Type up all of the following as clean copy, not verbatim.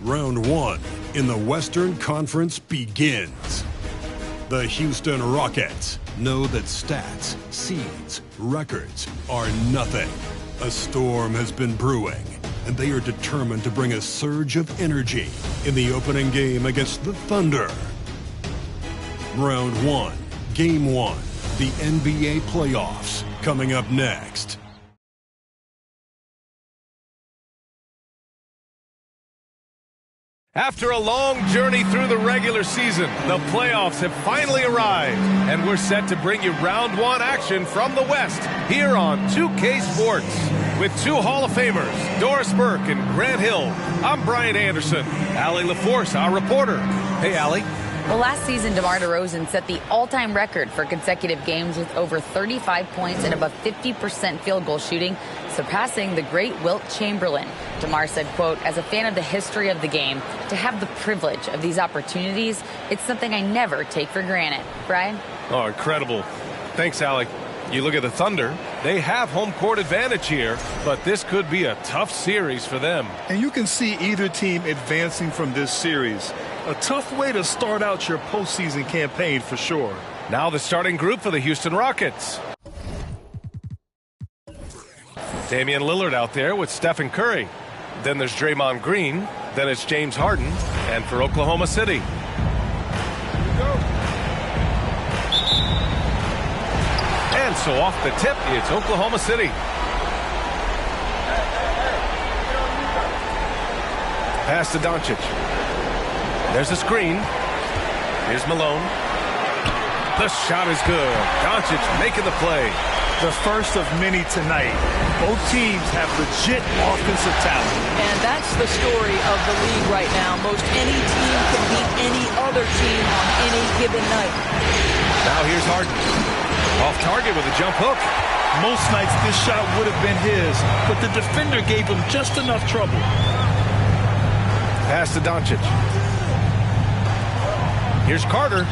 Round one in the Western Conference begins. The Houston Rockets know that stats, seeds, records are nothing. A storm has been brewing, and they are determined to bring a surge of energy in the opening game against the Thunder. Round one, Game 1, the NBA playoffs, coming up next. After a long journey through the regular season, the playoffs have finally arrived, and we're set to bring you round one action from the West here on 2K Sports. With two Hall of Famers, Doris Burke and Grant Hill, I'm Brian Anderson. Allie LaForce, our reporter. Hey, Allie. Well, last season, DeMar DeRozan set the all-time record for consecutive games with over 35 points and above 50% field goal shooting, surpassing the great Wilt Chamberlain. DeMar said, quote, "As a fan of the history of the game, to have the privilege of these opportunities, it's something I never take for granted." Brian? Oh, incredible. Thanks, Allie. You look at the Thunder, they have home court advantage here, but this could be a tough series for them. And you can see either team advancing from this series. A tough way to start out your postseason campaign for sure. Now the starting group for the Houston Rockets. Damian Lillard out there with Stephen Curry. Then there's Draymond Green. Then it's James Harden. And for Oklahoma City, and so off the tip, it's Oklahoma City. Pass to Doncic. There's a screen. Here's Malone. The shot is good. Doncic making the play. The first of many tonight. Both teams have legit offensive talent. And that's the story of the league right now. Most any team can beat any other team on any given night. Now here's Harden. Off target with a jump hook. Most nights this shot would have been his, but the defender gave him just enough trouble. Pass to Doncic. Here's Carter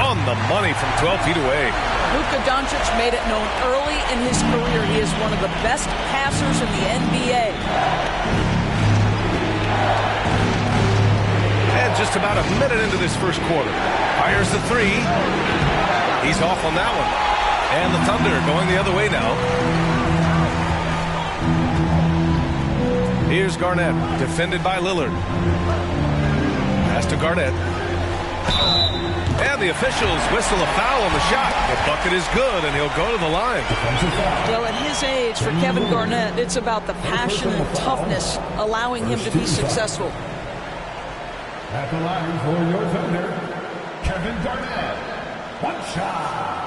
on the money from 12 feet away. Luka Doncic made it known early in his career he is one of the best passers in the NBA. And just about a minute into this first quarter, fires the three. He's off on that one. And the Thunder going the other way now. Here's Garnett, defended by Lillard. Pass to Garnett. And the officials whistle a foul on the shot. The bucket is good, and he'll go to the line. Well, at his age, for Kevin Garnett, it's about the passion and toughness allowing him to be successful. At the line for your Thunder, Kevin Garnett. One shot.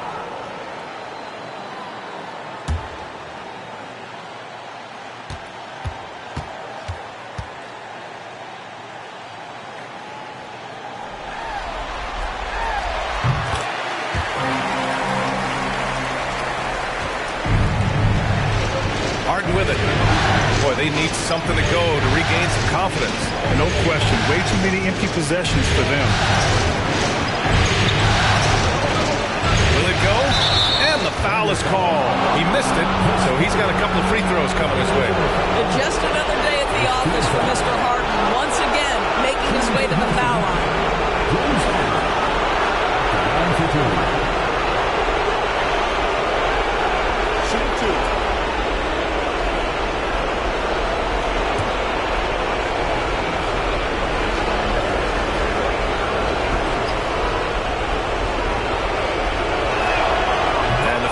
Harden with it. Boy, they need something to go to regain some confidence. No question. Way too many empty possessions for them. Will it go? And the foul is called. He missed it, so he's got a couple of free throws coming his way. And just another day at the office for Mr. Harden, once again making his way to the foul line.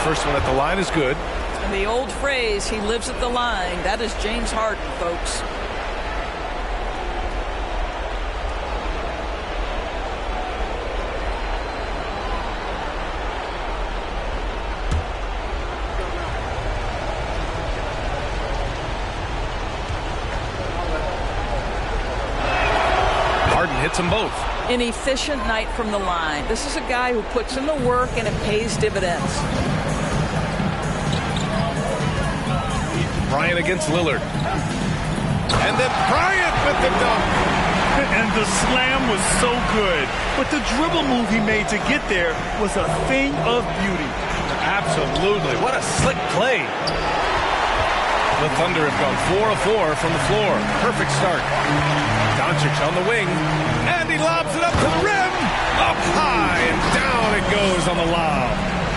First one at the line is good. And the old phrase, he lives at the line, that is James Harden, folks. Harden hits them both. An efficient night from the line. This is a guy who puts in the work and it pays dividends. Bryant against Lillard. And then Bryant with the dunk. And the slam was so good. But the dribble move he made to get there was a thing of beauty. Absolutely. What a slick play. The Thunder have gone 4 of 4 from the floor. Perfect start. Doncic on the wing, and he lobs it up to the rim. Up high, and down it goes on the lob.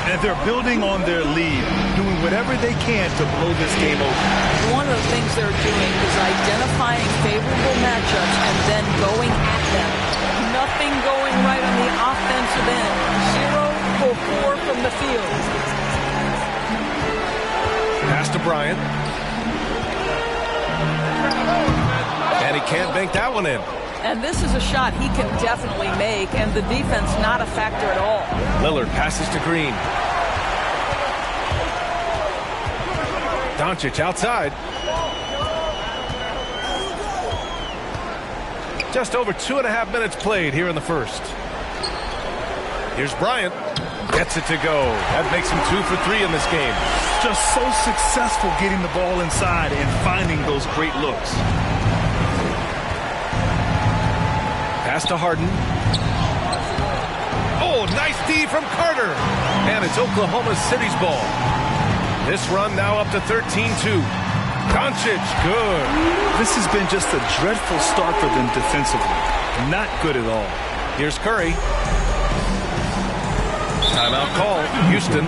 And they're building on their lead, doing whatever they can to blow this game open. One of the things they're doing is identifying favorable matchups and then going at them. Nothing going right on the offensive end. 0 for 4 from the field. Pass to Bryant. And he can't bank that one in. And this is a shot he can definitely make, and the defense not a factor at all. Lillard passes to Green. Doncic outside. Just over 2.5 minutes played here in the first. Here's Bryant. Gets it to go. That makes him 2 for 3 in this game. Just so successful getting the ball inside and finding those great looks. Pass to Harden. Oh, nice D from Carter. And it's Oklahoma City's ball. This run now up to 13-2. Doncic, good. This has been just a dreadful start for them defensively. Not good at all. Here's Curry. Timeout call, Houston.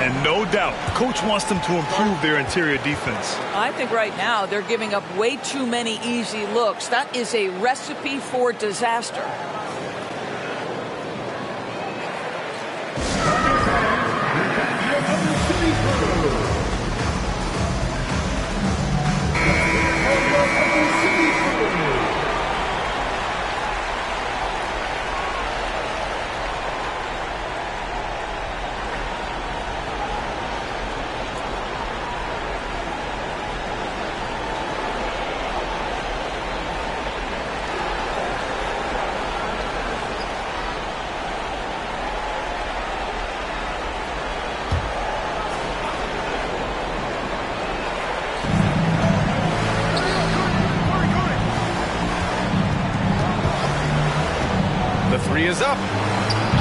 And no doubt, coach wants them to improve their interior defense. I think right now they're giving up way too many easy looks. That is a recipe for disaster. Three is up.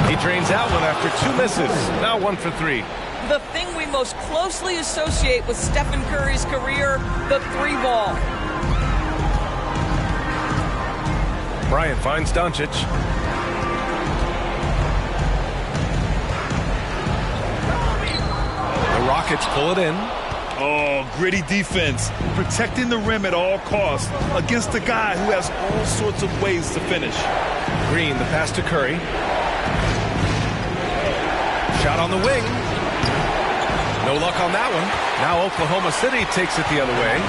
He drains that one after 2 misses. Now 1 for 3. The thing we most closely associate with Stephen Curry's career, the 3-ball. Bryant finds Doncic. The Rockets pull it in. Oh, gritty defense. Protecting the rim at all costs against a guy who has all sorts of ways to finish. Green, the pass to Curry. Shot on the wing. No luck on that one. Now Oklahoma City takes it the other way.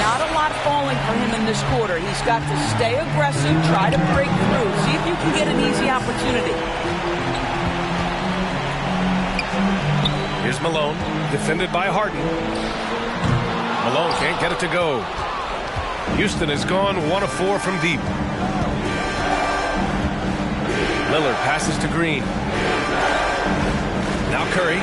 Not a lot falling for him in this quarter. He's got to stay aggressive, try to break through, see if you can get an easy opportunity. Here's Malone, defended by Harden. Malone can't get it to go. Houston has gone 1 of 4 from deep. Lillard passes to Green. Now Curry.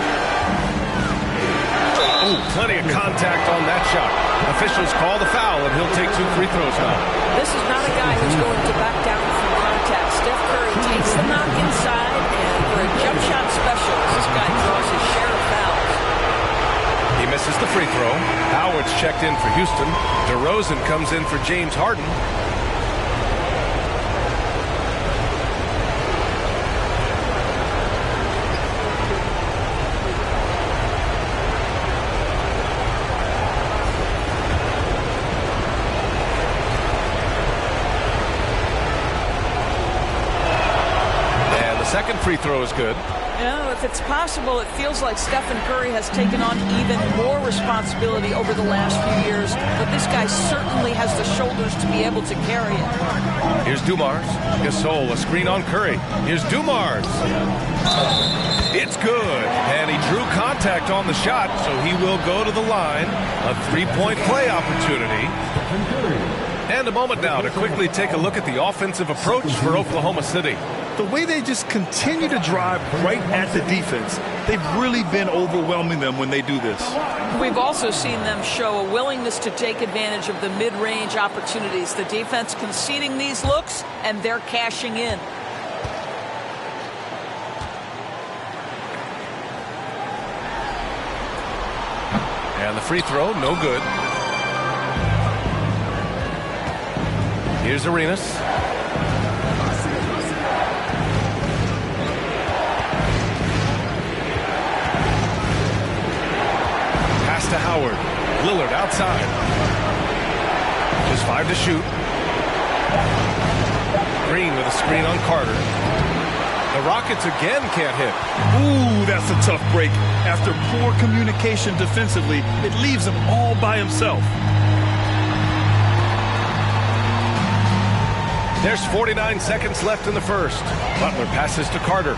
Oh, plenty of contact on that shot. Officials call the foul, and he'll take 2 free throws now. This is not a guy who's going to back down from contact. Steph Curry takes the knock inside, and for a jump shot specialist, this guy draws his share of fouls. He misses the free throw. Howard's checked in for Houston. DeRozan comes in for James Harden. Second free throw is good. You know, if it's possible, it feels like Stephen Curry has taken on even more responsibility over the last few years, but this guy certainly has the shoulders to be able to carry it. Here's Dumars. Gasol, a screen on Curry. Here's Dumars. It's good. And he drew contact on the shot, so he will go to the line. A 3-point play opportunity. And a moment now to quickly take a look at the offensive approach for Oklahoma City. The way they just continue to drive right at the defense, they've really been overwhelming them when they do this. We've also seen them show a willingness to take advantage of the mid-range opportunities. The defense conceding these looks, and they're cashing in. And the free throw, no good. Here's Arenas. Pass to Howard. Lillard outside. Just 5 to shoot. Green with a screen on Carter. The Rockets again can't hit. Ooh, that's a tough break. After poor communication defensively, it leaves him all by himself. There's 49 seconds left in the first. Butler passes to Carter.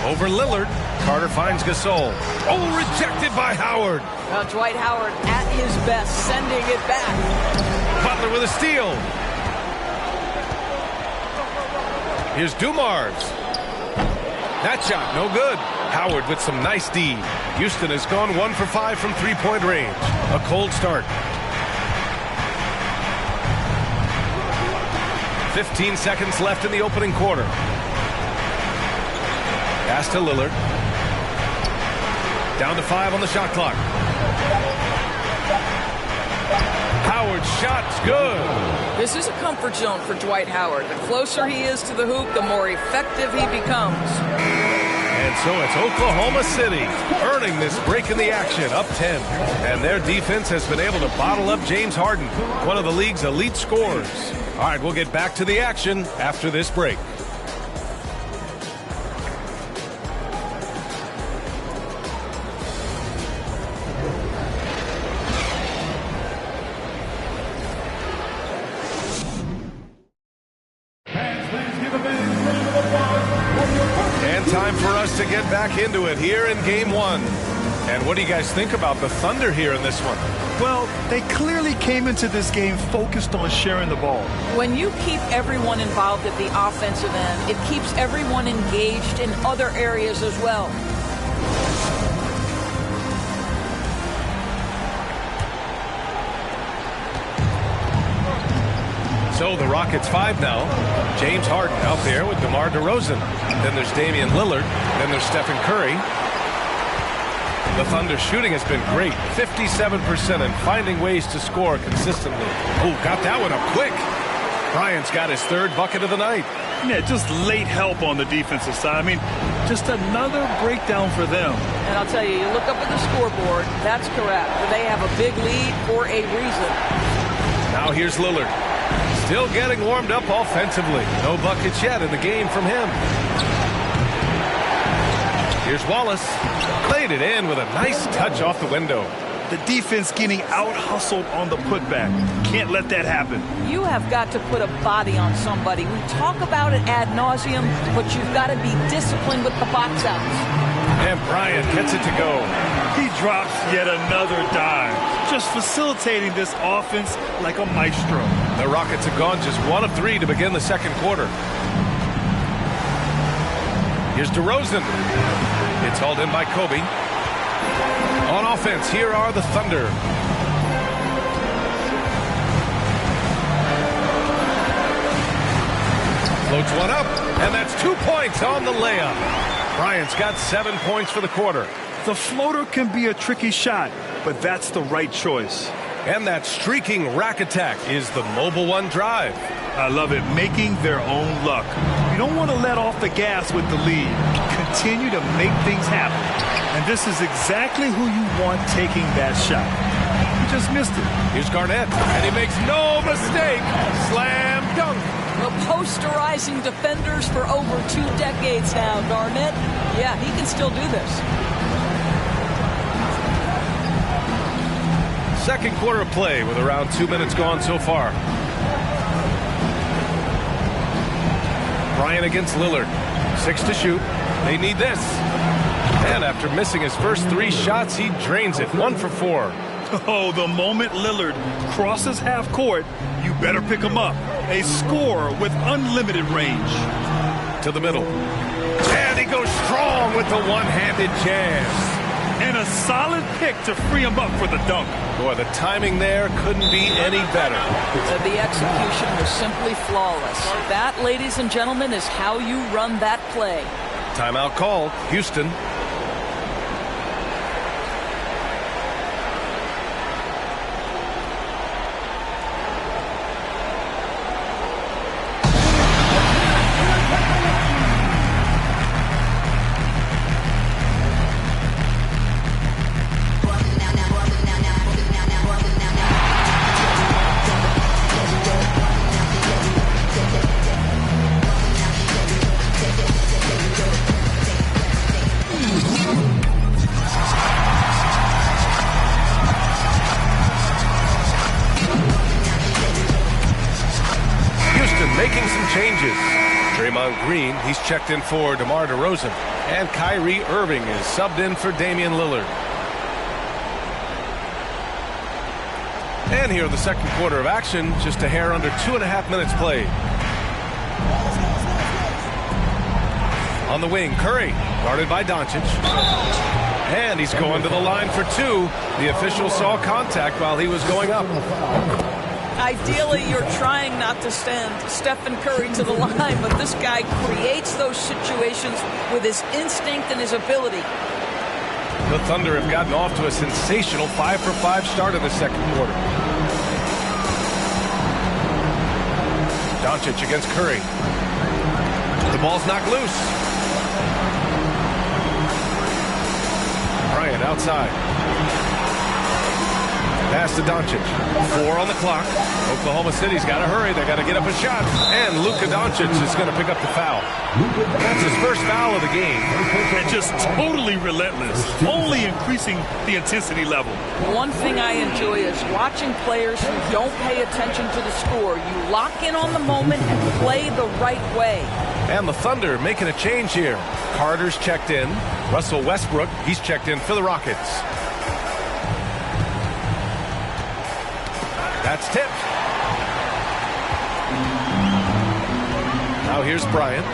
Over Lillard. Carter finds Gasol. Oh, rejected by Howard. Well, Dwight Howard at his best, sending it back. Butler with a steal. Here's Dumars. That shot, no good. Howard with some nice D. Houston has gone 1 for 5 from three-point range. A cold start. 15 seconds left in the opening quarter. Pass to Lillard. Down to 5 on the shot clock. Howard's shot's good. This is a comfort zone for Dwight Howard. The closer he is to the hoop, the more effective he becomes. And so it's Oklahoma City earning this break in the action, up 10. And their defense has been able to bottle up James Harden, one of the league's elite scorers. All right, we'll get back to the action after this break. Time for us to get back into it here in game 1. And what do you guys think about the Thunder here in this one? Well, they clearly came into this game focused on sharing the ball. When you keep everyone involved at the offensive end, it keeps everyone engaged in other areas as well. So the Rockets 5 now. James Harden out there with DeMar DeRozan. Then there's Damian Lillard. Then there's Stephen Curry. The Thunder shooting has been great. 57% and finding ways to score consistently. Oh, got that one up quick. Bryant's got his 3rd bucket of the night. Yeah, just late help on the defensive side. I mean, just another breakdown for them. And I'll tell you, you look up at the scoreboard, that's correct. They have a big lead for a reason. Now here's Lillard. Still getting warmed up offensively. No buckets yet in the game from him. Here's Wallace. Played it in with a nice touch off the window. The defense getting out-hustled on the putback. Can't let that happen. You have got to put a body on somebody. We talk about it ad nauseum, but you've got to be disciplined with the box outs. And Bryant gets it to go. He drops yet another dime. Just facilitating this offense like a maestro. The Rockets have gone just 1 of 3 to begin the second quarter. Here's DeRozan. It's hauled in by Kobe. On offense, here are the Thunder. Floats one up, and that's 2 points on the layup. Bryant's got 7 points for the quarter. The floater can be a tricky shot, but that's the right choice. And that streaking rack attack is the Mobile One drive. I love it, making their own luck. You don't want to let off the gas with the lead. Continue to make things happen. And this is exactly who you want taking that shot. He just missed it. Here's Garnett, and he makes no mistake. Slam dunk. Well, posterizing defenders for over 2 decades now, Garnett. Yeah, he can still do this. Second quarter of play with around 2 minutes gone so far. Bryant against Lillard. 6 to shoot. They need this. And after missing his first 3 shots, he drains it. 1 for 4. Oh, the moment Lillard crosses half court, you better pick him up. A scorer with unlimited range. To the middle. And he goes strong with the one-handed jam. And a solid pick to free him up for the dunk. Boy, the timing there couldn't be any better. The execution was simply flawless. That, ladies and gentlemen, is how you run that play. Timeout called. Houston. changes. Draymond Green, he's checked in for DeMar DeRozan. And Kyrie Irving is subbed in for Damian Lillard. And here in the second quarter of action, just a hair under 2.5 minutes played. On the wing, Curry, guarded by Doncic. And he's going to the line for two. The official saw contact while he was going up. Ideally, you're trying not to send Stephen Curry to the line, but this guy creates those situations with his instinct and his ability. The Thunder have gotten off to a sensational 5-for-5 start in the second quarter. Doncic against Curry. The ball's knocked loose. Bryant outside. Pass to Doncic. 4 on the clock. Oklahoma City's got to hurry. They got to get up a shot. And Luka Doncic is going to pick up the foul. That's his first foul of the game. And just totally relentless. Only increasing the intensity level. One thing I enjoy is watching players who don't pay attention to the score. You lock in on the moment and play the right way. And the Thunder making a change here. Carter's checked in. Russell Westbrook, he's checked in for the Rockets. That's tipped. Now here's Bryant.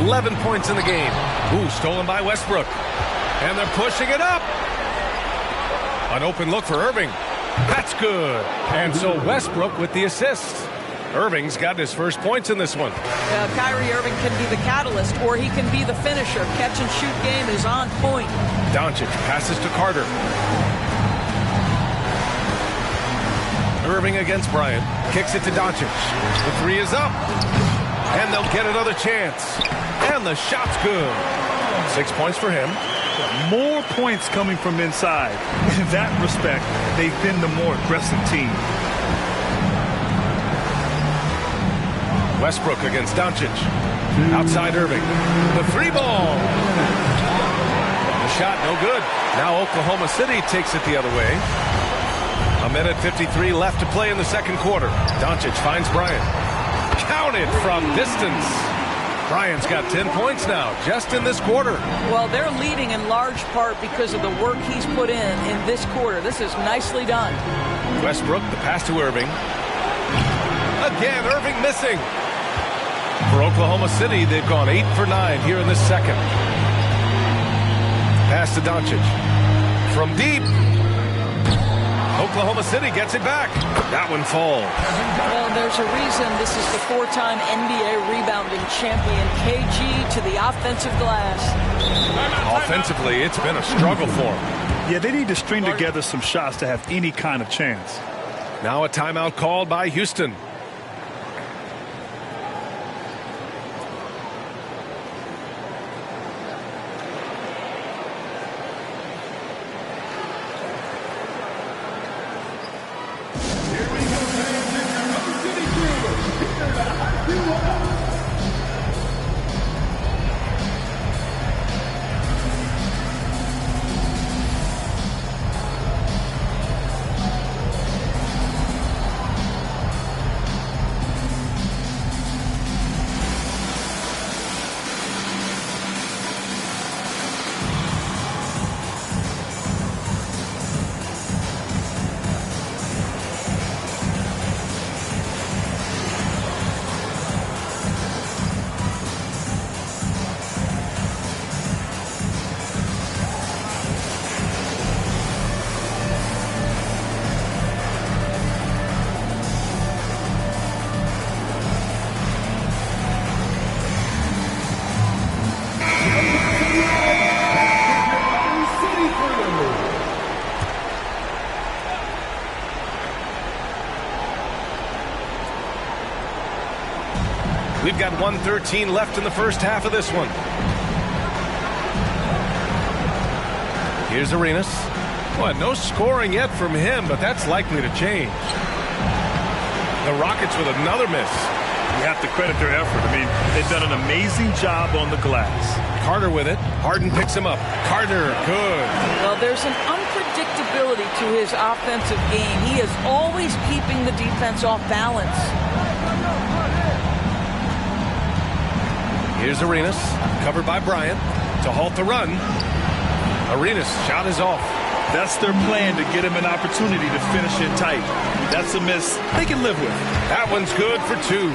11 points in the game. Ooh, stolen by Westbrook. And they're pushing it up. An open look for Irving. That's good. And so Westbrook with the assist. Irving's got his first points in this one. Kyrie Irving can be the catalyst, or he can be the finisher. Catch and shoot game is on point. Doncic passes to Carter. Irving against Bryant. Kicks it to Doncic. The three is up. And they'll get another chance. And the shot's good. 6 points for him. More points coming from inside. In that respect, they've been the more aggressive team. Westbrook against Doncic. Outside Irving. The three ball. The shot no good. Now Oklahoma City takes it the other way. 1:53 left to play in the second quarter. Doncic finds Bryant. Counted from distance. Bryant's got 10 points now, just in this quarter. Well, they're leading in large part because of the work he's put in this quarter. This is nicely done. Westbrook, the pass to Irving. Again, Irving missing. For Oklahoma City, they've gone 8 for 9 here in this second. Pass to Doncic. From deep. Oklahoma City gets it back. That one falls. Well, there's a reason this is the 4-time NBA rebounding champion. KG to the offensive glass. Offensively, it's been a struggle for him. Yeah, they need to string together some shots to have any kind of chance. Now a timeout called by Houston. We've got 1:13 left in the first half of this one. Here's Arenas. Well, no scoring yet from him, but that's likely to change. The Rockets with another miss. You have to credit their effort. I mean, they've done an amazing job on the glass. Carter with it. Harden picks him up. Carter, good. Well, there's an unpredictability to his offensive game. He is always keeping the defense off balance. Here's Arenas, covered by Bryant, to halt the run. Arenas' shot is off. That's their plan, to get him an opportunity to finish it tight. That's a miss they can live with. That one's good for 2.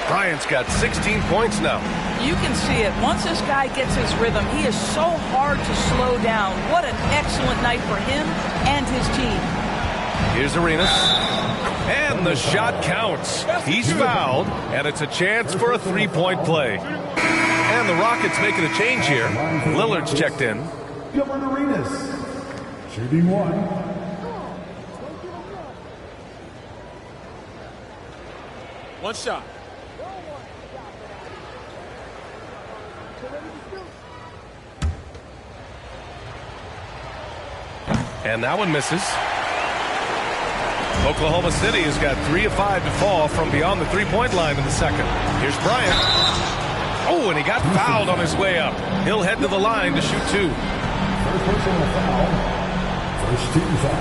Bryant's got 16 points now. You can see it. Once this guy gets his rhythm, he is so hard to slow down. What an excellent night for him and his team. Here's Arenas. And the shot counts. He's fouled, and it's a chance for a 3-point play. And the Rockets making a change here. Lillard's checked in. Gilbert Arenas, shooting 1. One shot. And that one misses. Oklahoma City has got 3 of 5 to fall from beyond the 3-point line in the second. Here's Bryant. Oh, and he got fouled on his way up. He'll head to the line to shoot 2. First personal foul. First team foul.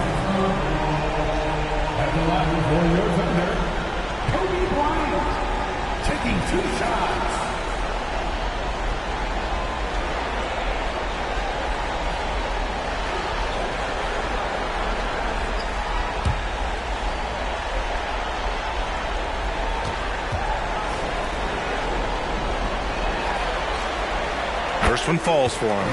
At the line for your defender, Kobe Bryant, taking 2 shots. First one falls for him.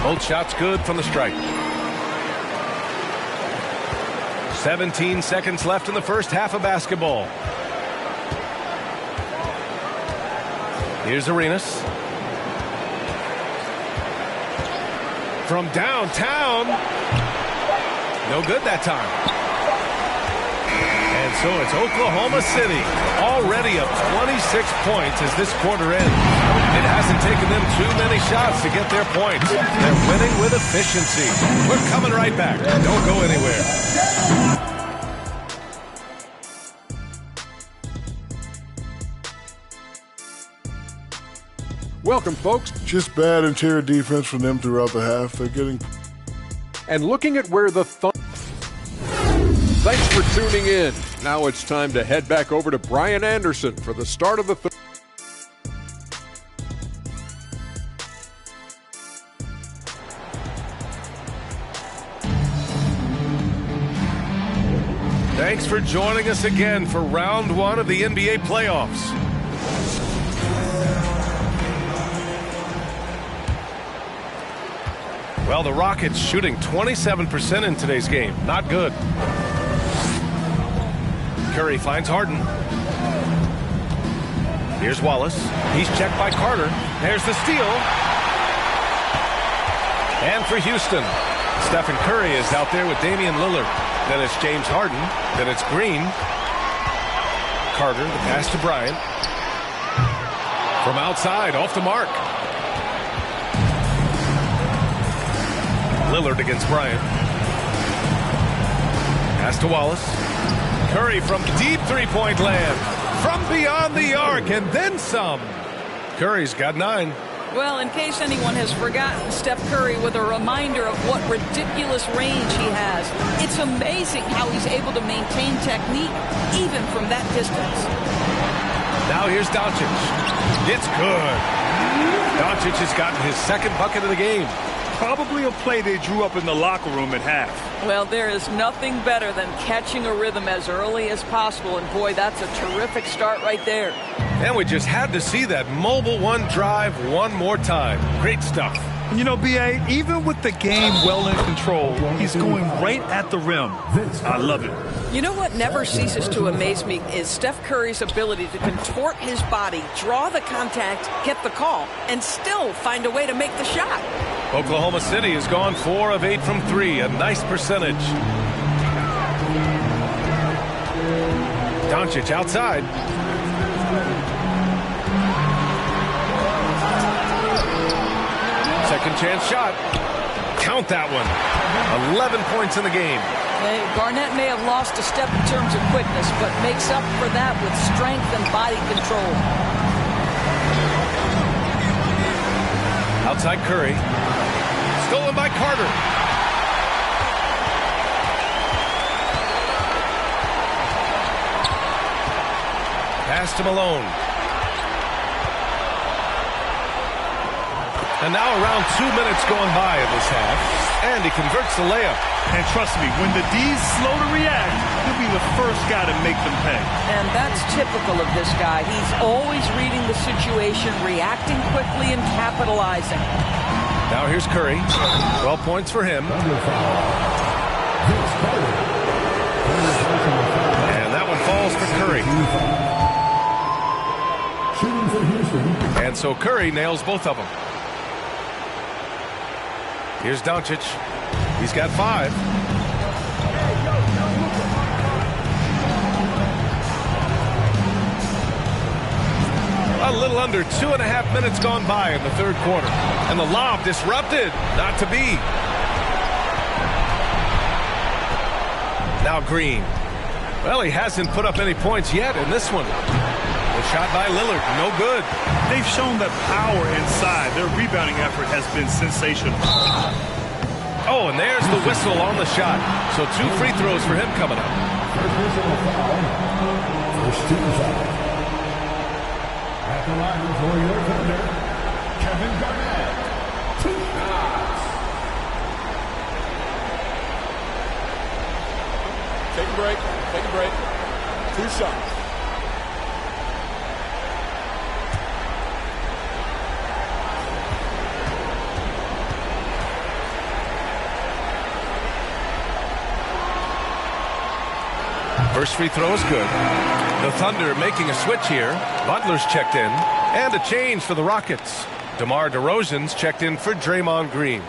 Both shots good from the stripe. 17 seconds left in the first half of basketball. Here's Arenas. From downtown. No good that time. And so it's Oklahoma City already up 26 points as this quarter ends. It hasn't taken them too many shots to get their points. They're winning with efficiency. We're coming right back. Don't go anywhere. Welcome, folks. Just bad interior defense from them throughout the half. They're getting... And looking at where the Thanks for tuning in. Now it's time to head back over to Brian Anderson for the start of the Thanks for joining us again for round 1 of the NBA playoffs. Well, the Rockets shooting 27% in today's game. Not good. Curry finds Harden. Here's Wallace. He's checked by Carter. There's the steal. And for Houston, Stephen Curry is out there with Damian Lillard. Then it's James Harden. Then it's Green. Carter, the pass to Bryant. From outside, off the mark. Lillard against Bryant. Pass to Wallace. Curry from deep three-point land. From beyond the arc and then some. Curry's got 9. Well, in case anyone has forgotten, Steph Curry with a reminder of what ridiculous range he has. It's amazing how he's able to maintain technique even from that distance. Now here's Doncic. It's good. Doncic has gotten his second bucket of the game. Probably a play they drew up in the locker room at half. Well, there is nothing better than catching a rhythm as early as possible, and boy, that's a terrific start right there. And we just had to see that mobile one drive one more time. Great stuff. You know, B.A., even with the game well in control, he's going right at the rim. I love it. You know what never ceases to amaze me is Steph Curry's ability to contort his body, draw the contact, get the call, and still find a way to make the shot. Oklahoma City has gone 4 of 8 from 3, a nice percentage. Doncic outside. Second chance shot. Count that one. 11 points in the game. Garnett may have lost a step in terms of quickness, but makes up for that with strength and body control. Outside Curry. Stolen by Carter. Pass to Malone. And now around 2 minutes going by in this half. And he converts the layup. And trust me, when the D's slow to react, he'll be the first guy to make them pay. And that's typical of this guy. He's always reading the situation, reacting quickly and capitalizing. Now here's Curry. 12 points for him. And that one falls for Curry. And so Curry nails both of them. Here's Doncic. He's got 5. A little under 2.5 minutes gone by in the third quarter. And the lob disrupted. Not to be. Now Green. Well, he hasn't put up any points yet in this one. The shot by Lillard. No good. They've shown that power inside. Their rebounding effort has been sensational. Oh, and there's the whistle on the shot. So 2 free throws for him coming up. First team foul. At the line for your defender, Kevin Garnett. 2 shots. Take a break. Take a break. 2 shots. First free throw is good. The Thunder making a switch here. Butler's checked in. And a change for the Rockets. DeMar DeRozan's checked in for Draymond Green.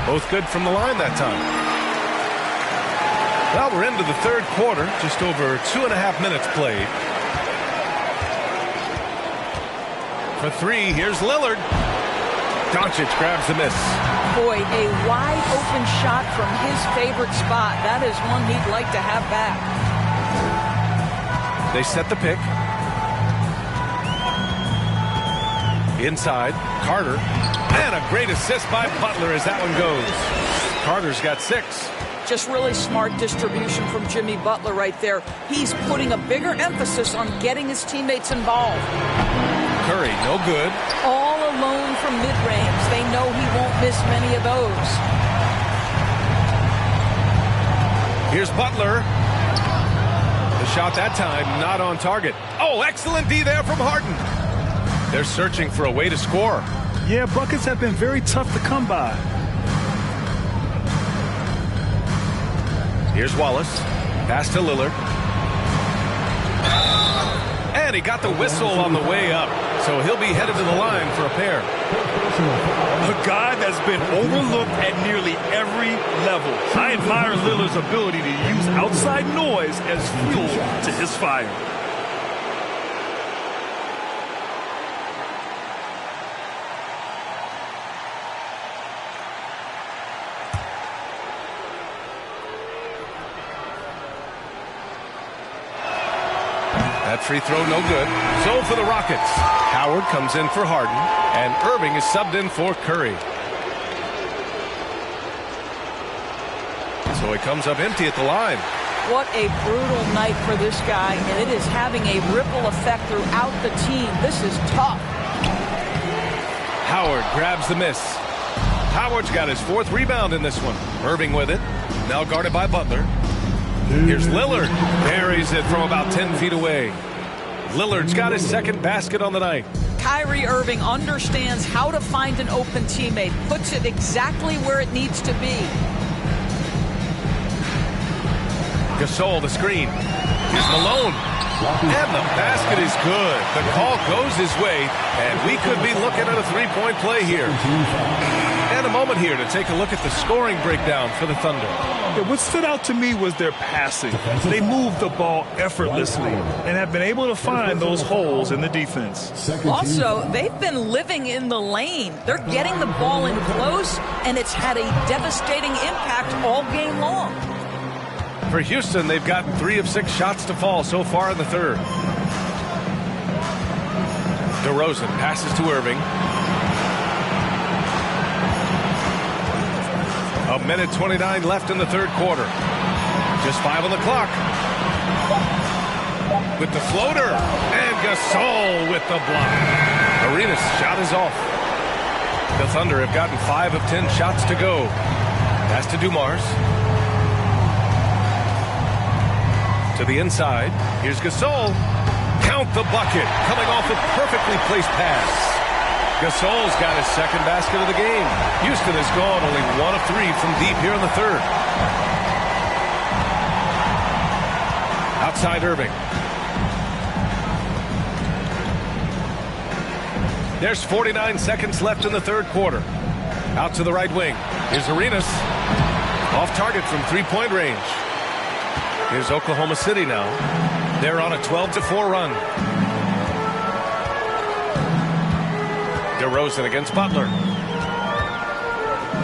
Both good from the line that time. Well, we're into the third quarter, just over 2.5 minutes played. For 3, here's Lillard. Doncic grabs the miss. Boy, a wide open shot from his favorite spot. That is one he'd like to have back. They set the pick. Inside, Carter. And a great assist by Butler as that one goes. Carter's got 6. Just really smart distribution from Jimmy Butler right there. He's putting a bigger emphasis on getting his teammates involved. Curry, no good. All alone from mid-range. They know he won't miss many of those. Here's Butler. The shot that time not on target. Oh, excellent D there from Harden. They're searching for a way to score. Yeah, buckets have been very tough to come by. Here's Wallace. Pass to Lillard. And he got the whistle on the way up. So he'll be headed to the line for a pair. A guy that's been overlooked at nearly every level. I admire Lillard's ability to use outside noise as fuel to his fire. That free throw no good. So for the Rockets, Howard comes in for Harden, and Irving is subbed in for Curry. So he comes up empty at the line. What a brutal night for this guy, and it is having a ripple effect throughout the team. This is tough. Howard grabs the miss. Howard's got his 4th rebound in this one. Irving with it. Now guarded by Butler. Here's Lillard. Buries it from about 10 feet away. Lillard's got his 2nd basket on the night. Kyrie Irving understands how to find an open teammate. Puts it exactly where it needs to be. Gasol the screen. Here's Malone. And the basket is good. The call goes his way, and we could be looking at a three-point play here. And a moment here to take a look at the scoring breakdown for the Thunder. Yeah, what stood out to me was their passing. They moved the ball effortlessly and have been able to find those holes in the defense. Also, they've been living in the lane. They're getting the ball in close, and it's had a devastating impact all game long. For Houston, they've gotten 3 of 6 shots to fall so far in the third. DeRozan passes to Irving. A minute 29 left in the third quarter. Just 5 on the clock. With the floater. And Gasol with the block. Arenas' shot is off. The Thunder have gotten 5 of 10 shots to go. Pass to Dumars. To the inside. Here's Gasol. Count the bucket. Coming off a perfectly placed pass. Gasol's got his second basket of the game. Houston has gone only 1 of 3 from deep here in the third. Outside Irving. There's 49 seconds left in the third quarter. Out to the right wing. Here's Arenas. Off target from three-point range. Here's Oklahoma City now. They're on a 12-4 run. DeRozan against Butler.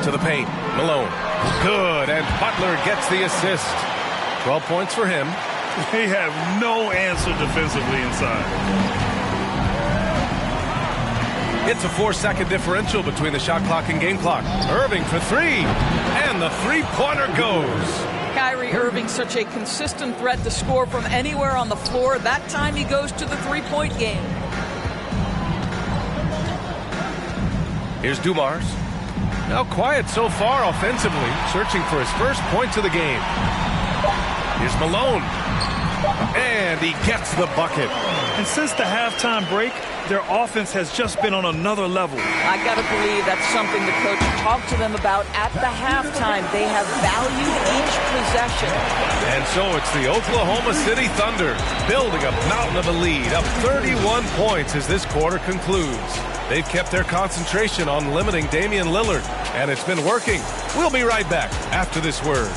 To the paint. Malone. Good. And Butler gets the assist. 12 points for him. They have no answer defensively inside. It's a 4-second differential between the shot clock and game clock. Irving for 3. And the three-pointer goes. Kyrie Irving, such a consistent threat to score from anywhere on the floor. That time he goes to the three-point game. Here's Dumars. Now quiet so far offensively, searching for his first points of the game. Here's Malone. And he gets the bucket. And since the halftime break, their offense has just been on another level. I got to believe that's something the coach talked to them about at the halftime. They have valued each possession. And so it's the Oklahoma City Thunder building a mountain of a lead, up 31 points as this quarter concludes. They've kept their concentration on limiting Damian Lillard, and it's been working. We'll be right back after this word.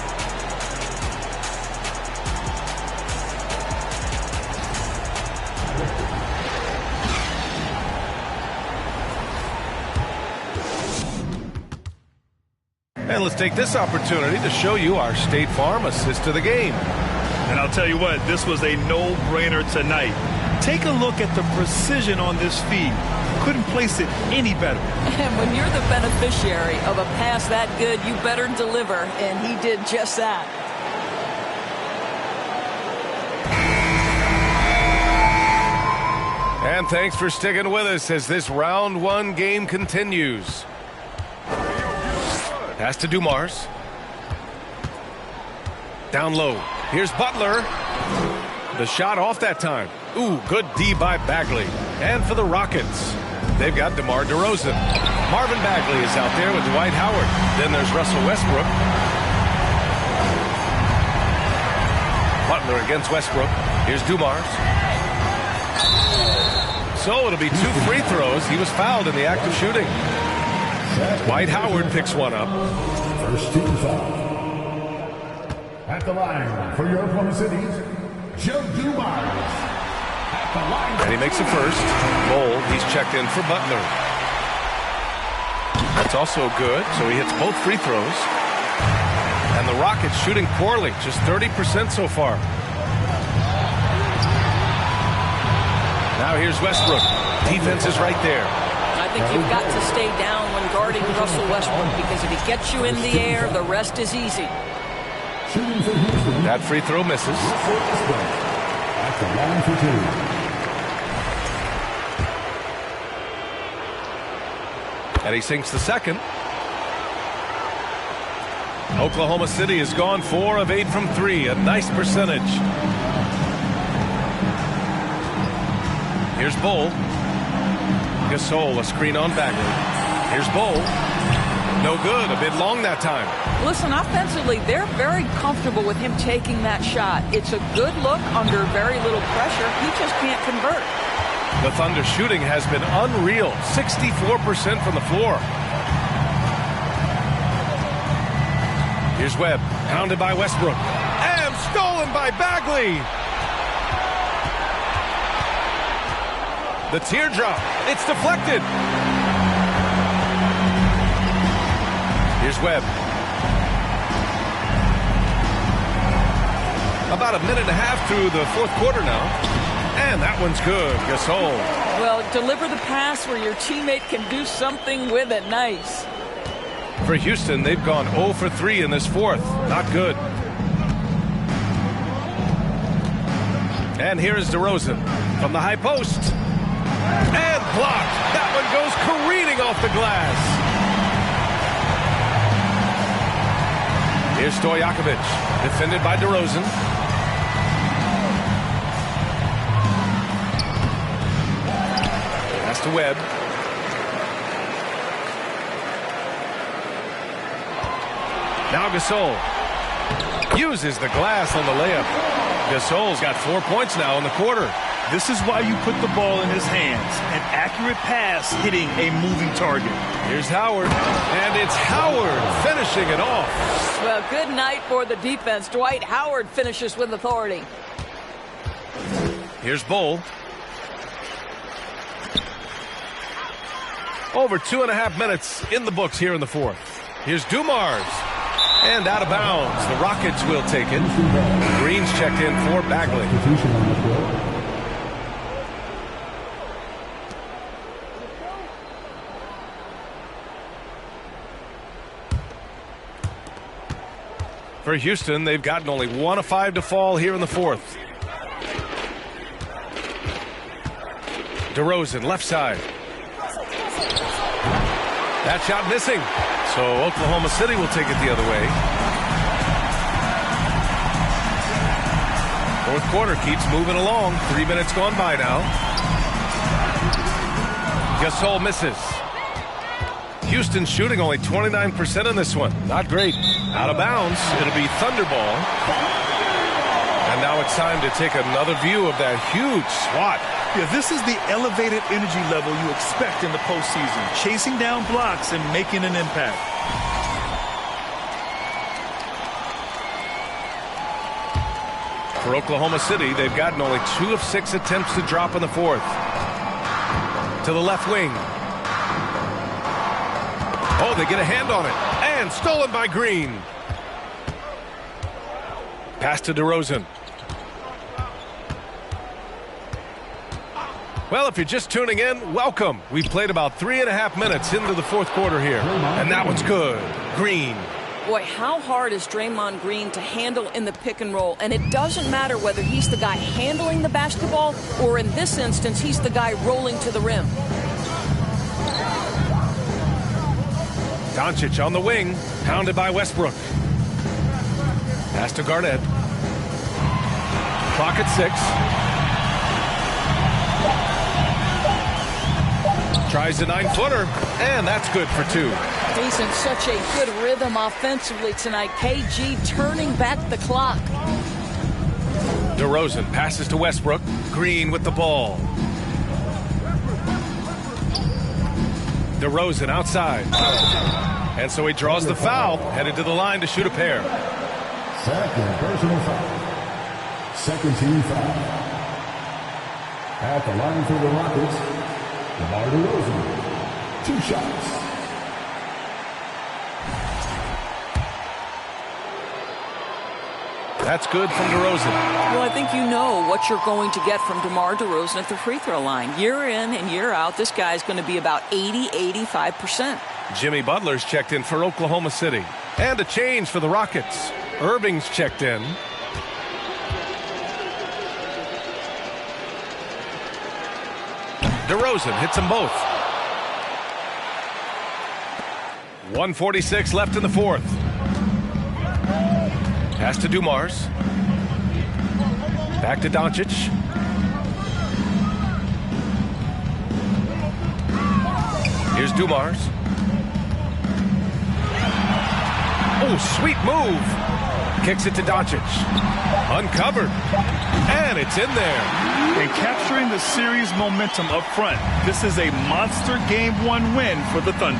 And let's take this opportunity to show you our State Farm assist to the game. And I'll tell you what, this was a no-brainer tonight. Take a look at the precision on this feed. Couldn't place it any better. And when you're the beneficiary of a pass that good, you better deliver. And he did just that. And thanks for sticking with us as this round 1 game continues. Pass to Dumars. Down low. Here's Butler. The shot off that time. Ooh, good D by Bagley. And for the Rockets, they've got DeMar DeRozan. Marvin Bagley is out there with Dwight Howard. Then there's Russell Westbrook. Butler against Westbrook. Here's Dumars. So it'll be 2 free throws. He was fouled in the act of shooting. Dwight Howard picks one up. First team foul. At the line for your Oklahoma City's Joe Dumars. At the line. And he makes a first. Bold, he's checked in for Butler. That's also good, so he hits both free throws. And the Rockets shooting poorly, just 30% so far. Now here's Westbrook. Defense is right there. I think you've got to stay down when guarding Russell Westbrook, because if he gets you in the air, the rest is easy. That free throw misses. At the line for 2. And he sinks the second. Oklahoma City has gone 4 of 8 from 3. A nice percentage. Here's Bull. Gasol, a screen on Bagley. Here's Bull. No good. A bit long that time. Listen, offensively, they're very comfortable with him taking that shot. It's a good look under very little pressure. He just can't convert. The Thunder shooting has been unreal. 64% from the floor. Here's Webb, pounded by Westbrook. And stolen by Bagley. The teardrop. It's deflected. Here's Webb. About a minute and a half through the fourth quarter now. And that one's good. Gasol. Well, deliver the pass where your teammate can do something with it. Nice. For Houston, they've gone 0 for 3 in this fourth. Not good. And here is DeRozan from the high post. And blocked. That one goes careening off the glass. Here's Stojakovic, defended by DeRozan. Pass to Webb. Now Gasol uses the glass on the layup. Gasol's got 4 points now in the quarter. This is why you put the ball in his hands. An accurate pass hitting a moving target. Here's Howard, and it's Howard finishing it off. Well, good night for the defense. Dwight Howard finishes with authority. Here's Bull. Over 2.5 minutes in the books here in the fourth. Here's Dumars. And out of bounds. The Rockets will take it. Green's checked in for Bagley. For Houston, they've gotten only 1 of 5 to fall here in the fourth. DeRozan, left side. That shot missing. So Oklahoma City will take it the other way. Fourth quarter keeps moving along. 3 minutes gone by now. Gasol misses. Houston shooting only 29% in this one. Not great. Out of bounds. It'll be Thunder ball. And now it's time to take another view of that huge swat. Yeah, this is the elevated energy level you expect in the postseason. Chasing down blocks and making an impact. For Oklahoma City, they've gotten only 2 of 6 attempts to drop in the fourth. To the left wing. Oh, they get a hand on it. And stolen by Green. Pass to DeRozan. Well, if you're just tuning in, welcome. We've played about 3.5 minutes into the fourth quarter here. And that one's good. Green. Boy, how hard is Draymond Green to handle in the pick and roll? And it doesn't matter whether he's the guy handling the basketball or in this instance, he's the guy rolling to the rim. Doncic on the wing, pounded by Westbrook. Pass to Garnett. Clock at 6. Tries a 9-footer, and that's good for 2. He's in such a good rhythm offensively tonight. KG turning back the clock. DeRozan passes to Westbrook. Green with the ball. DeRozan outside. And so he draws the foul, headed to the line to shoot a pair. Second personal foul. Second team foul. At the line for the Rockets, DeMar DeRozan. 2 shots. That's good from DeRozan. Well, I think you know what you're going to get from DeMar DeRozan at the free throw line. Year in and year out, this guy's going to be about 80-85%. Jimmy Butler's checked in for Oklahoma City. And a change for the Rockets. Irving's checked in. DeRozan hits them both. 1:46 left in the fourth. Pass to Dumars. Back to Doncic. Here's Dumars. Oh, sweet move. Kicks it to Doncic. Uncovered. And it's in there. And capturing the series momentum up front. This is a monster Game 1 win for the Thunder.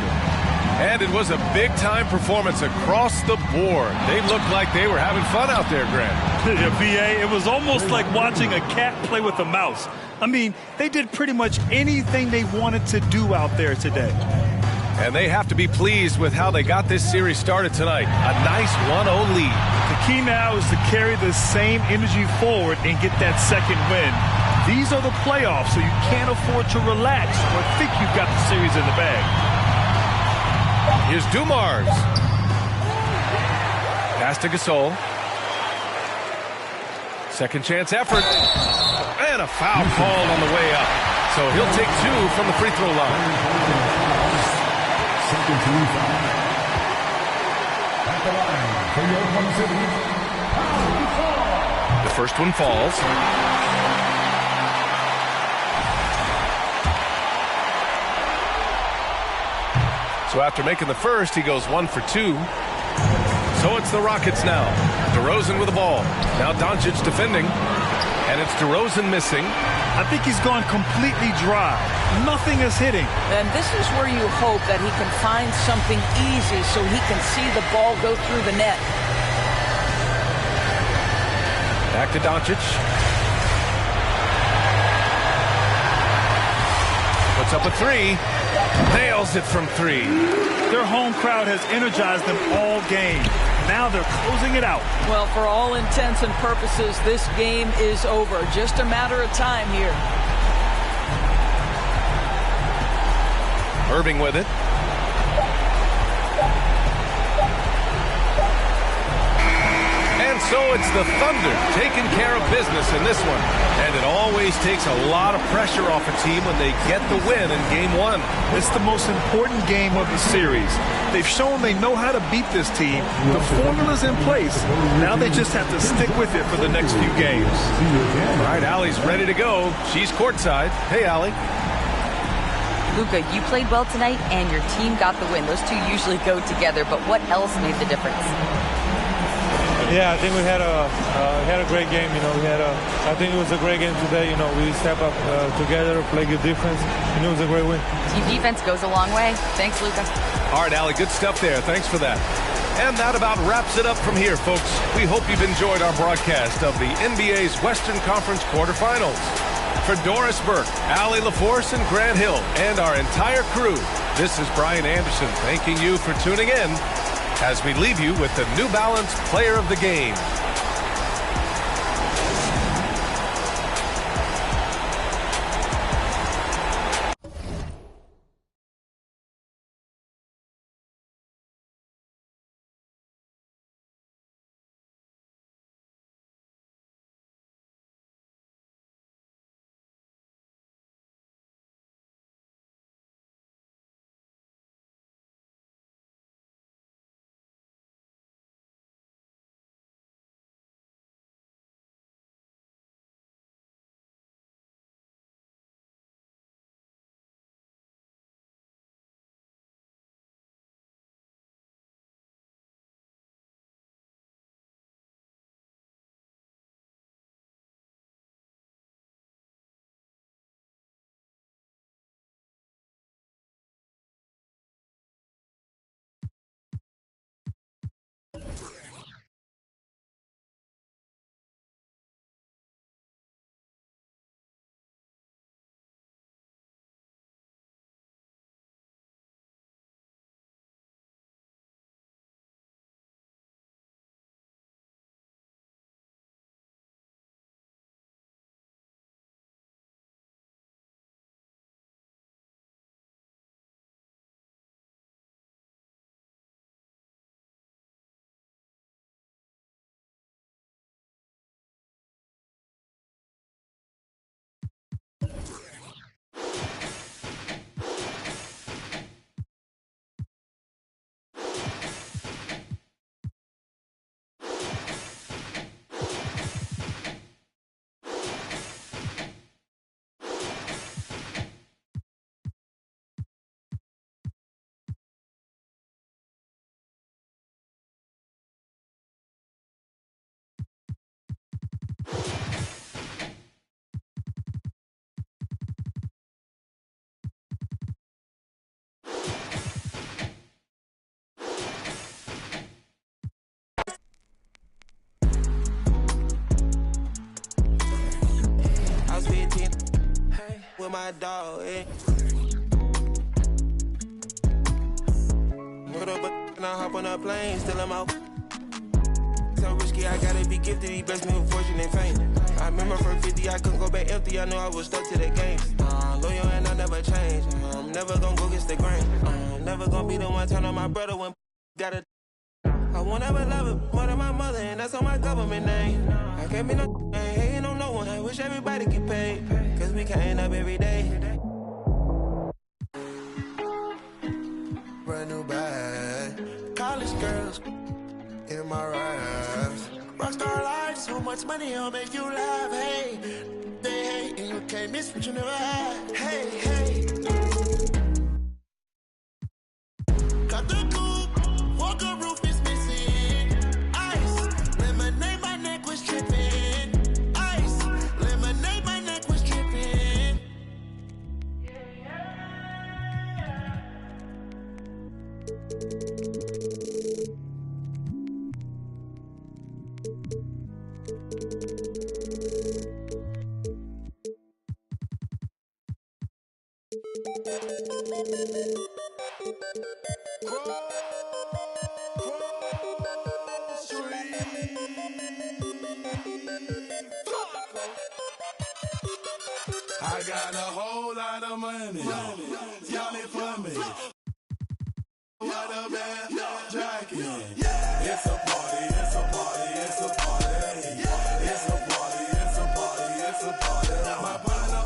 And it was a big-time performance across the board. They looked like they were having fun out there, Grant. Yeah, VA, it was almost like watching a cat play with a mouse. I mean, they did pretty much anything they wanted to do out there today. And they have to be pleased with how they got this series started tonight. A nice 1-0 lead. The key now is to carry the same energy forward and get that second win. These are the playoffs, so you can't afford to relax or think you've got the series in the bag. Here's Dumars. Pass to Gasol. Second chance effort. And a foul called on the way up. So he'll take 2 from the free throw line. Second team foul. At the line for Oklahoma City. The first one falls. So after making the first, he goes 1 for 2. So it's the Rockets now. DeRozan with the ball. Now Doncic defending. And it's DeRozan missing. I think he's gone completely dry. Nothing is hitting. And this is where you hope that he can find something easy so he can see the ball go through the net. Back to Doncic. Puts up a 3. Nails it from 3. Their home crowd has energized them all game. Now they're closing it out. Well, for all intents and purposes, this game is over. Just a matter of time here. Irving with it. And so it's the Thunder taking care of business in this one. And it always takes a lot of pressure off a team when they get the win in Game 1. It's the most important game of the series. They've shown they know how to beat this team. The formula's in place. Now they just have to stick with it for the next few games. All right, Allie's ready to go. She's courtside. Hey, Allie. Luka, you played well tonight, and your team got the win. Those two usually go together, but what else made the difference? Yeah, I think we had a great game. I think it was a great game today. We step up together, play good defense, and it was a great win. Team defense goes a long way. Thanks, Luka. All right, Allie, good stuff there. Thanks for that. And that about wraps it up from here, folks. We hope you've enjoyed our broadcast of the NBA's Western Conference quarterfinals. For Doris Burke, Allie LaForce, and Grant Hill, and our entire crew, this is Brian Anderson thanking you for tuning in as we leave you with the New Balance Player of the Game. with my dog, eh? Put up and I hop on a plane, still I'm out. So risky, I gotta be gifted. He blessed me with fortune and fame. I remember from 50, I couldn't go back empty. I knew I was stuck to the game. Loyal and I never change. I'm never gonna go against the grain. I'm never gonna be the one turn on my brother when gotta. I won't ever love it more than my mother, and that's on my government name. I can't be no hating on no one. I wish everybody get paid, cause we can't up every day. Brand new bag, college girls in my raps. Rockstar life, so much money, I'll make you laugh. Hey, they hate, and you can't miss what you never had. Hey, hey. Got the coupe, walker roof is missing. Ice, lemonade, my neck was tripping. Ice, lemonade, my neck was tripping. I got a whole lot of money. Y'all it for me. What a bad jacket. It's a party, it's a party, it's a party. It's a party, it's a party, it's a party. My partner,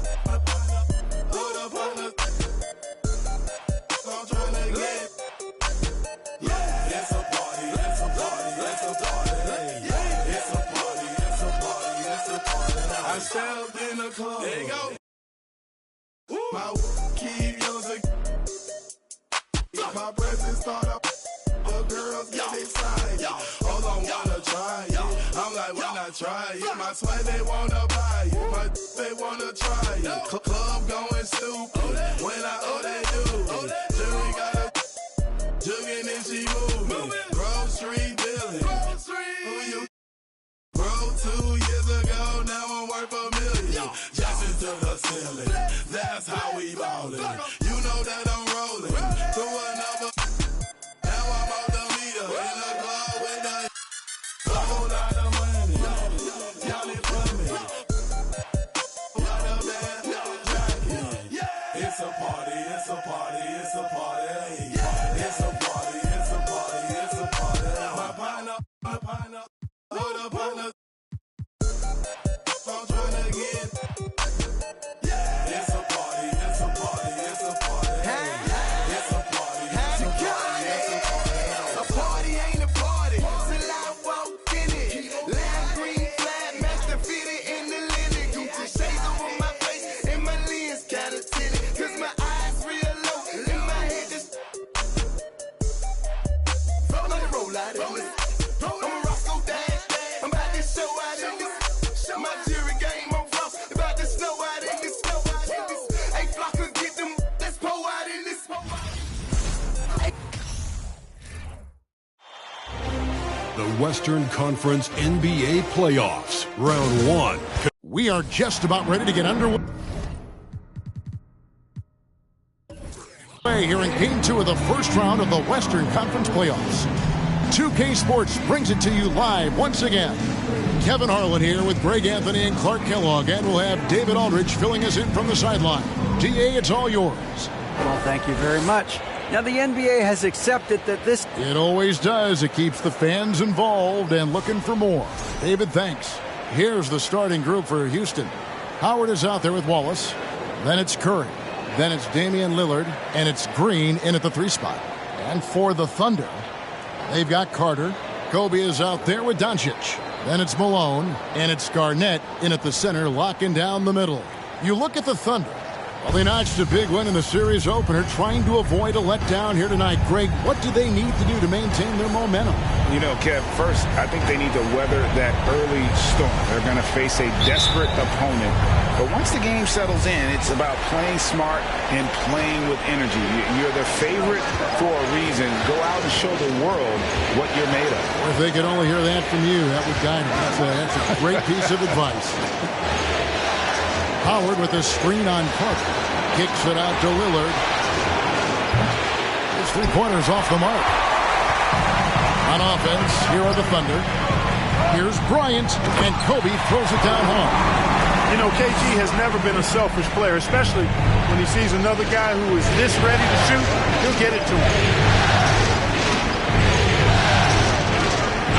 put up on the. I'm trying to get. It's a party, it's a party, it's a party. It's a party, it's a party, it's a party. I stepped in the club. There you go. My keep using. My presence start up. The girls get excited. Hold on, wanna try it. I'm like, why not try it? My swag, they wanna buy it. My they wanna try it. Club going stupid. When I they do. Jury got a jugging and she moving. Grocery dealing. Who you? Bro, 2 years ago, now I'm worth $1 million. Just to the ceiling. That's how we ballin'. You know that I'm rolling through another. Now I'm on the meter in the club with a whole lot of money. Y'all it for me. What a bad jacket. It's a party, it's a party, it's a party. It's a party, it's a party, it's a party. My partner, put up on the. I'm trying to get. It's a party, it's a party, it's a party. It's a party, it's a party, it's a party. A party ain't a party till I walk in it. Lime green flag, master fitted in the linen. Gucci shades over my face and my lens kinda tinted. Cause my eyes real low and my head just. I'm gonna roll out of this. I'm a Roscoe Dash. I'm about to show out in this. My jury game on Ross. About to snow out in this. Hey, Flocker, get them. Let's pour out in this. The Western Conference NBA Playoffs, Round 1. We are just about ready to get underway here in Game 2 of the first round of the Western Conference Playoffs. 2K Sports brings it to you live once again. Kevin Harlan here with Greg Anthony and Clark Kellogg, and we'll have David Aldridge filling us in from the sideline. DA, it's all yours. Well, thank you very much. Now, the NBA has accepted that this... It always does. It keeps the fans involved and looking for more. David, thanks. Here's the starting group for Houston. Howard is out there with Wallace. Then it's Curry. Then it's Damian Lillard. And it's Green in at the 3 spot. And for the Thunder, they've got Carter. Kobe is out there with Doncic. Then it's Malone. And it's Garnett in at the center, locking down the middle. You look at the Thunder. Well, they notched a big win in the series opener, trying to avoid a letdown here tonight. Greg, what do they need to do to maintain their momentum? You know, Kev, first, I think they need to weather that early storm. They're going to face a desperate opponent. But once the game settles in, it's about playing smart and playing with energy. You're the favorite for a reason. Go out and show the world what you're made of. Or if they could only hear that from you, that would guide them. That's a great piece of advice. Howard with a screen on Carter. Kicks it out to Lillard. His three-pointers off the mark. On offense, here are the Thunder. Here's Bryant, and Kobe throws it down home. You know, KG has never been a selfish player, especially when he sees another guy who is this ready to shoot. He'll get it to him.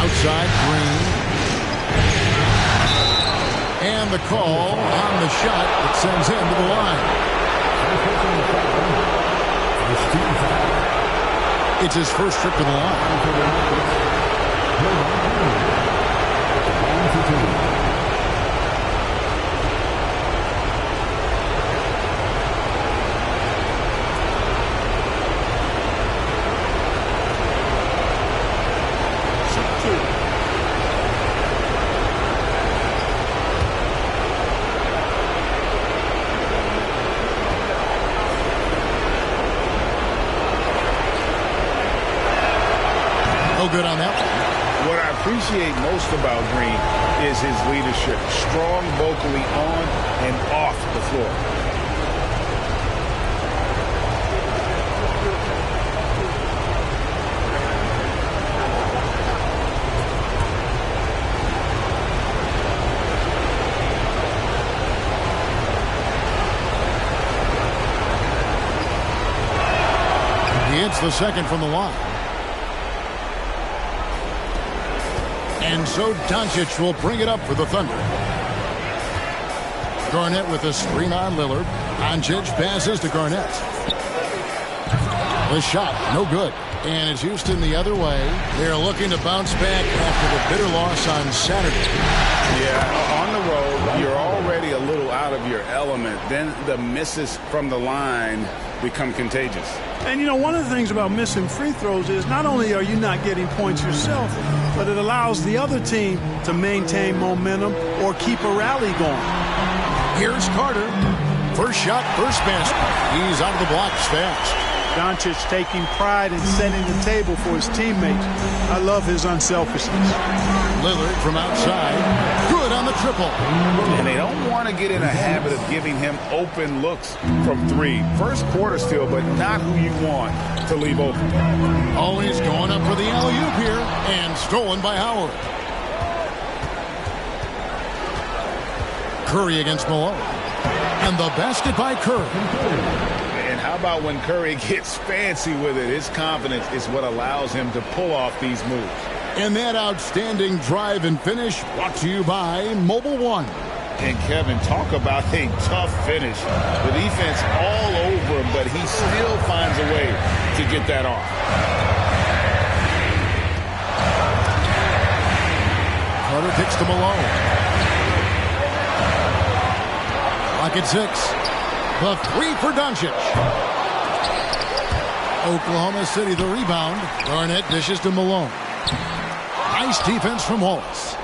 Outside, Green. And the call on the shot that sends him to the line. It's his first trip to the line. Good on that one. What I appreciate most about Green is his leadership. Strong vocally on and off the floor. He hits the second from the line. And so Doncic will bring it up for the Thunder. Garnett with a screen on Lillard. Doncic passes to Garnett. The shot, no good. And it's Houston the other way. They're looking to bounce back after the bitter loss on Saturday. Yeah, on the road, you're already a little out of your element. Then the misses from the line become contagious. And, you know, one of the things about missing free throws is not only are you not getting points yourself, but it allows the other team to maintain momentum or keep a rally going. Here's Carter. First shot, first basket. He's out of the blocks fast. Doncic taking pride in setting the table for his teammates. I love his unselfishness. Lillard from outside. Good on the triple. And they don't want to get in a habit of giving him open looks from three. First quarter still, but not who you want to leave open. Always going up for the alley-oop here, and stolen by Howard. Curry against Malone. And the basket by Curry. And how about when Curry gets fancy with it? His confidence is what allows him to pull off these moves. And that outstanding drive and finish brought to you by Mobile One. And Kevin, talk about a tough finish. The defense all over him, but he still finds a way to get that off. Carter kicks to Malone. Clock at 6. The three for Doncic. Oklahoma City the rebound. Garnett dishes to Malone. Nice defense from Wallace.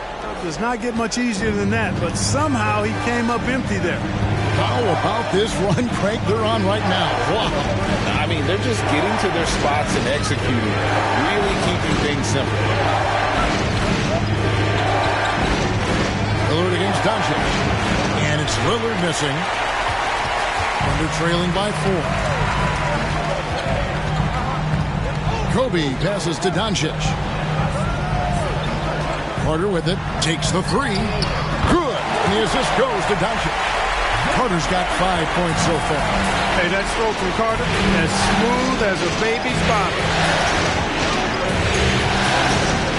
Does not get much easier than that, but somehow he came up empty there. How about this run, Craig, they're on right now? Wow. I mean, they're just getting to their spots and executing. Really keeping things simple. Lillard against Doncic. And it's Lillard missing. Thunder trailing by 4. Kobe passes to Doncic. Carter with it. Takes the three. Good. And the assist goes to Doncic. Carter's got 5 points so far. Hey, that stroke from Carter, as smooth as a baby's bottom.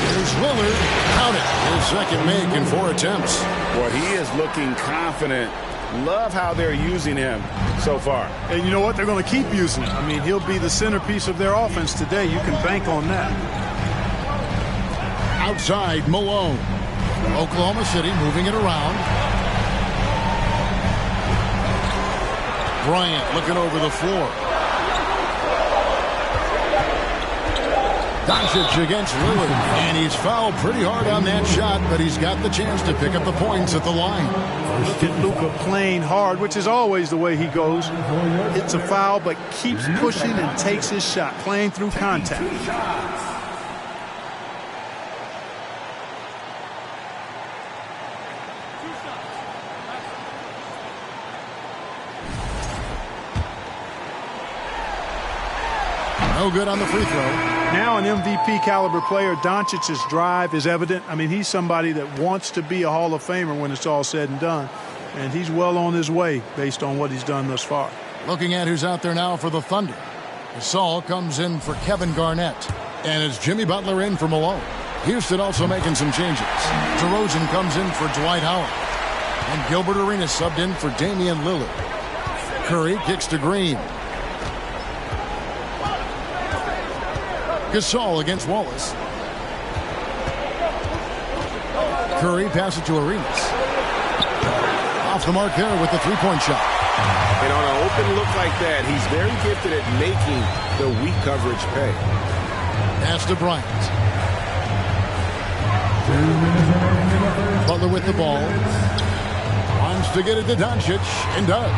Here's Lillard. Count it. His second make in 4 attempts. Well, he is looking confident. Love how they're using him so far. And you know what? They're going to keep using him. I mean, he'll be the centerpiece of their offense today. You can bank on that. Outside, Malone. Oklahoma City moving it around. Bryant looking over the floor. Doncic against Lillard. And he's fouled pretty hard on that shot, but he's got the chance to pick up the points at the line. Get Luka playing hard, which is always the way he goes. Hits a foul, but keeps pushing and takes his shot, playing through contact. No good on the free throw. Now an MVP caliber player, Doncic's drive is evident. I mean, he's somebody that wants to be a Hall of Famer when it's all said and done. And he's well on his way based on what he's done thus far. Looking at who's out there now for the Thunder. Gasol comes in for Kevin Garnett. And it's Jimmy Butler in for Malone. Houston also making some changes. DeRozan comes in for Dwight Howard. And Gilbert Arenas subbed in for Damian Lillard. Curry kicks to Green. Gasol against Wallace. Curry passes to Arenas. Off the mark there with the three-point shot. And on an open look like that, he's very gifted at making the weak coverage pay. Pass to Bryant. Butler with the ball. Wants to get it to Doncic, and does.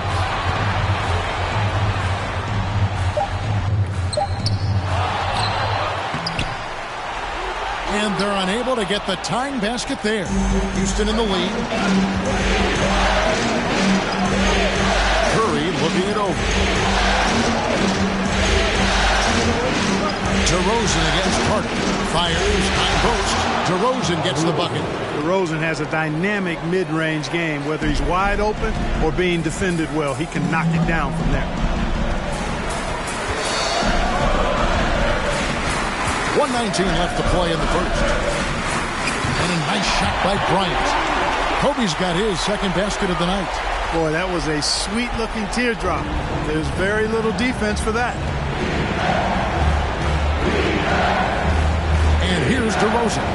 And they're unable to get the tying basket there. Houston in the lead. Curry looking it over. DeRozan against Carter. Fires, high post. DeRozan gets the bucket. DeRozan has a dynamic mid-range game. Whether he's wide open or being defended well, he can knock it down from there. 1:19 left to play in the first. And a nice shot by Bryant. Kobe's got his second basket of the night. Boy, that was a sweet-looking teardrop. There's very little defense for that. And here's DeRozan.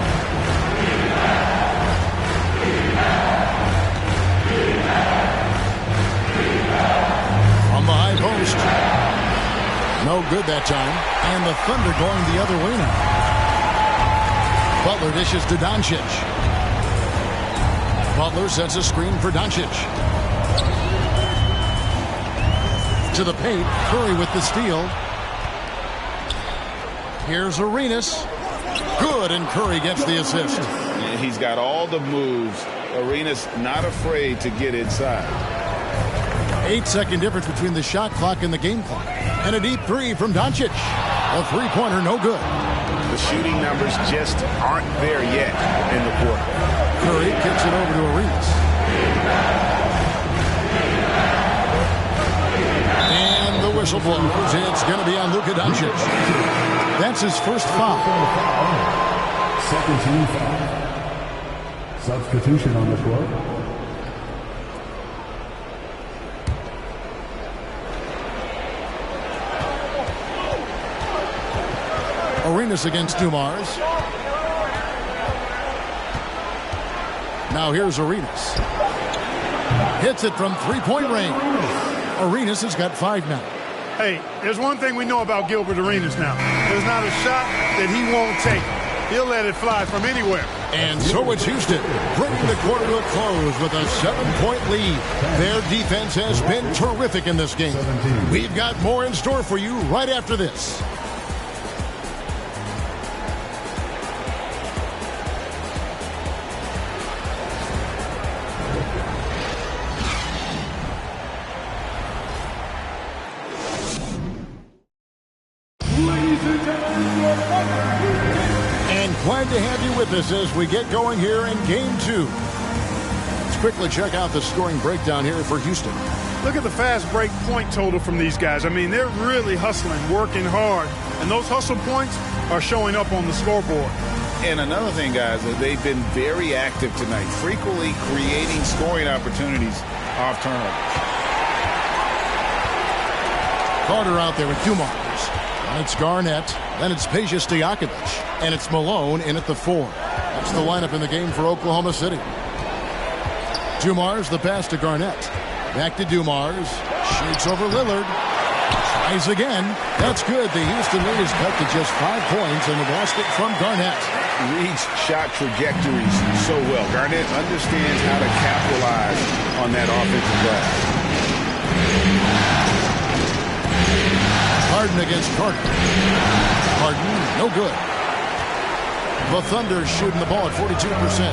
From the high post. No good that time. And the Thunder going the other way now. Butler dishes to Doncic. Butler sets a screen for Doncic. To the paint. Curry with the steal. Here's Arenas. Good, and Curry gets the assist. And he's got all the moves. Arenas not afraid to get inside. 8-second difference between the shot clock and the game clock. And a deep three from Doncic. A three-pointer, no good. The shooting numbers just aren't there yet in the quarter. Curry kicks it over to Arenas. And the whistle blows. It's going to be on Luka Doncic. That's his first foul. Second team foul. Substitution on the floor. Arenas against Dumars. Now here's Arenas. Hits it from three-point range. Arenas has got 5 now. Hey, there's one thing we know about Gilbert Arenas now. There's not a shot that he won't take. He'll let it fly from anywhere. And so it's Houston, bringing the quarter to a close with a 7-point lead. Their defense has been terrific in this game. We've got more in store for you right after this. Glad to have you with us as we get going here in Game 2. Let's quickly check out the scoring breakdown here for Houston. Look at the fast break point total from these guys. I mean, they're really hustling, working hard. And those hustle points are showing up on the scoreboard. And another thing, guys, they've been very active tonight, frequently creating scoring opportunities off turnovers. Carter out there with Dumars. And it's Garnett. Then it's Peja Stojakovic. And it's Malone in at the 4. That's the lineup in the game for Oklahoma City. Dumars, the pass to Garnett. Back to Dumars. Shoots over Lillard. Tries again. That's good. The Houston lead is cut to just 5 points in the basket from Garnett. Reads shot trajectories so well. Garnett understands how to capitalize on that offensive glass. Harden against Carter. Harden, no good. The Thunder shooting the ball at 42%.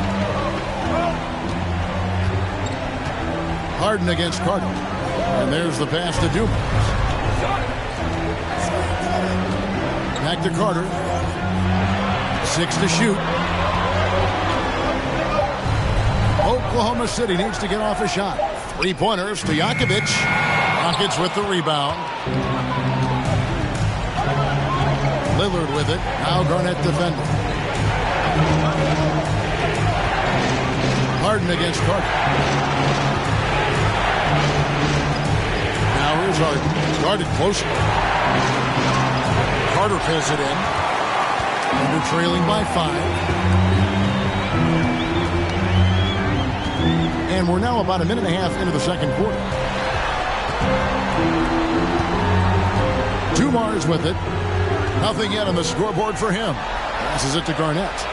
Harden against Carter. And there's the pass to Dumars. Back to Carter. 6 to shoot. Oklahoma City needs to get off a shot. 3-pointers to Stojakovic. Rockets with the rebound. Lillard with it. Now Garnett defending. Harden against Carter. Now here's Harden. Guarded closer. Carter pulls it in. Under trailing by 5. And we're now about a minute and a half into the second quarter. Dumars with it. Nothing yet on the scoreboard for him. Passes it to Garnett.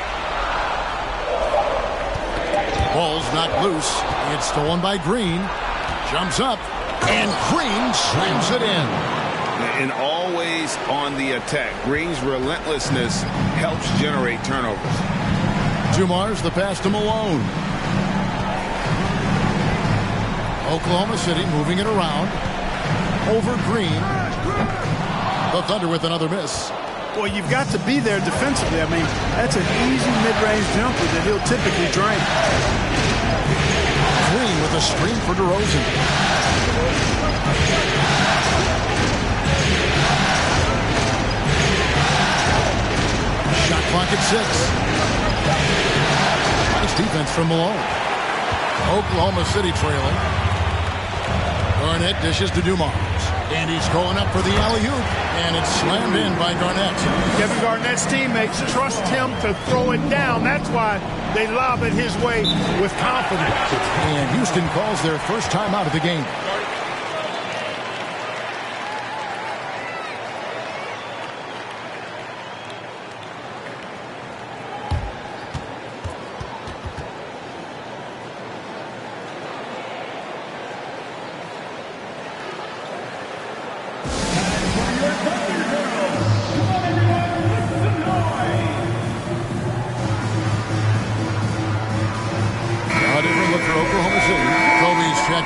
Ball's knocked loose. It's stolen by Green. Jumps up. And Green slams it in. And always on the attack. Green's relentlessness helps generate turnovers. Dumars the pass to Malone. Oklahoma City moving it around. Over Green. The Thunder with another miss. Well, you've got to be there defensively. I mean, that's an easy mid-range jumper that he'll typically drain. Green with a screen for DeRozan. Shot clock at 6. Nice defense from Malone. Oklahoma City trailing. Garnett dishes to Dumars. And he's going up for the alley-oop. And it's slammed in by Garnett. Kevin Garnett's teammates trust him to throw it down. That's why they lob it his way with confidence. And Houston calls their first timeout of the game.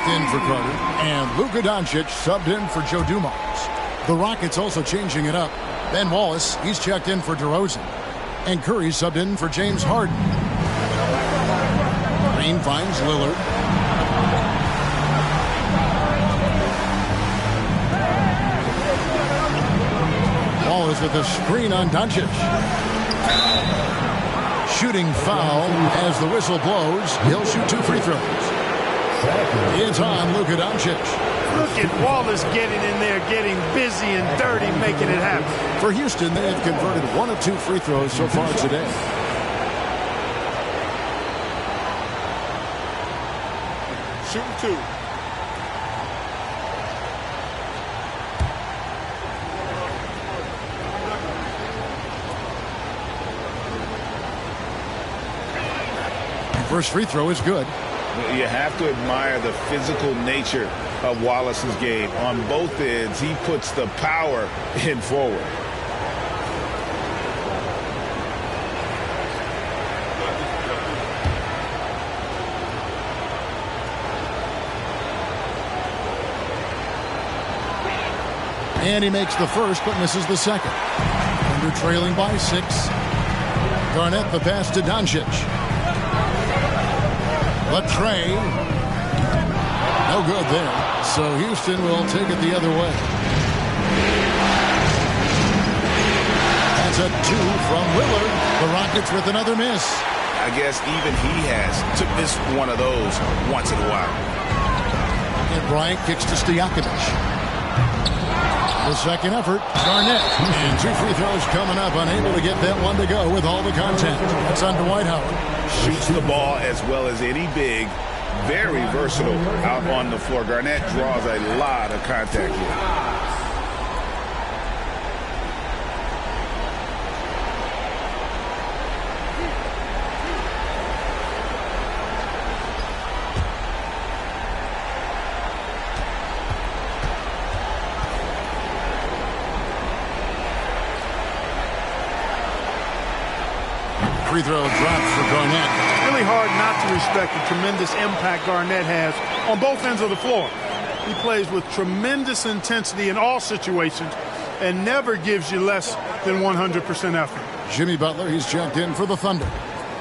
In for Carter, and Luka Doncic subbed in for Joe Dumars. The Rockets also changing it up. Ben Wallace, he's checked in for DeRozan, and Curry subbed in for James Harden. Green finds Lillard. Wallace with a screen on Doncic. Shooting foul as the whistle blows. He'll shoot 2 free throws. It's on Luka Doncic. Look at Wallace getting in there, getting busy and dirty, making it happen. For Houston, they have converted 1 of 2 free throws so far today. Shooting 2. First free throw is good. You have to admire the physical nature of Wallace's game. On both ends, he puts the power in forward. And he makes the first, but misses the second. Under trailing by 6. Garnett the pass to Doncic. Latrey. No good there. So Houston will take it the other way. That's a 2 from Lillard. The Rockets with another miss. I guess even he has to miss one of those once in a while. And Bryant kicks to Stojakovic. The second effort, Garnett. And 2 free throws coming up, unable to get that one to go with all the contact. That's on Dwight Howard. Shoots the ball as well as any big. Very versatile out on the floor. Garnett draws a lot of contact here. Free throw drops for Garnett. Really hard not to respect the tremendous impact Garnett has on both ends of the floor. He plays with tremendous intensity in all situations, and never gives you less than 100% effort. Jimmy Butler, he's checked in for the Thunder.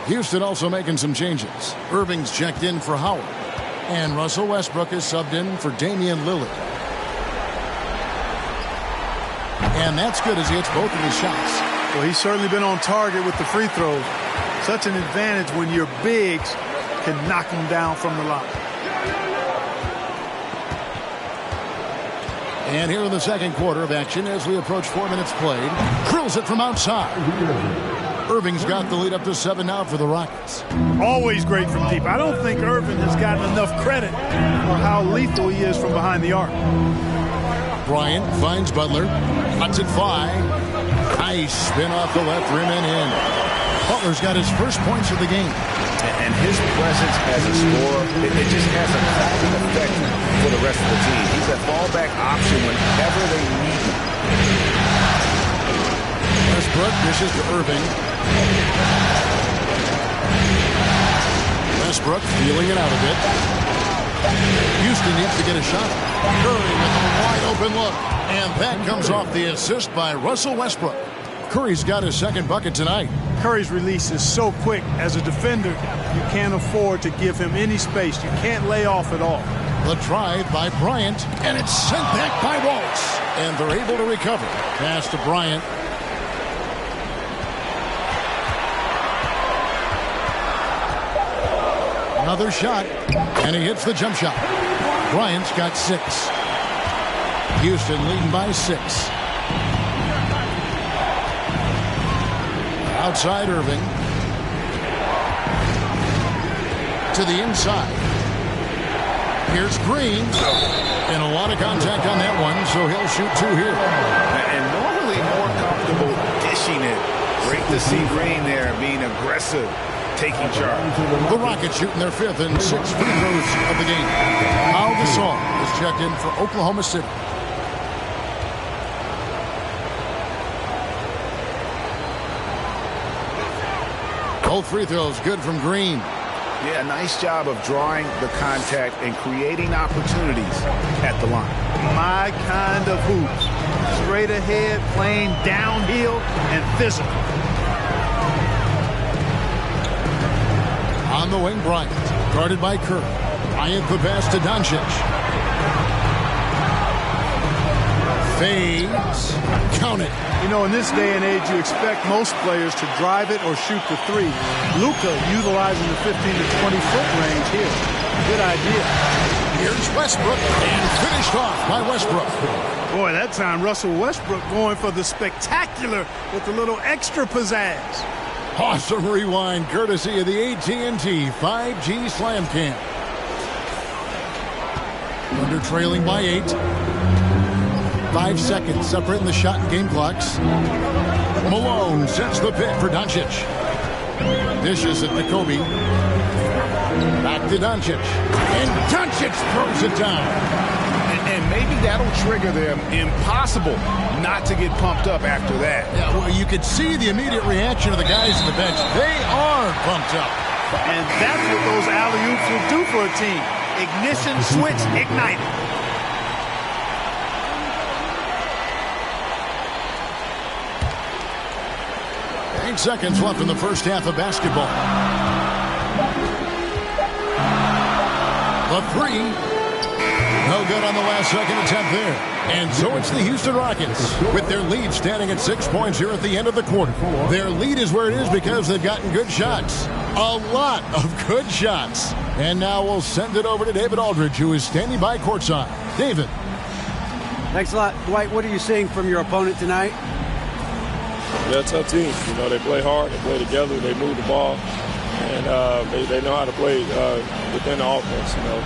Houston also making some changes. Irving's checked in for Howard. And Russell Westbrook is subbed in for Damian Lillard. And that's good as he hits both of his shots. Well, he's certainly been on target with the free throws. Such an advantage when your bigs can knock them down from the line. And here in the second quarter of action as we approach 4 minutes played. Drills it from outside. Irving's got the lead up to 7 now for the Rockets. Always great from deep. I don't think Irving has gotten enough credit for how lethal he is from behind the arc. Bryant finds Butler. Cuts it 5. Nice spin off the left rim and in. Butler's got his first points of the game. And his presence as a scorer, it just has a calming effect for the rest of the team. He's a fallback option whenever they need him. Westbrook dishes to Irving. Westbrook feeling it out a bit. Houston needs to get a shot. Curry with a wide open look. And that comes off the assist by Russell Westbrook. Curry's got his second bucket tonight. Curry's release is so quick. As a defender, you can't afford to give him any space. You can't lay off at all. The drive by Bryant, and it's sent back by Wallace. And they're able to recover. Pass to Bryant. Another shot, and he hits the jump shot. Bryant's got 6. Houston leading by 6. Outside Irving. To the inside. Here's Green. And a lot of contact on that one, so he'll shoot 2 here. And normally more comfortable dishing it. Great to see Green there being aggressive, taking charge. The Rockets shooting their 5th and 6th free throws of the game. Pau Gasol is checked in for Oklahoma City. Both free throws good from Green. Yeah, nice job of drawing the contact and creating opportunities at the line. My kind of hoops. Straight ahead, playing downhill, and physical. On the wing, Bryant. Guarded by Curry. Bryant the pass to Doncic. Fades. Count it. You know, in this day and age, you expect most players to drive it or shoot the 3. Luka utilizing the 15 to 20-foot range here. Good idea. Here's Westbrook, and finished off by Westbrook. Boy, that time Russell Westbrook going for the spectacular with a little extra pizzazz. Awesome rewind courtesy of the AT&T 5G Slam Cam. Under trailing by 8. 5 seconds separating the shot and game clocks. Malone sets the pick for Doncic. Dishes it to Kobe. Back to Doncic. And Doncic throws it down. And maybe that'll trigger them. Impossible not to get pumped up after that. Yeah, well, you could see the immediate reaction of the guys on the bench. They are pumped up. And that's what those alley-oops will do for a team. Ignition switch ignited. Seconds left in the first half of basketball. The 3. No good on the last second attempt there. And so it's the Houston Rockets with their lead standing at 6 points here at the end of the quarter. Their lead is where it is because they've gotten good shots. A lot of good shots. And now we'll send it over to David Aldridge, who is standing by courtside. David. Thanks a lot. Dwight, what are you seeing from your opponent tonight? They're a tough team. You know, they play hard, they play together, they move the ball, and they know how to play within the offense, you know.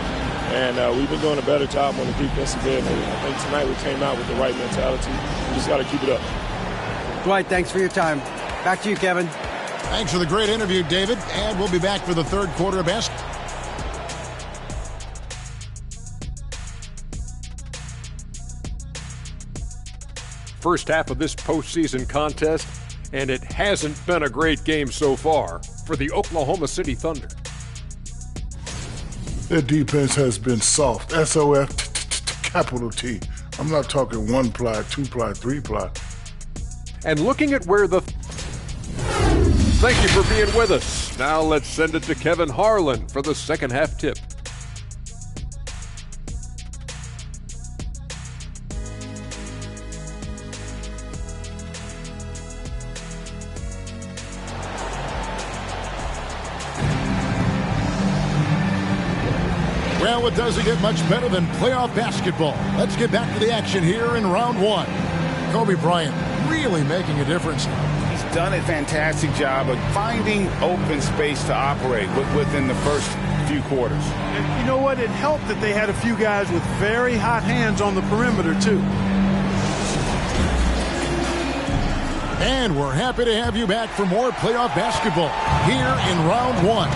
And we've been doing a better job on the defensive end. I think tonight we came out with the right mentality. We just got to keep it up. Dwight, thanks for your time. Back to you, Kevin. Thanks for the great interview, David. And we'll be back for the third quarter of basketball. First half of this postseason contest, and it hasn't been a great game so far for the Oklahoma City Thunder. Their defense has been soft. SOF, capital T. I'm not talking 1-ply, 2-ply, 3-ply. And looking at where the... Thank you for being with us. Now let's send it to Kevin Harlan for the second half tip. Well, it doesn't get much better than playoff basketball. Let's get back to the action here in round one. Kobe Bryant really making a difference. He's done a fantastic job of finding open space to operate within the first few quarters. And you know what? It helped that they had a few guys with very hot hands on the perimeter, too. And we're happy to have you back for more playoff basketball here in round one.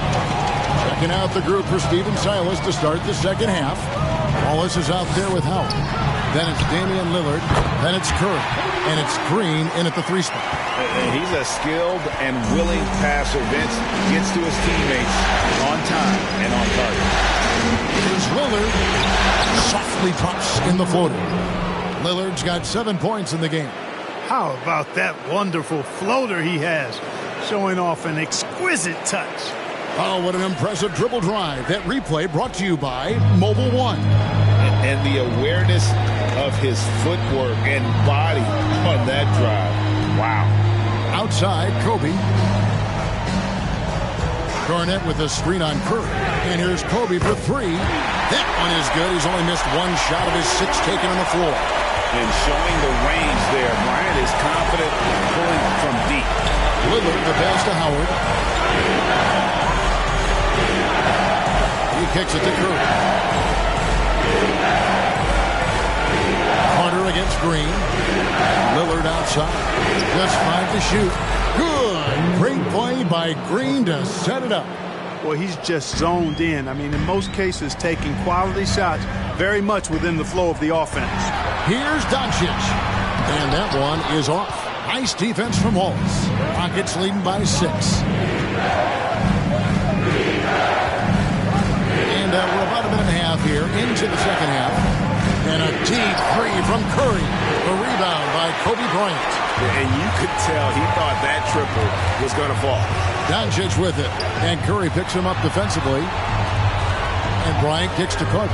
Checking out the group for Stephen Silas to start the second half. Wallace is out there with Howard. Then it's Damian Lillard. Then it's Curry. And it's Green in at the 3 spot. He's a skilled and willing passer. Vince gets to his teammates on time and on target. Here's Lillard. Softly drops in the floater. Lillard's got 7 points in the game. How about that wonderful floater he has, showing off an exquisite touch. Oh, what an impressive dribble drive. That replay brought to you by Mobile One. And the awareness of his footwork and body on that drive. Wow. Outside, Kobe. Garnett with a screen on Curry. And here's Kobe for 3. That one is good. He's only missed 1 shot of his 6 taken on the floor. And showing the range there. Bryant is confident pulling from deep. Lillard the pass to Howard. He kicks it to Curry. Carter against Green. Lillard outside. Just 5 to shoot. Good. Great play by Green to set it up. Well, he's just zoned in. I mean, in most cases, taking quality shots very much within the flow of the offense. Here's Doncic. And that one is off. Nice defense from Wallace. Rockets leading by 6. And we're about a minute and a half here into the second half. And a deep 3 from Curry. The rebound by Kobe Bryant. And you could tell he thought that triple was going to fall. Doncic with it. And Curry picks him up defensively. And Bryant kicks to Carter.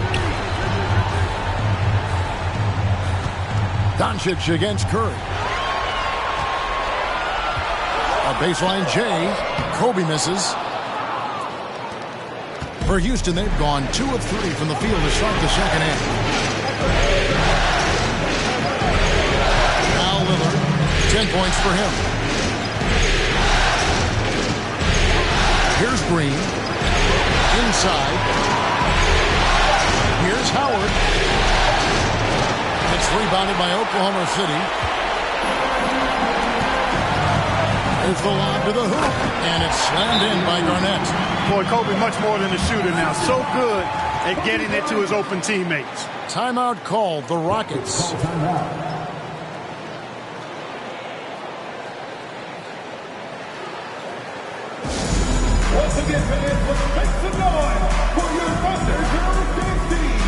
Doncic against Curry. A baseline J. Kobe misses. For Houston, they've gone 2 of 3 from the field to start the second half. Now Lillard, 10 points for him. Here's Green. Inside. Here's Howard. It's rebounded by Oklahoma City. There's the lob to the hoop, and it's slammed in by Garnett. Boy, Kobe much more than a shooter now. So good at getting it to his open teammates. Timeout called, the Rockets. Once again, fans, let's make some noise for your Thunder Hurricane team.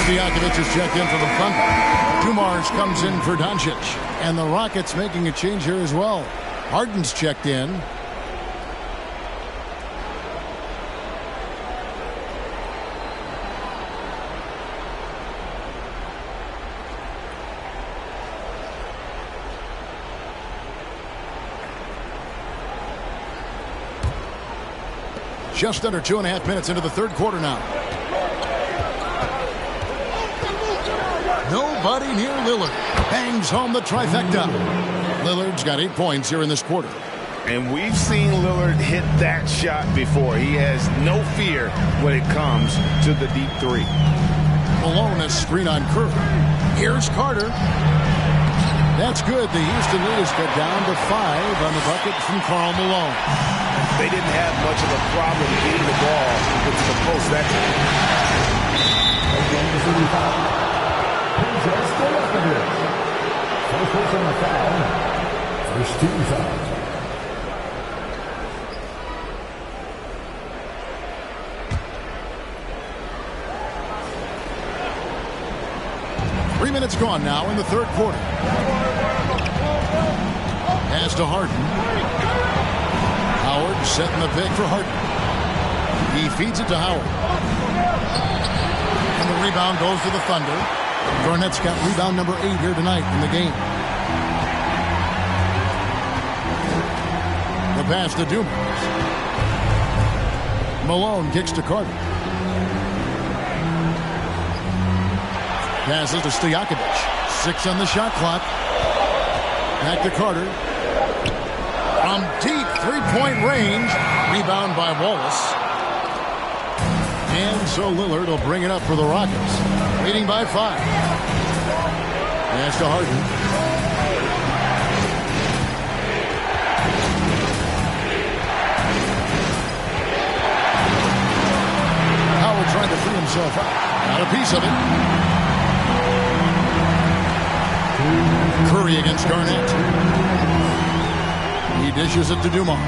Stojakovic is checked in for the Thunder. Dumars comes in for Doncic. And the Rockets making a change here as well. Harden's checked in. Just under 2.5 minutes into the third quarter now. Nobody near Lillard. Bangs home the trifecta. Lillard's got 8 points here in this quarter. And we've seen Lillard hit that shot before. He has no fear when it comes to the deep three. Malone has screen on Curry. Here's Carter. That's good. The Houston lead has cut down to 5 on the bucket from Karl Malone. They didn't have much of a problem getting the ball into the post that time. First person on the foul. First team foul. Minutes gone now in the third quarter. Pass to Harden. Howard setting the pick for Harden. He feeds it to Howard. And the rebound goes to the Thunder. Garnett's got rebound number 8 here tonight in the game. The pass to Dumas. Malone kicks to Carter. Passes to Stojakovic. 6 on the shot clock. Back to Carter. From deep three-point range. Rebound by Wallace. And so Lillard will bring it up for the Rockets. Leading by 5. Pass to Harden. Howard trying to free himself out. Got a piece of it. Curry against Garnett. He dishes it to Dumas.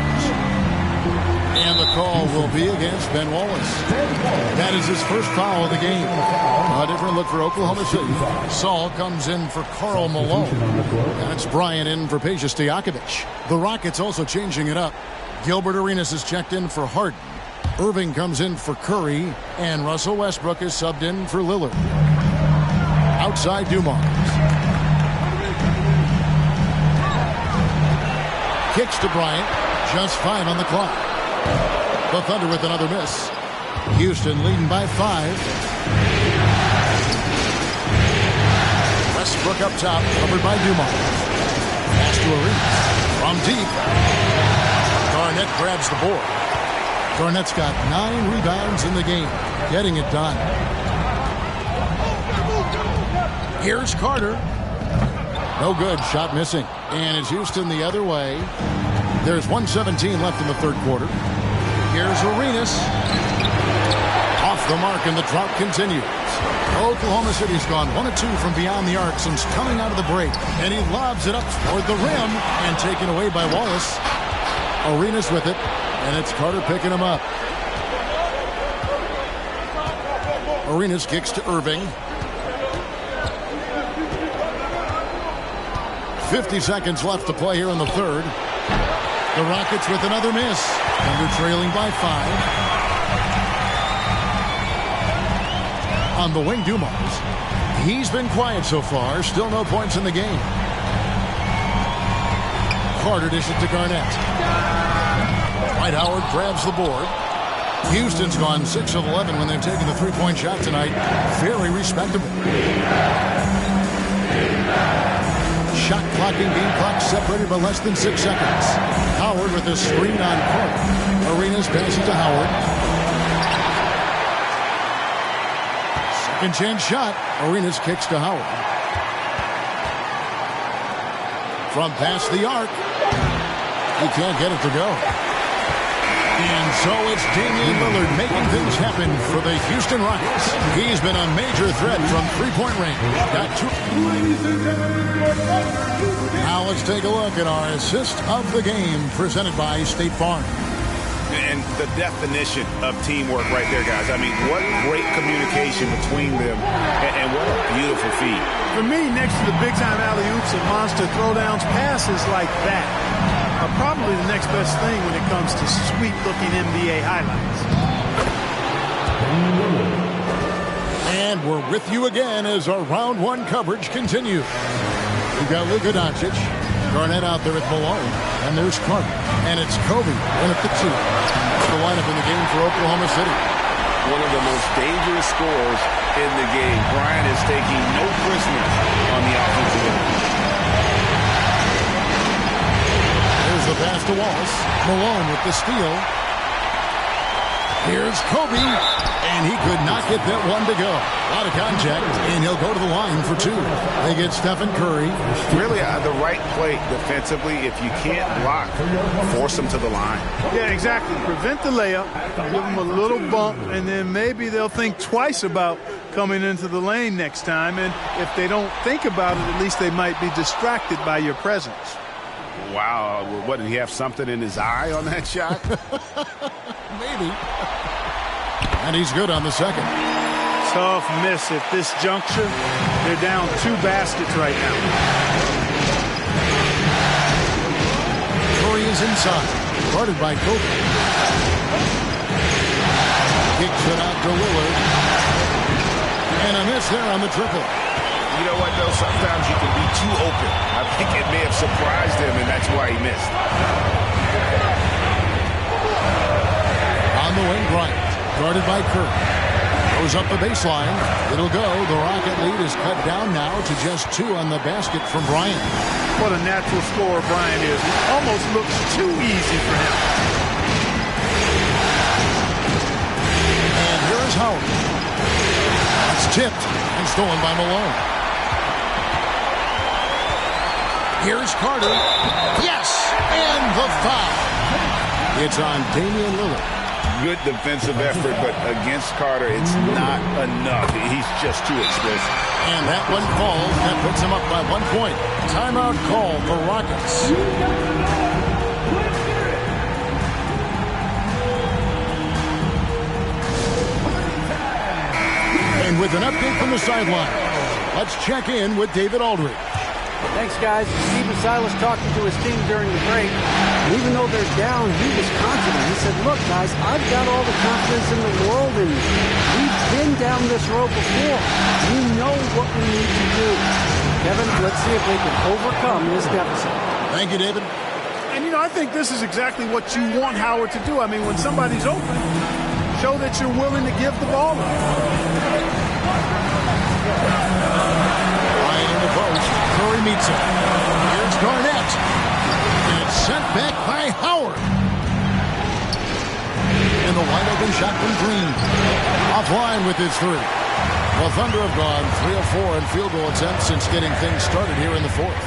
And the call will be against Ben Wallace. That is his first foul of the game. A different look for Oklahoma City. Saul comes in for Karl Malone. And it's Bryant in for Peja Stojakovic. The Rockets also changing it up. Gilbert Arenas is checked in for Harden. Irving comes in for Curry. And Russell Westbrook is subbed in for Lillard. Outside Dumas. Kicks to Bryant. Just 5 on the clock. The Thunder with another miss. Houston leading by 5. Westbrook up top, covered by Dumas. Pass to Arenas. From deep. Garnett grabs the board. Garnett's got 9 rebounds in the game. Getting it done. Here's Carter. No good. Shot missing. And it's Houston the other way. There's 1:17 left in the third quarter. Here's Arenas. Off the mark, and the drought continues. Oklahoma City's gone 1 of 2 from beyond the arc since coming out of the break. And he lobs it up toward the rim and taken away by Wallace. Arenas with it, and it's Carter picking him up. Arenas kicks to Irving. 50 seconds left to play here in the third. The Rockets with another miss. And they're trailing by 5. On the wing, Dumas. He's been quiet so far. Still no points in the game. Carter dishes to Garnett. Dwight Howard grabs the board. Houston's gone 6 of 11 when they've taken the three-point shot tonight. Very respectable. Shot clocking, game clock separated by less than 6 seconds. Howard with a screen on Carter. Arenas passes to Howard. Second chance shot. Arenas kicks to Howard. From past the arc. He can't get it to go. And so it's Damian Lillard making things happen for the Houston Rockets. He's been a major threat from three-point range. Got 2. Now let's take a look at our assist of the game presented by State Farm. And the definition of teamwork right there, guys. I mean, what great communication between them, and what a beautiful feed. For me, next to the big-time alley-oops and monster throwdowns, passes like that are probably the next best thing when it comes to sweet-looking NBA highlights. And we're with you again as our round one coverage continues. We've got Luka Doncic, Garnett out there with Malone, and there's Carter. And it's Kobe in at the 2. The lineup in the game for Oklahoma City. One of the most dangerous scorers in the game. Bryant is taking no prisoners on the offensive end. Here's the pass to Wallace. Malone with the steal. Here's Kobe, and he could not get that one to go. A lot of contact, and he'll go to the line for 2. They get Stephen Curry. Really the right play defensively. If you can't block, force them to the line. Yeah, exactly. Prevent the layup, give them a little bump, and then maybe they'll think twice about coming into the lane next time. And if they don't think about it, at least they might be distracted by your presence. Wow, what, did he have something in his eye on that shot? Maybe. And he's good on the second. Tough miss at this juncture. They're down 2 baskets right now. Curry is inside. Guarded by Kobe. Kicks it out to Lillard. And a miss there on the triple. You know what, though? Sometimes you can be too open. I think it may have surprised him, and that's why he missed. On the wing, Bryant. Guarded by Curry. Goes up the baseline. It'll go. The Rocket lead is cut down now to just 2 on the basket from Bryant. What a natural scorer Bryant is. It almost looks too easy for him. And here is Howard. It's tipped and stolen by Malone. Here's Carter. Yes! And the foul. It's on Damian Lillard. Good defensive effort, but against Carter, it's not enough. He's just too explosive. And that one falls. That puts him up by 1 point. Timeout call for Rockets. And with an update from the sideline, let's check in with David Aldridge. Thanks, guys. Stephen Silas talking to his team during the break. And even though they're down, he was confident. He said, look, guys, I've got all the confidence in the world in me. We've been down this road before. We know what we need to do. Kevin, let's see if they can overcome this deficit. Thank you, David. And, I think this is exactly what you want Howard to do. I mean, when somebody's open, show that you're willing to give the ball up. Right in the post. Curry meets him. Here's Garnett. And it's sent back by Howard. And the wide open shot from Green. Offline with his 3. The Thunder have gone 3 of 4 in field goal attempts since getting things started here in the 4th.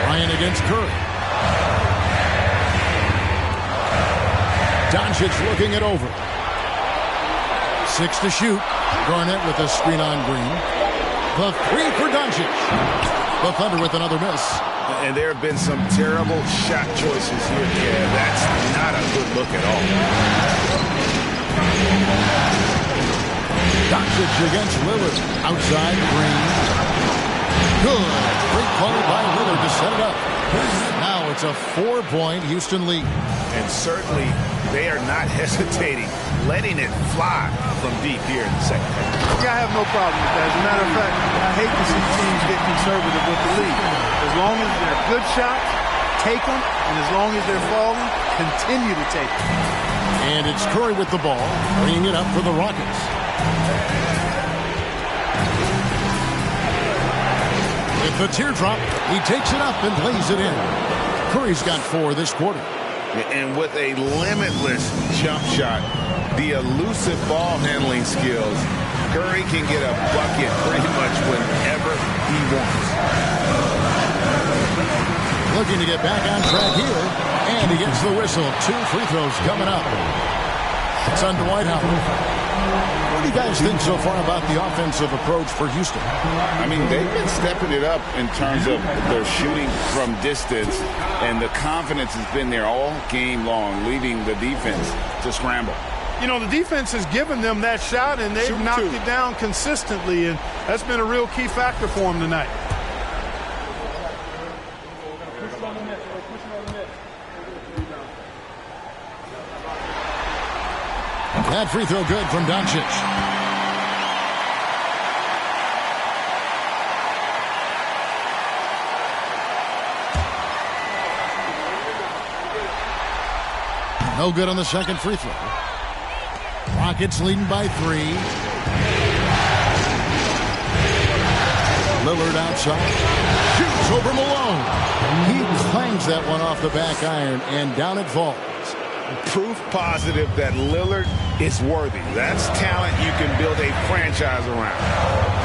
Bryant against Curry. Doncic looking it over. 6 to shoot. Garnett with a screen on Green. The 3 for Doncic. The Thunder with another miss. And there have been some terrible shot choices here. Yeah, that's not a good look at all. Doncic against Lillard. Outside Green. Good. Great play by Lillard to set it up. Now it's a 4-point Houston lead. And certainly they are not hesitating, letting it fly from deep here in the second half. Yeah, I have no problem with that. As a matter of fact, I hate to see teams get conservative with the lead. As long as they're good shots, take them. And as long as they're falling, continue to take them. And it's Curry with the ball, bringing it up for the Rockets. With the teardrop, he takes it up and plays it in. Curry's got 4 this quarter. And with a limitless jump shot, the elusive ball handling skills, Curry can get a bucket pretty much whenever he wants. Looking to get back on track here, and he gets the whistle. 2 free throws coming up. It's on Dwight Howard. What do you guys think so far about the offensive approach for Houston? I mean, they've been stepping it up in terms of their shooting from distance, and the confidence has been there all game long, leading the defense to scramble. The defense has given them that shot, and they've knocked it down consistently, and that's been a real key factor for them tonight. That free throw good from Doncic. No good on the second free throw. Rockets leading by 3. Lillard outside. Shoots over Malone. He clangs that one off the back iron, and down it falls. Proof positive that Lillard is worthy. That's talent you can build a franchise around.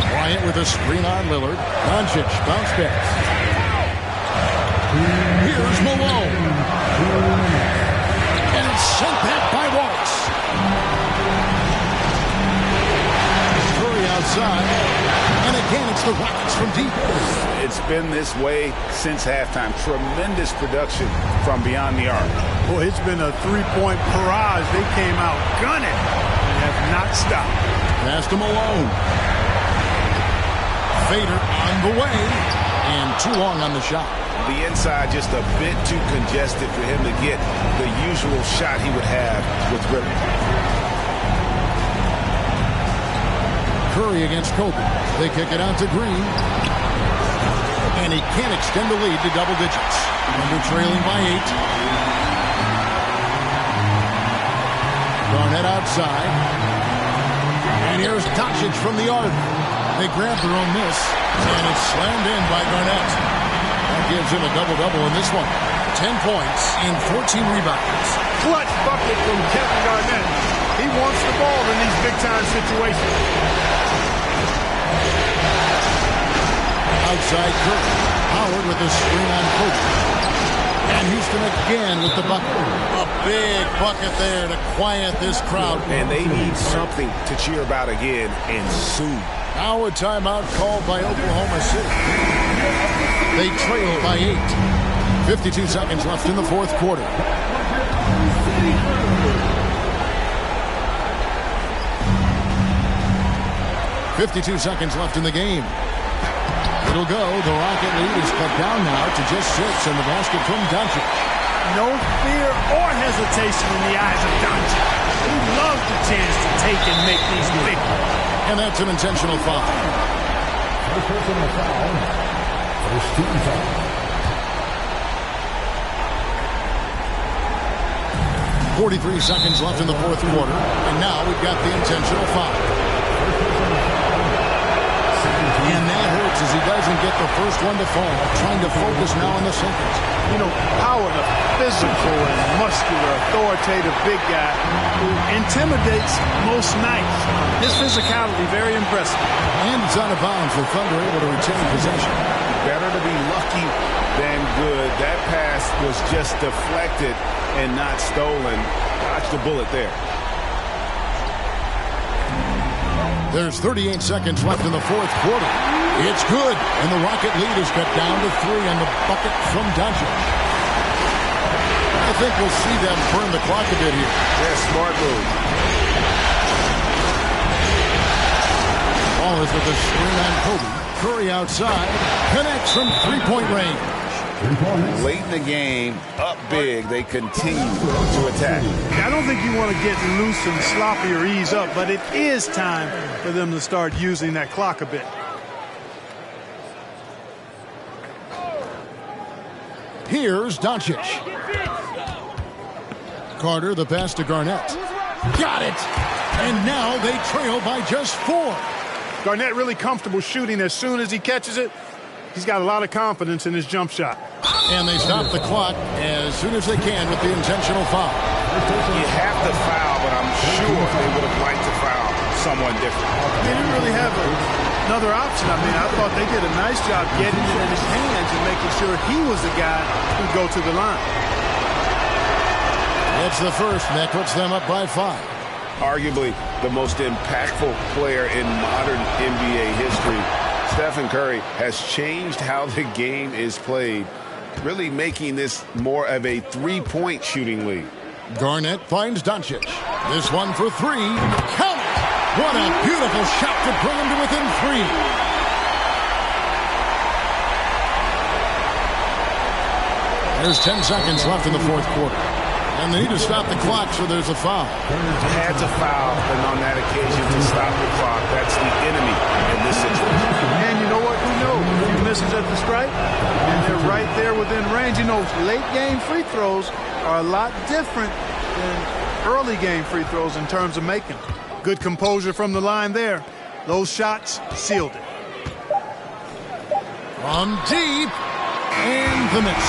Bryant with a screen on Lillard. Doncic bounce pass. Here's Malone. And it's sent back by Wallace. Curry outside. And again, it's the Rockets from deep. It's been this way since halftime. Tremendous production from beyond the arc. Boy, it's been a three-point barrage. They came out gunning and have not stopped. Pass to Malone. Fader on the way. And too long on the shot. The inside just a bit too congested for him to get the usual shot he would have with Rivers. Curry against Kobe. They kick it out to Green. And he can't extend the lead to double digits. Under trailing by 8. Garnett outside. And here's Doncic from the arc. They grab their own miss. And it's slammed in by Garnett. That gives him a double-double in this one. 10 points and 14 rebounds. Clutch bucket from Kevin Garnett. He wants the ball in these big-time situations. Outside Curry. Howard with a screen on Kobe. And Houston again with the bucket. A big bucket there to quiet this crowd. And they need something to cheer about again, and soon. Now a timeout called by Oklahoma City. They trail by 8. 52 seconds left in the fourth quarter. .52 seconds left in the game. It'll go. The Rocket lead is cut down now to just 6, and the basket from Doncic. No fear or hesitation in the eyes of Doncic. He loves the chance to take and make these big ones. And that's an intentional foul. First personal foul. First team foul. 43 seconds left in the fourth quarter, and now we've got the intentional foul. And that hurts as he doesn't get the first one to fall. Trying to focus now on the seconds. You know, Howard, a physical and muscular, authoritative big guy who intimidates most nights. His physicality, very impressive. And it's out of bounds. The Thunder able to retain possession. Better to be lucky than good. That pass was just deflected and not stolen. Dodge the bullet there. There's 38 seconds left in the fourth quarter. It's good, and the Rocket lead is cut down to 3 on the bucket from Doncic. I think we'll see them burn the clock a bit here. Yeah, smart move. Ball is with a screen on Kobe. Curry outside, connects from three-point range. Late in the game, up big, they continue to attack. I don't think you want to get loose and sloppy or ease up, but it is time for them to start using that clock a bit. Here's Doncic. Carter, the pass to Garnett. Got it! And now they trail by just 4. Garnett really comfortable shooting as soon as he catches it. He's got a lot of confidence in his jump shot. And they stop the clock as soon as they can with the intentional foul. You have to foul, but I'm sure they would have liked to foul someone different. They didn't really have another option. I mean, I thought they did a nice job getting it in his hands and making sure he was the guy who'd go to the line. It's the first, and that puts them up by 5. Arguably the most impactful player in modern NBA history, Stephen Curry, has changed how the game is played, really making this more of a three-point shooting league. Garnett finds Doncic. This one for 3. Count it! What a beautiful shot to bring him to within 3. There's 10 seconds left in the fourth quarter. And they need to stop the clock, so there's a foul. Had to foul, and on that occasion to stop the clock. That's the enemy in this situation. And you know what? Who knows? If he misses at the stripe, and they're right there within range. You know, late game free throws are a lot different than early game free throws in terms of making. Good composure from the line there. Those shots sealed it. From deep. And the miss.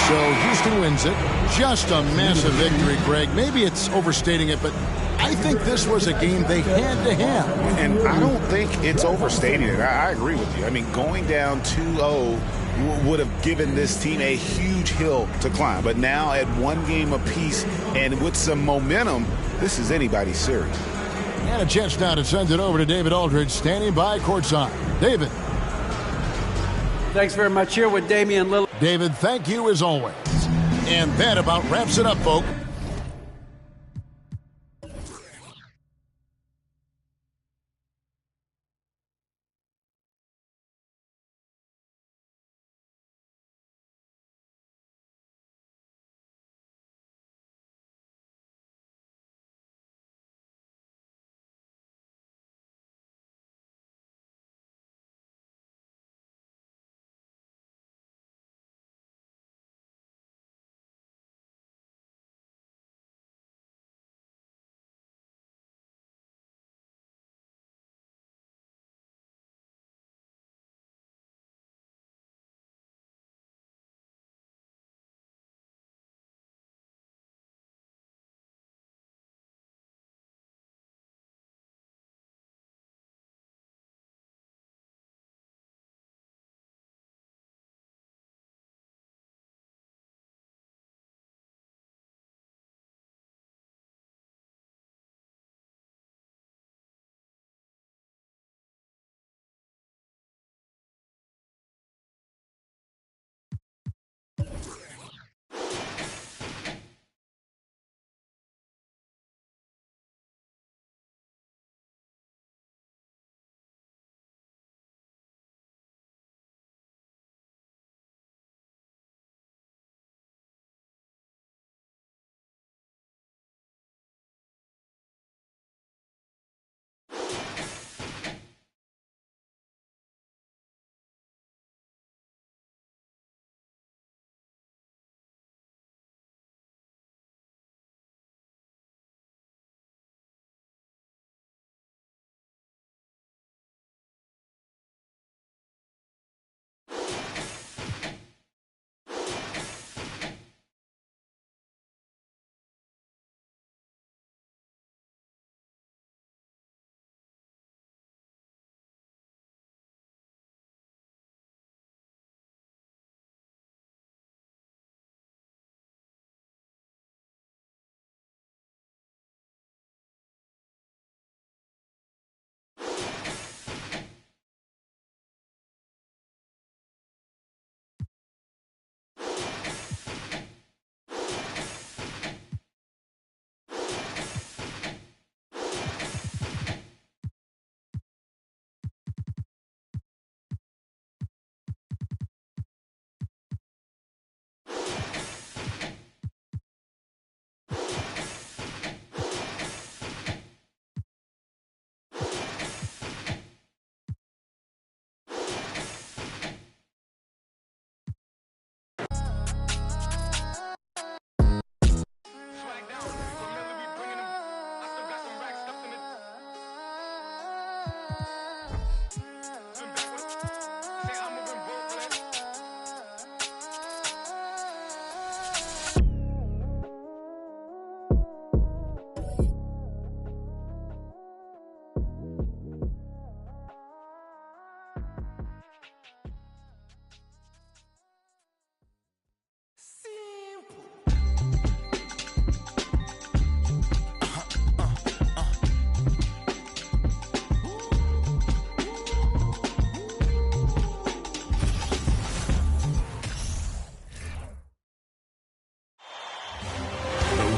So Houston wins it. Just a massive victory, Greg. Maybe it's overstating it, but I think this was a game they had to have. And I don't think it's overstating it. I agree with you. I mean, going down 2-0 would have given this team a huge hill to climb. But now at one game apiece and with some momentum, this is anybody's series. And a chance now to send it over to David Aldridge, standing by courtside. David. Thanks very much. Here with Damian Lillard. David, thank you as always. And that about wraps it up, folks.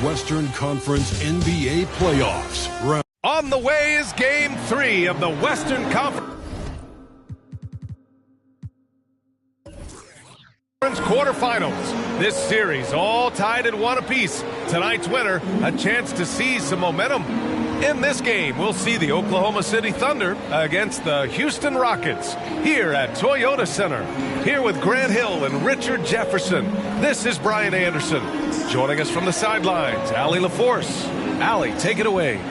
Western Conference NBA playoffs. On the way is Game 3 of the Western Conference Quarterfinals. This series all tied at 1 apiece. Tonight's winner, a chance to seize some momentum. In this game, we'll see the Oklahoma City Thunder against the Houston Rockets here at Toyota Center. Here with Grant Hill and Richard Jefferson, this is Brian Anderson. Joining us from the sidelines, Allie LaForce. Allie, take it away.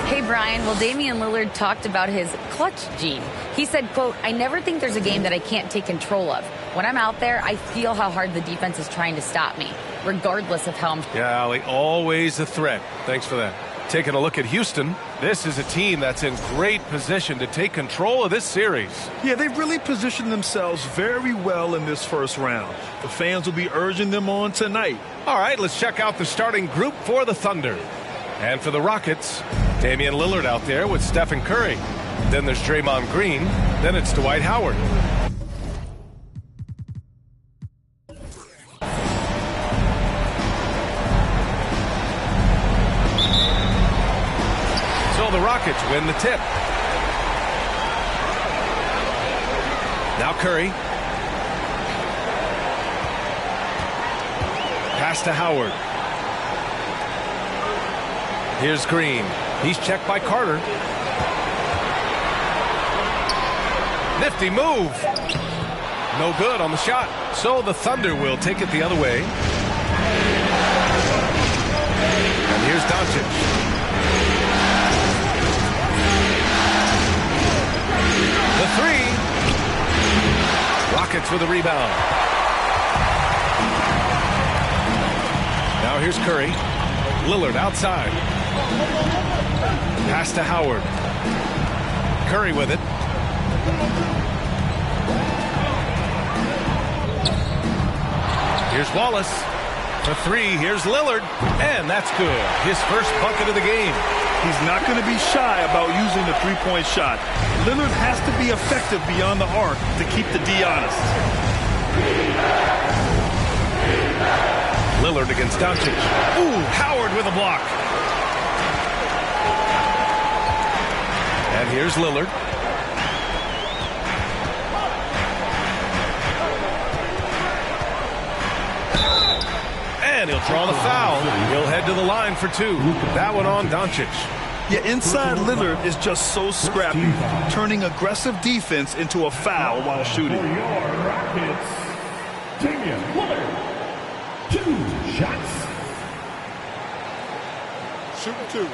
Hey, Brian. Well, Damian Lillard talked about his clutch gene. He said, quote, "I never think there's a game that I can't take control of. When I'm out there, I feel how hard the defense is trying to stop me, regardless of how I'm..." Yeah, Allie, always a threat. Thanks for that. Taking a look at Houston, this is a team that's in great position to take control of this series. Yeah, they've really positioned themselves very well in this first round. The fans will be urging them on tonight. All right, let's check out the starting group for the Thunder. And for the Rockets, Damian Lillard out there with Stephen Curry. Then there's Draymond Green. Then it's Dwight Howard. So the Rockets win the tip. Now Curry. Pass to Howard. Here's Green. He's checked by Carter. Nifty move. No good on the shot. So the Thunder will take it the other way. And here's Doncic. The three. Rockets with a rebound. Now here's Curry. Lillard outside. Pass to Howard. Curry with it. Here's Wallace. For three, here's Lillard. And that's good. His first bucket of the game. He's not going to be shy about using the three-point shot. Lillard has to be effective beyond the arc to keep the D honest. Lillard against Doncic. Ooh, Howard with a block. And here's Lillard. And he'll draw the foul. He'll head to the line for two. That one on Doncic. Yeah, inside Lillard is just so scrappy, turning aggressive defense into a foul while shooting. For your Rockets, Damian Lillard. 2 shots. Shoot 2.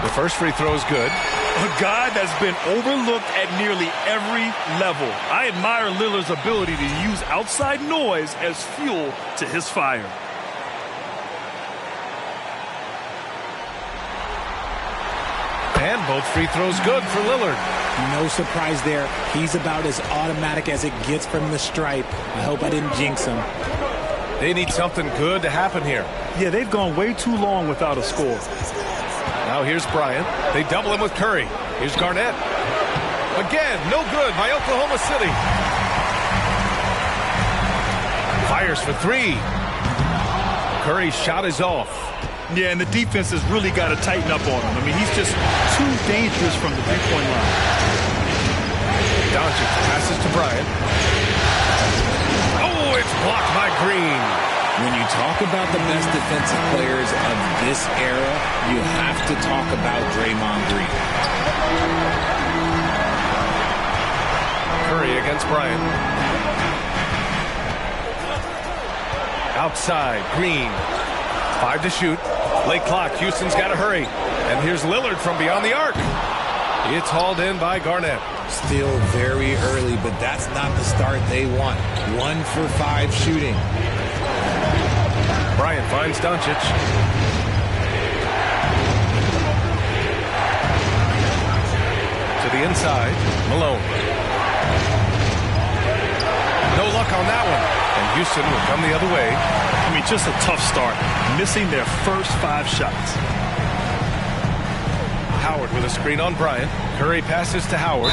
The first free throw is good. A guy that's been overlooked at nearly every level. I admire Lillard's ability to use outside noise as fuel to his fire. And both free throws good for Lillard. No surprise there. He's about as automatic as it gets from the stripe. I hope I didn't jinx him. They need something good to happen here. Yeah, they've gone way too long without a score. Now here's Bryant. They double him with Curry. Here's Garnett. Again, no good by Oklahoma City. Fires for three. Curry's shot is off. Yeah, and the defense has really got to tighten up on him. I mean, he's just too dangerous from the three-point line. Doncic passes to Bryant. Oh, it's blocked by Green. When you talk about the best defensive players of this era, you have to talk about Draymond Green. Curry against Bryant. Outside, Green. 5 to shoot. Late clock. Houston's got to hurry. And here's Lillard from beyond the arc. It's hauled in by Garnett. Still very early, but that's not the start they want. 1 for 5 shooting. Bryant finds Doncic. To the inside, Malone. No luck on that one. And Houston will come the other way. I mean, just a tough start. Missing their first 5 shots. Howard with a screen on Bryant. Curry passes to Howard.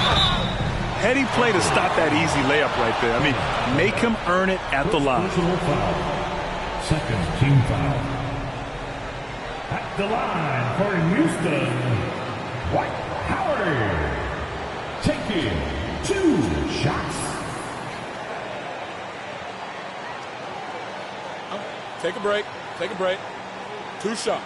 Heady play to stop that easy layup right there. I mean, make him earn it at the line. Second team foul. At the line for Houston, Dwight Howard. Taking 2 shots. Take a break. Take a break. 2 shots.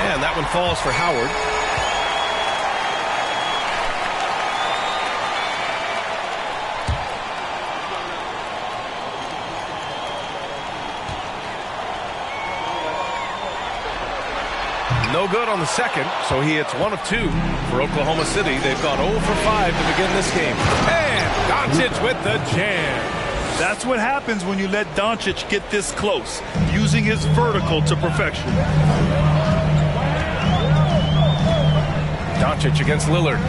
And that one falls for Howard. No good on the second, so he hits 1 of 2 for Oklahoma City. They've gone 0 for 5 to begin this game. And Doncic with the jam. That's what happens when you let Doncic get this close, using his vertical to perfection. Doncic against Lillard.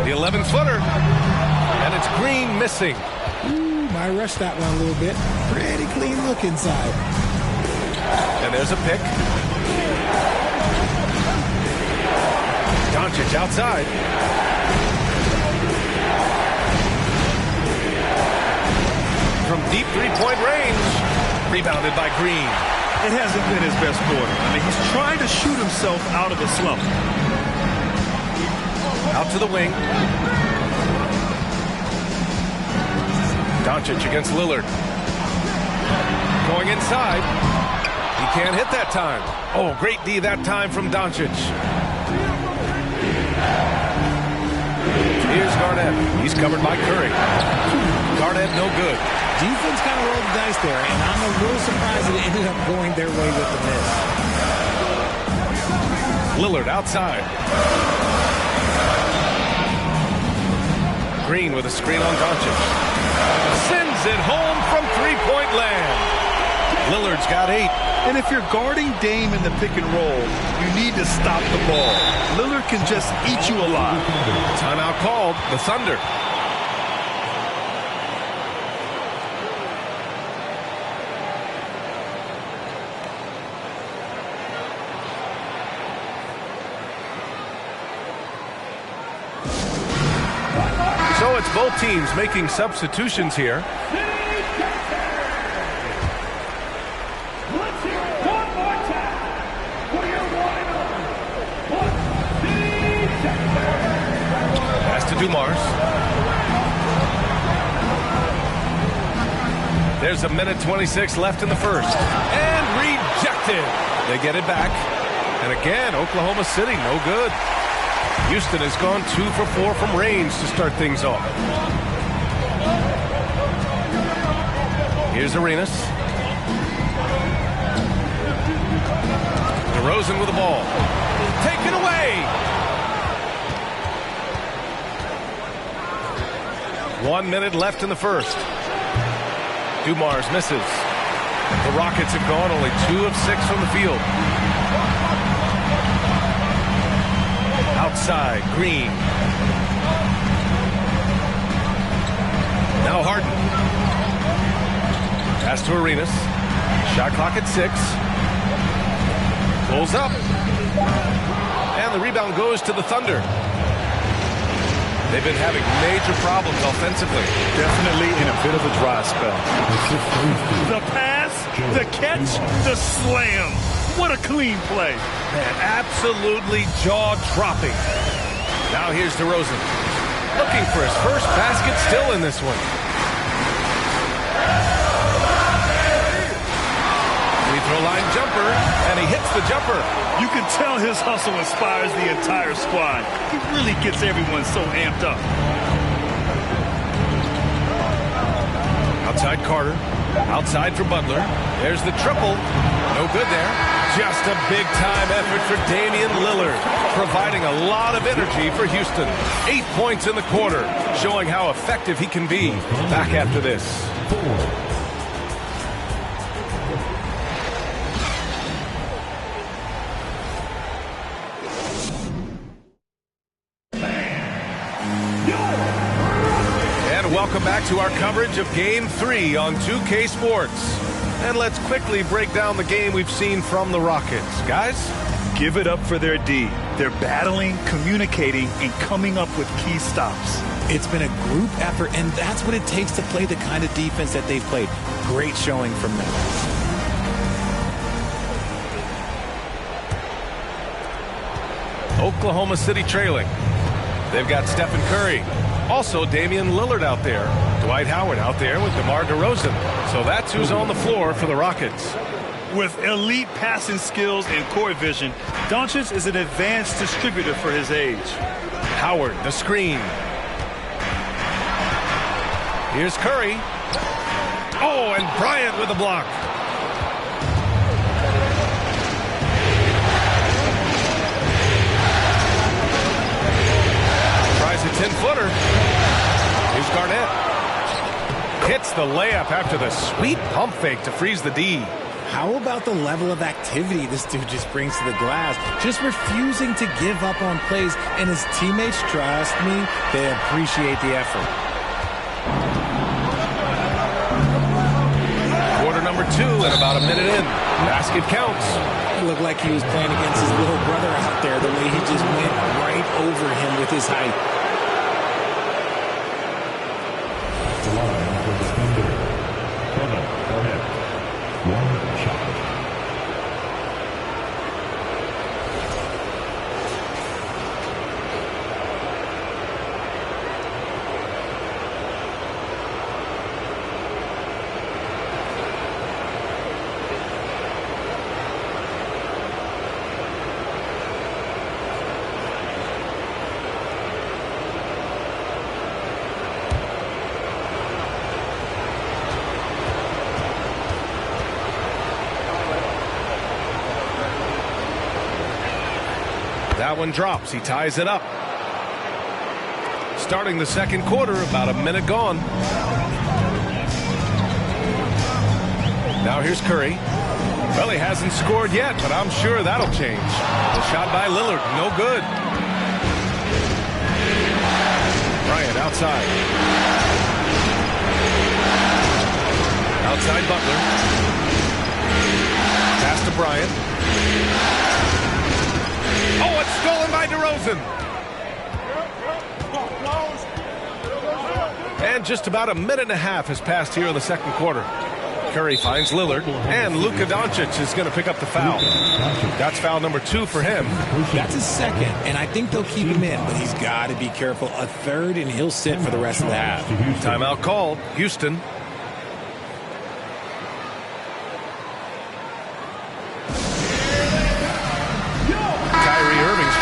The 11-footer. And it's Green missing. Ooh, might rush that one a little bit. Pretty clean look inside. And there's a pick. Doncic outside. From deep three-point range. Rebounded by Green. It hasn't been his best quarter. I mean, he's trying to shoot himself out of a slump. Out to the wing. Doncic against Lillard. Going inside. He can't hit that time. Oh, great D that time from Doncic. Here's Garnett. He's covered by Curry. Garnett no good. Defense kind of rolled the dice there, and I'm a little surprised that it ended up going their way with the miss. Lillard outside. Green with a screen on Doncic. Sends it home from three-point land. Lillard's got 8. And if you're guarding Dame in the pick and roll, you need to stop the ball. Lillard can just eat you alive. Timeout called. The Thunder. So it's both teams making substitutions here. Dumars. There's a minute 26 left in the first. And rejected. They get it back. And again, Oklahoma City, no good. Houston has gone 2 for 4 from range to start things off. Here's Arenas. DeRozan with the ball. Taken away. 1 minute left in the first. Dumars misses. The Rockets have gone only 2 of 6 from the field. Outside, Green. Now Harden. Pass to Arenas. Shot clock at 6. Pulls up. And the rebound goes to the Thunder. They've been having major problems offensively. Definitely in a bit of a dry spell. The pass, the catch, the slam. What a clean play. Man, absolutely jaw-dropping. Now here's DeRozan. Looking for his first basket, still in this one. Free throw line jumper, and he hits the jumper. You can tell his hustle inspires the entire squad. He really gets everyone so amped up. Outside Carter. Outside for Butler. There's the triple. No good there. Just a big-time effort for Damian Lillard, providing a lot of energy for Houston. 8 points in the quarter, showing how effective he can be. Back after this. Welcome back to our coverage of Game 3 on 2K Sports. And let's quickly break down the game we've seen from the Rockets. Guys? Give it up for their D. They're battling, communicating, and coming up with key stops. It's been a group effort, and that's what it takes to play the kind of defense that they've played. Great showing from them. Oklahoma City trailing. They've got Stephen Curry. Also Damian Lillard out there. Dwight Howard out there with DeMar DeRozan. So that's who's on the floor for the Rockets. With elite passing skills and court vision, Doncic is an advanced distributor for his age. Howard, the screen. Here's Curry. Oh, and Bryant with the block. Tries a 10-footer. Here's Garnett. Hits the layup after the sweet pump fake to freeze the D. How about the level of activity this dude just brings to the glass? Just refusing to give up on plays, and his teammates, trust me, they appreciate the effort. Quarter number 2 and about a minute in. Basket counts. It looked like he was playing against his little brother out there, the way he just went right over him with his height. The line for the defender, Kevin Garnett. One shot. That one drops. He ties it up. Starting the second quarter, about a minute gone. Now here's Curry. Well, he hasn't scored yet, but I'm sure that'll change. The shot by Lillard, no good. Bryant outside. Outside Butler. Pass to Bryant. Oh, it's stolen by DeRozan. And just about a minute and a half has passed here in the second quarter. Curry finds Lillard, and Luka Doncic is going to pick up the foul. That's foul number 2 for him. That's his second, and I think they'll keep him in, but he's got to be careful. A third, and he'll sit for the rest of the half. Timeout called. Houston.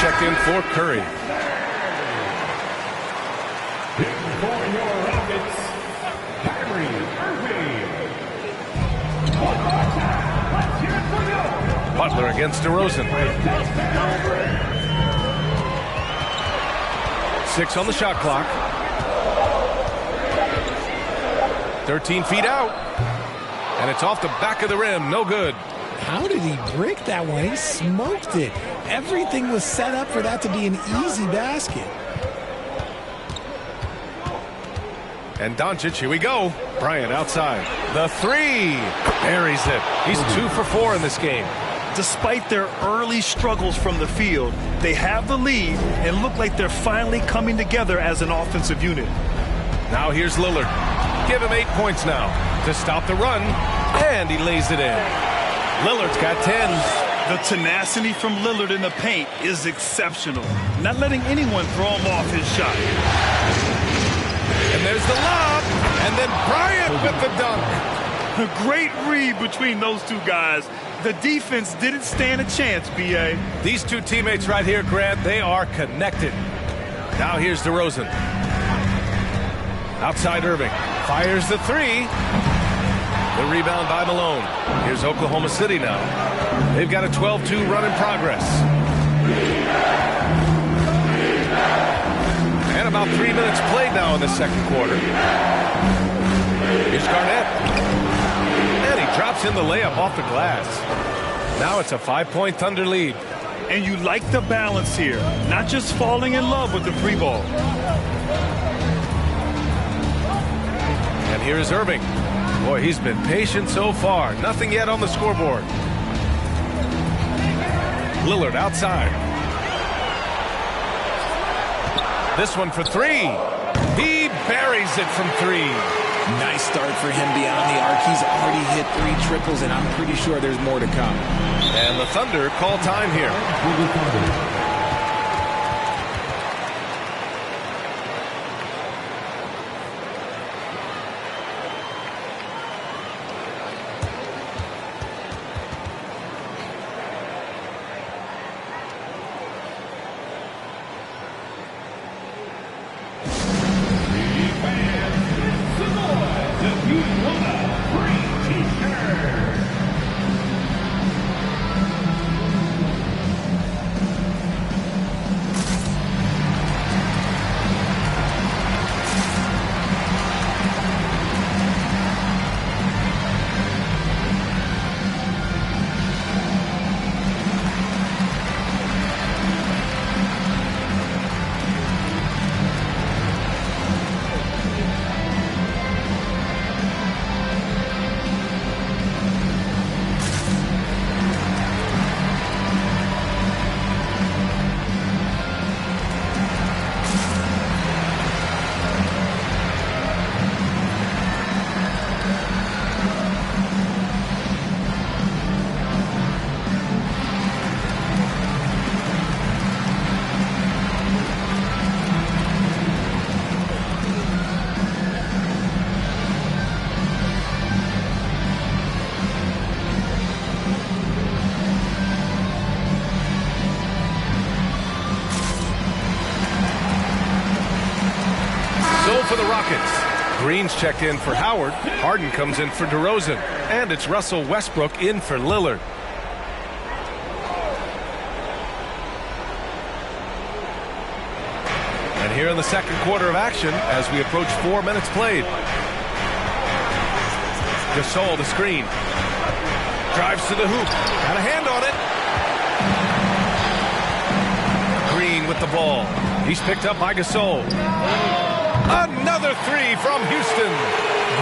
Checked in for Curry. For your Rockets, Kyrie Irving. Butler against DeRozan. 6 on the shot clock. 13 feet out. And it's off the back of the rim. No good. How did he break that one? He smoked it. Everything was set up for that to be an easy basket. And Doncic, here we go. Bryant outside. The 3. Buries it. He's 2 for 4 in this game. Despite their early struggles from the field, they have the lead and look like they're finally coming together as an offensive unit. Now here's Lillard. Give him 8 points now to stop the run. And he lays it in. Lillard's got 10. The tenacity from Lillard in the paint is exceptional. Not letting anyone throw him off his shot. And there's the lob. And then Bryant with the dunk. A great read between those two guys. The defense didn't stand a chance, B.A. These two teammates right here, Grant, they are connected. Now here's DeRozan. Outside Irving. Fires the 3. The rebound by Malone. Here's Oklahoma City now. They've got a 12-2 run in progress. And about 3 minutes played now in the second quarter. Here's Garnett. And he drops in the layup off the glass. Now it's a 5-point Thunder lead. And you like the balance here. Not just falling in love with the free ball. And here is Irving. Boy, he's been patient so far. Nothing yet on the scoreboard. Lillard outside. This one for three. He buries it from three. Nice start for him beyond the arc. He's already hit 3 triples, and I'm pretty sure there's more to come. And the Thunder call time here. For the Rockets. Green's checked in for Howard. Harden comes in for DeRozan. And it's Russell Westbrook in for Lillard. And here in the second quarter of action, as we approach 4 minutes played. Gasol, the screen. Drives to the hoop. Got a hand on it. Green with the ball. He's picked up by Gasol. Another three from Houston.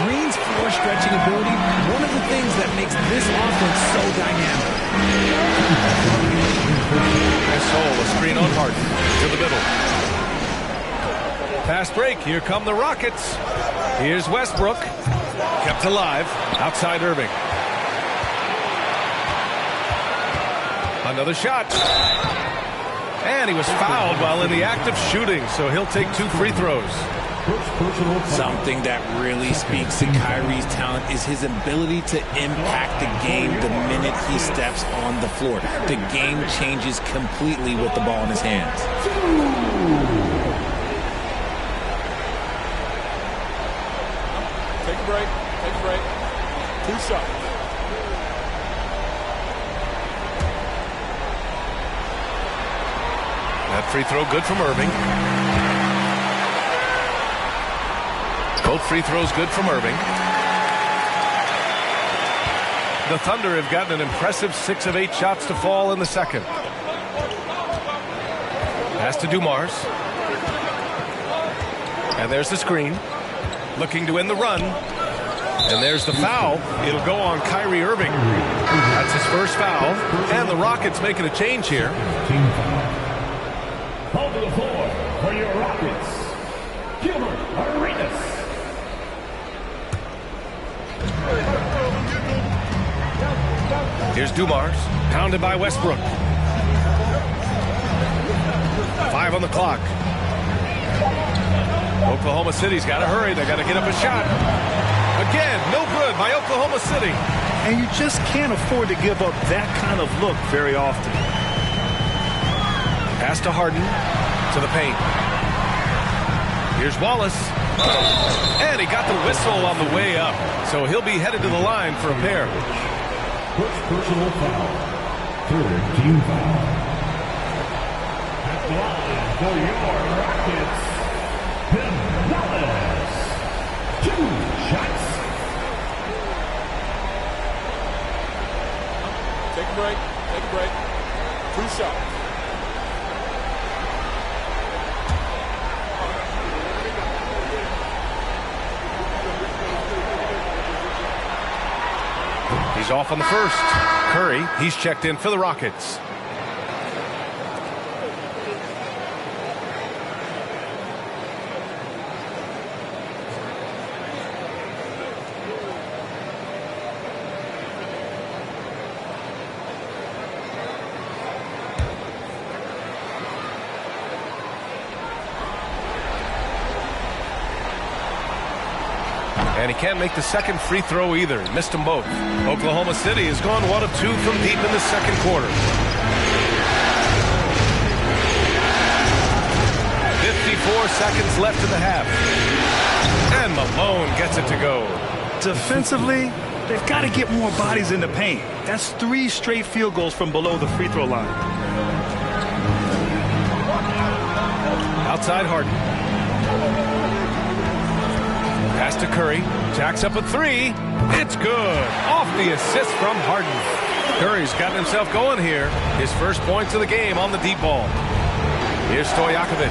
Green's floor stretching ability, one of the things that makes this offense so dynamic. Gasol, a screen on Harden to the middle. Fast break. Here come the Rockets. Here's Westbrook. Kept alive. Outside Irving. Another shot. And he was fouled while in the act of shooting, so he'll take 2 free throws. Something that really speaks to Kyrie's talent is his ability to impact the game the minute he steps on the floor. The game changes completely with the ball in his hands. Take a break. Take a break. 2 shots. That free throw good from Irving. Both free throws good from Irving. The Thunder have gotten an impressive 6 of 8 shots to fall in the second. Pass to Dumars. And there's the screen. Looking to win the run. And there's the foul. It'll go on Kyrie Irving. That's his first foul. And the Rockets making a change here. Hold to the floor for your Rockets, Gilbert Arenas. Here's Dumars, pounded by Westbrook. 5 on the clock. Oklahoma City's got to hurry. They got to get up a shot. Again, no good by Oklahoma City. And you just can't afford to give up that kind of look very often. Pass to Harden, to the paint. Here's Wallace. And he got the whistle on the way up. So he'll be headed to the line for a pair. First personal foul. 3rd team foul. At the line for your Rockets, Ben Wallace. 2 shots. Take a break. Take a break. 2 shots. He's off on the first. Curry, he's checked in for the Rockets. And he can't make the second free throw either. He missed them both. Oklahoma City has gone 1 of 2 from deep in the second quarter. 54 seconds left in the half. And Malone gets it to go. Defensively, they've got to get more bodies in the paint. That's 3 straight field goals from below the free throw line. Outside Harden. Pass to Curry. Jacks up a 3. It's good. Off the assist from Harden. Curry's gotten himself going here. His first points of the game on the deep ball. Here's Stojakovic.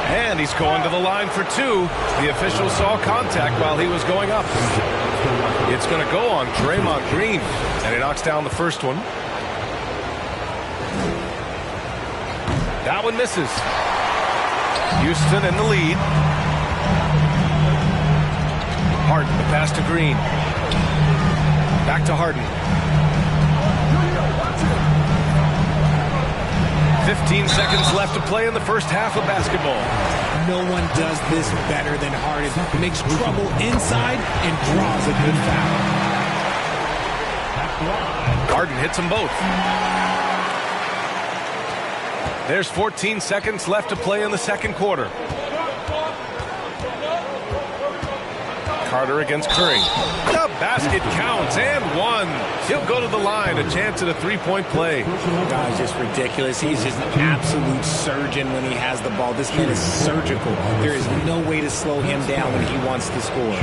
And he's going to the line for 2. The official saw contact while he was going up. It's going to go on Draymond Green. And he knocks down the first one. That one misses. Houston in the lead. Harden, the pass to Green. Back to Harden. 15 seconds left to play in the first half of basketball. No one does this better than Harden. Makes trouble inside and draws a good foul. Harden hits them both. There's 14 seconds left to play in the second quarter. Carter against Curry. The basket counts and 1. He'll go to the line, a chance at a 3-point play. Guy's just ridiculous. He's just an absolute surgeon when he has the ball. This man is surgical. There is no way to slow him down when he wants to score.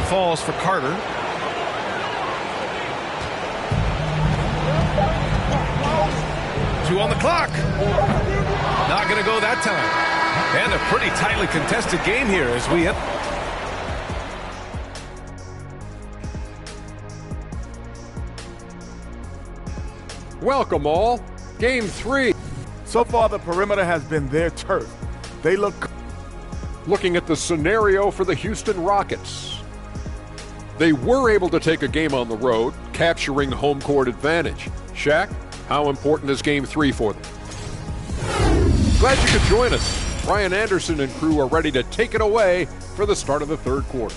Falls for Carter. Two on the clock. Not going to go that time. And a pretty tightly contested game here as we hit. Welcome all. Game 3. So far, the perimeter has been their turf. They look... Looking at the scenario for the Houston Rockets. They were able to take a game on the road, capturing home court advantage. Shaq, how important is Game 3 for them? Glad you could join us. Brian Anderson and crew are ready to take it away for the start of the third quarter.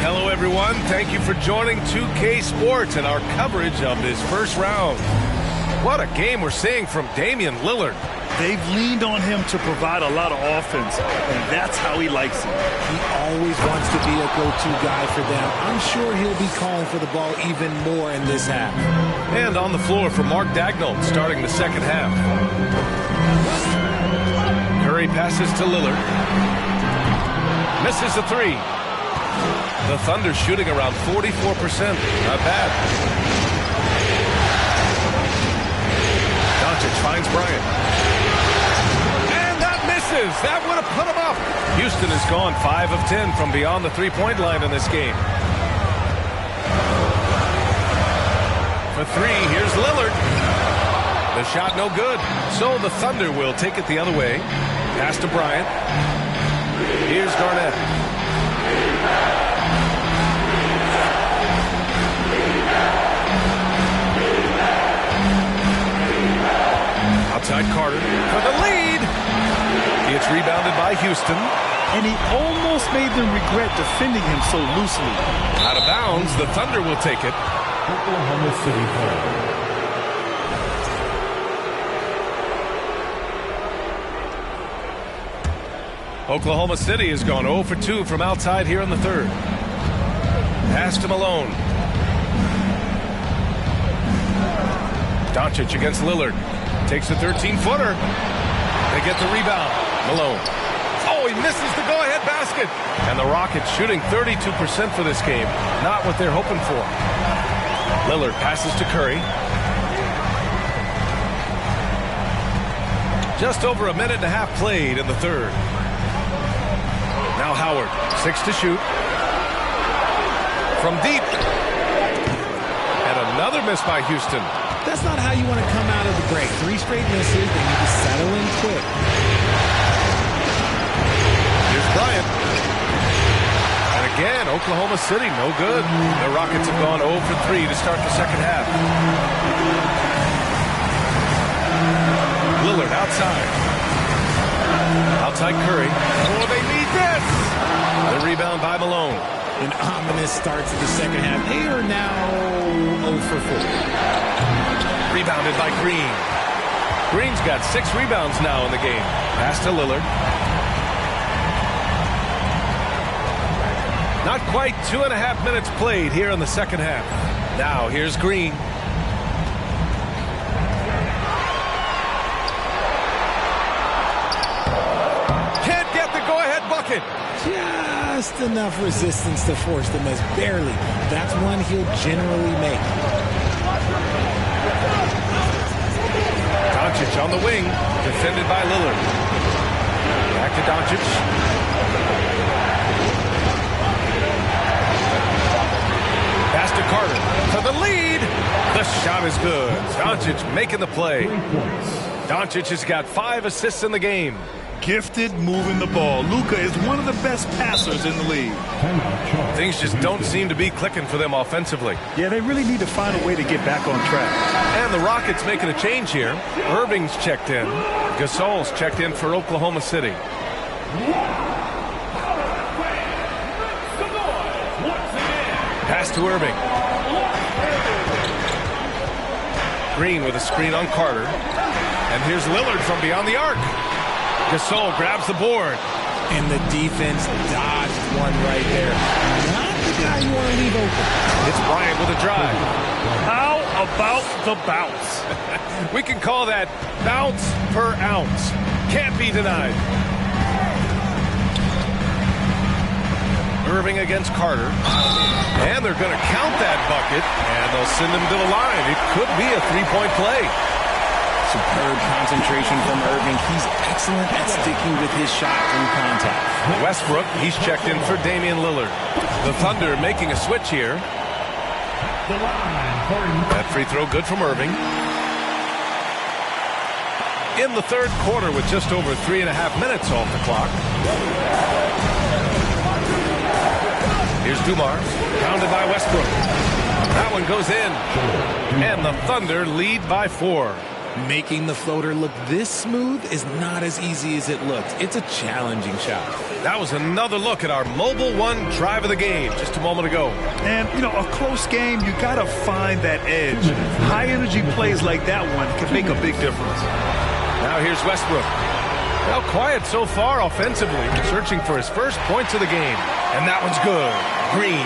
Hello, everyone. Thank you for joining 2K Sports and our coverage of this first round. What a game we're seeing from Damian Lillard. They've leaned on him to provide a lot of offense, and that's how he likes it. He always wants to be a go-to guy for them. I'm sure he'll be calling for the ball even more in this half. And on the floor for Mark Daigneault starting the second half. Curry passes to Lillard. Misses the 3. The Thunder shooting around 44%. Not bad. Doncic finds Bryant. And that misses. That would have put him up. Houston has gone 5 of 10 from beyond the three-point line in this game. For 3, here's Lillard. The shot no good. So the Thunder will take it the other way. Pass to Bryant. Here's Garnett. Outside Carter for the lead. It's rebounded by Houston. And he almost made them regret defending him so loosely. Out of bounds, the Thunder will take it. Oklahoma City ball. Oklahoma City has gone 0 for 2 from outside here in the third. Pass to Malone. Doncic against Lillard. Takes a 13-footer. They get the rebound. Malone. Oh, he misses the go-ahead basket. And the Rockets shooting 32% for this game. Not what they're hoping for. Lillard passes to Curry. Just over a minute and a half played in the third. Now Howard, 6 to shoot. From deep. And another miss by Houston. That's not how you want to come out of the break. 3 straight misses. They need to settle in quick. Here's Bryant. And again, Oklahoma City, no good. The Rockets have gone 0 for 3 to start the second half. Lillard outside. Outside Curry. Oh, they need this! The rebound by Malone. An ominous start to the second half. They are now 0 for 4. Rebounded by Green. Green's got 6 rebounds now in the game. Pass to Lillard. Not quite 2.5 minutes played here in the second half. Now here's Green. Can't get the go-ahead bucket. Just enough resistance to force the miss. Barely. That's one he'll generally make. Doncic on the wing. Defended by Lillard. Back to Doncic. Pass to Carter. For the lead. The shot is good. Doncic making the play. Doncic has got 5 assists in the game. Gifted moving the ball. Luka is one of the best passers in the league. Things just don't seem to be clicking for them offensively. Yeah, they really need to find a way to get back on track. And the Rockets making a change here. Irving's checked in. Gasol's checked in for Oklahoma City. Pass to Irving. Green with a screen on Carter. And here's Lillard from beyond the arc. Gasol grabs the board. And the defense dodged one right there. Not the guy you want to leave open. It's Bryant with a drive. How about the bounce? We can call that bounce per ounce. Can't be denied. Irving against Carter. And they're going to count that bucket. And they'll send him to the line. It could be a 3-point play. Superb concentration from Irving. He's excellent at sticking with his shot through contact. Westbrook, he's checked in for Damian Lillard. The Thunder making a switch here. That free throw good from Irving. In the third quarter with just over 3.5 minutes off the clock. Here's Dumars, pounded by Westbrook. That one goes in. And the Thunder lead by 4. Making the floater look this smooth is not as easy as it looks. It's a challenging shot. That was another look at our Mobile One drive of the game just a moment ago. And, you know, a close game, you got to find that edge. High-energy plays like that one can make a big difference. Now here's Westbrook. Now quiet so far offensively, searching for his first points of the game. And that one's good. Green.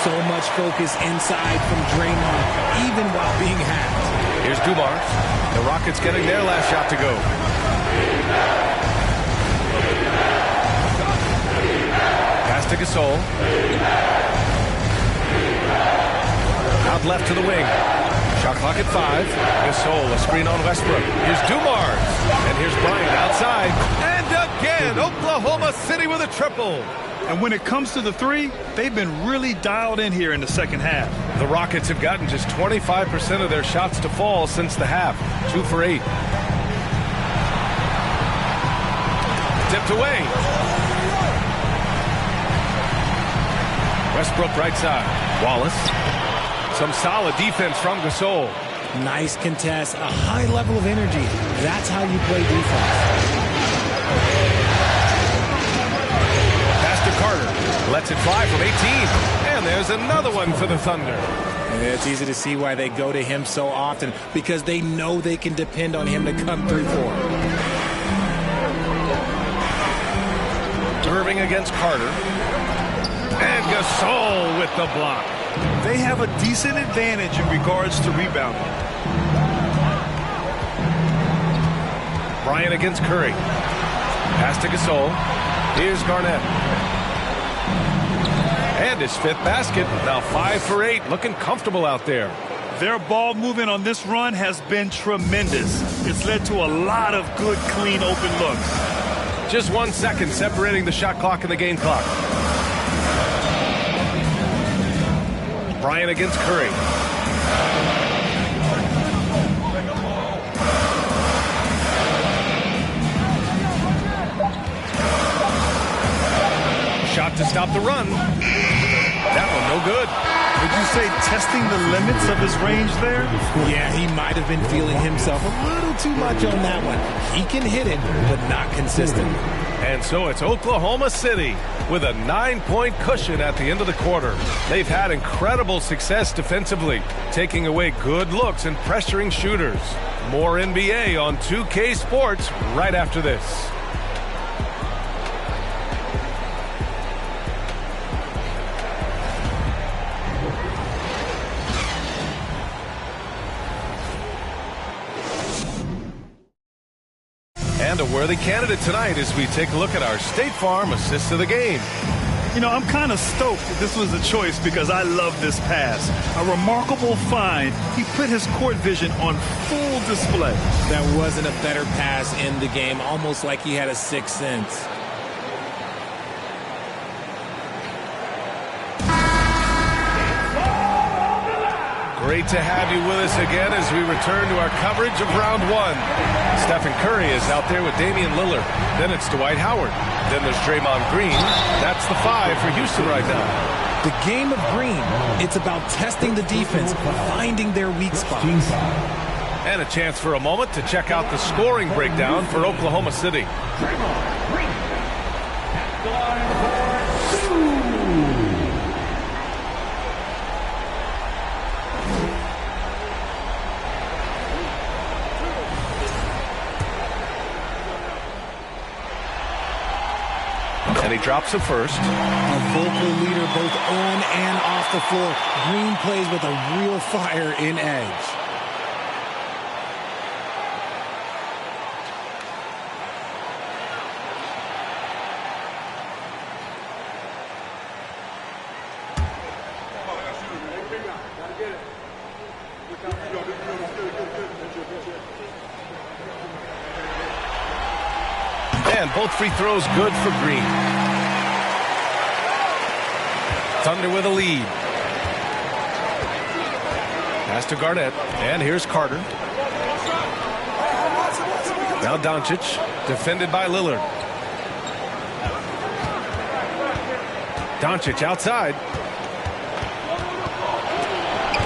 So much focus inside from Draymond, even while being hacked. Here's Dumars. The Rockets getting their last shot to go. Pass to Gasol. Out left to the wing. Shot clock at 5. Gasol, a screen on Westbrook. Here's Dumars. And here's Bryant outside. And again, Oklahoma City with a triple. And when it comes to the 3, they've been really dialed in here in the second half. The Rockets have gotten just 25% of their shots to fall since the half. 2 for 8. Tipped away. Westbrook right side. Wallace. Some solid defense from Gasol. Nice contest. A high level of energy. That's how you play defense. Carter lets it fly from 18. And there's another one for the Thunder. And it's easy to see why they go to him so often, because they know they can depend on him to come through for them. Irving against Carter. And Gasol with the block. They have a decent advantage in regards to rebounding. Bryant against Curry. Pass to Gasol. Here's Garnett. And his 5th basket. Now 5 for 8. Looking comfortable out there. Their ball movement on this run has been tremendous. It's led to a lot of good, clean, open looks. Just 1 second separating the shot clock and the game clock. Bryant against Curry. Shot to stop the run. That one no good. Would you say testing the limits of his range there? Yeah, he might have been feeling himself a little too much on that one. He can hit it, but not consistent. And so it's Oklahoma City with a 9-point cushion at the end of the quarter. They've had incredible success defensively, taking away good looks and pressuring shooters. More NBA on 2K Sports right after this. And a worthy candidate tonight as we take a look at our State Farm assist of the game. You know, I'm kind of stoked that this was a choice because I love this pass. A remarkable find. He put his court vision on full display. That wasn't a better pass in the game, almost like he had a sixth sense. Great to have you with us again as we return to our coverage of round one. Stephen Curry is out there with Damian Lillard. Then it's Dwight Howard. Then there's Draymond Green. That's the 5 for Houston right now. The game of green, it's about testing the defense, finding their weak spots. And a chance for a moment to check out the scoring breakdown for Oklahoma City. And he drops it first. A vocal leader both on and off the floor. Green plays with a real fire in edge. And both free throws good for Green. Thunder with a lead. Pass to Garnett. And here's Carter. Now Doncic, defended by Lillard. Doncic outside.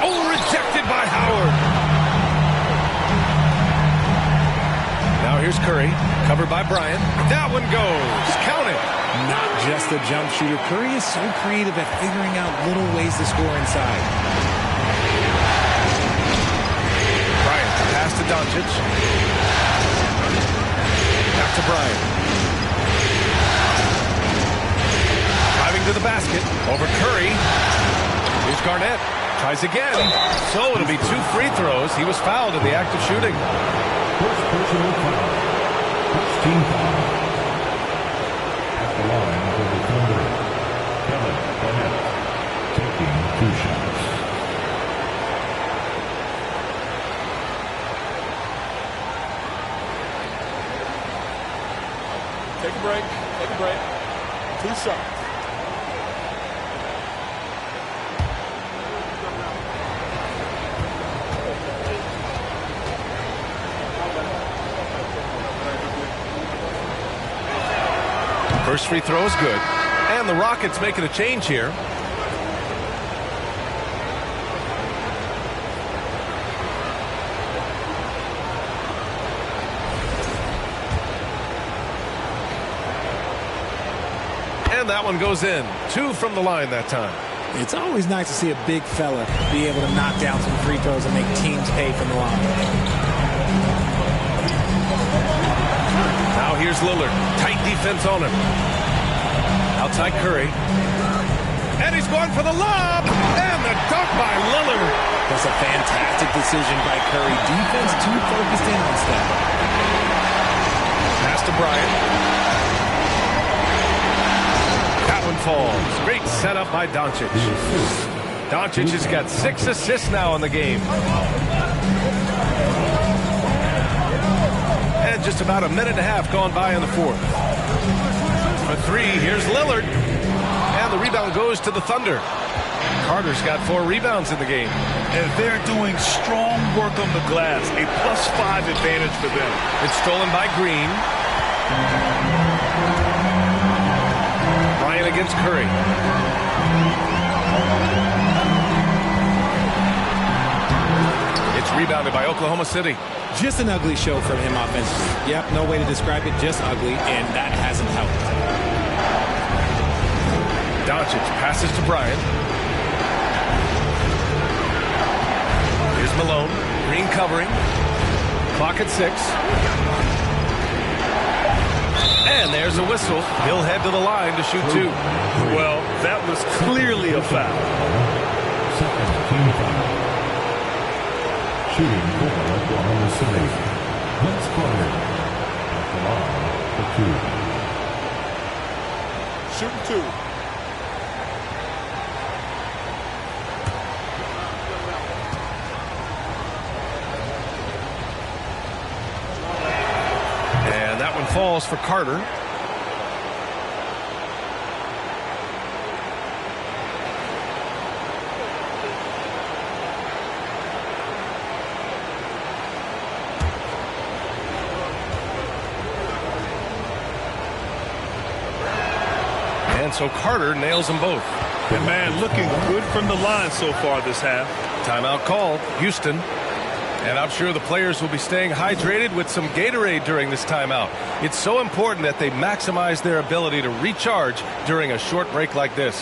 Oh, rejected by Howard. Now here's Curry, covered by Bryant. That one goes. Count it. Not just a jump shooter. Curry is so creative at figuring out little ways to score inside. Bryant, pass to Doncic. Back to Bryant. Driving to the basket. Over Curry. Here's Garnett. Tries again. So it'll be 2 free throws. He was fouled in the act of shooting. First personal foul. First team foul. At the line for the Thunder, Kevin Garnett taking 2 shots. Take a break. Take a break. 2 shots. First free throw is good. And the Rockets making a change here. And that one goes in. 2 from the line that time. It's always nice to see a big fella be able to knock down some free throws and make teams pay from the line. Now here's Lillard. Tight defense on him. Outside Curry. And he's going for the lob. And the dunk by Lillard. That's a fantastic decision by Curry. Defense too focused in on step. Pass to Bryant. That one falls. Great setup by Doncic. Doncic has got 6 assists now in the game. And just about a minute and a half gone by in the fourth. For three, here's Lillard. And the rebound goes to the Thunder. Carter's got 4 rebounds in the game. And they're doing strong work on the glass. A +5 advantage for them. It's stolen by Green. Bryant against Curry. It's rebounded by Oklahoma City. Just an ugly show from him offensively. Yep, no way to describe it, just ugly, and that hasn't helped. Doncic passes to Bryant. Here's Malone. Green covering. Clock at 6. And there's a whistle. He'll head to the line to shoot 2. Well, that was clearly a foul. Second team foul. Shooting for Oklahoma City. Vince Carter at the line for 2. Shooting 2. And that one falls for Carter. And so Carter nails them both. And man, looking good from the line so far this half. Timeout called, Houston. And I'm sure the players will be staying hydrated with some Gatorade during this timeout. It's so important that they maximize their ability to recharge during a short break like this.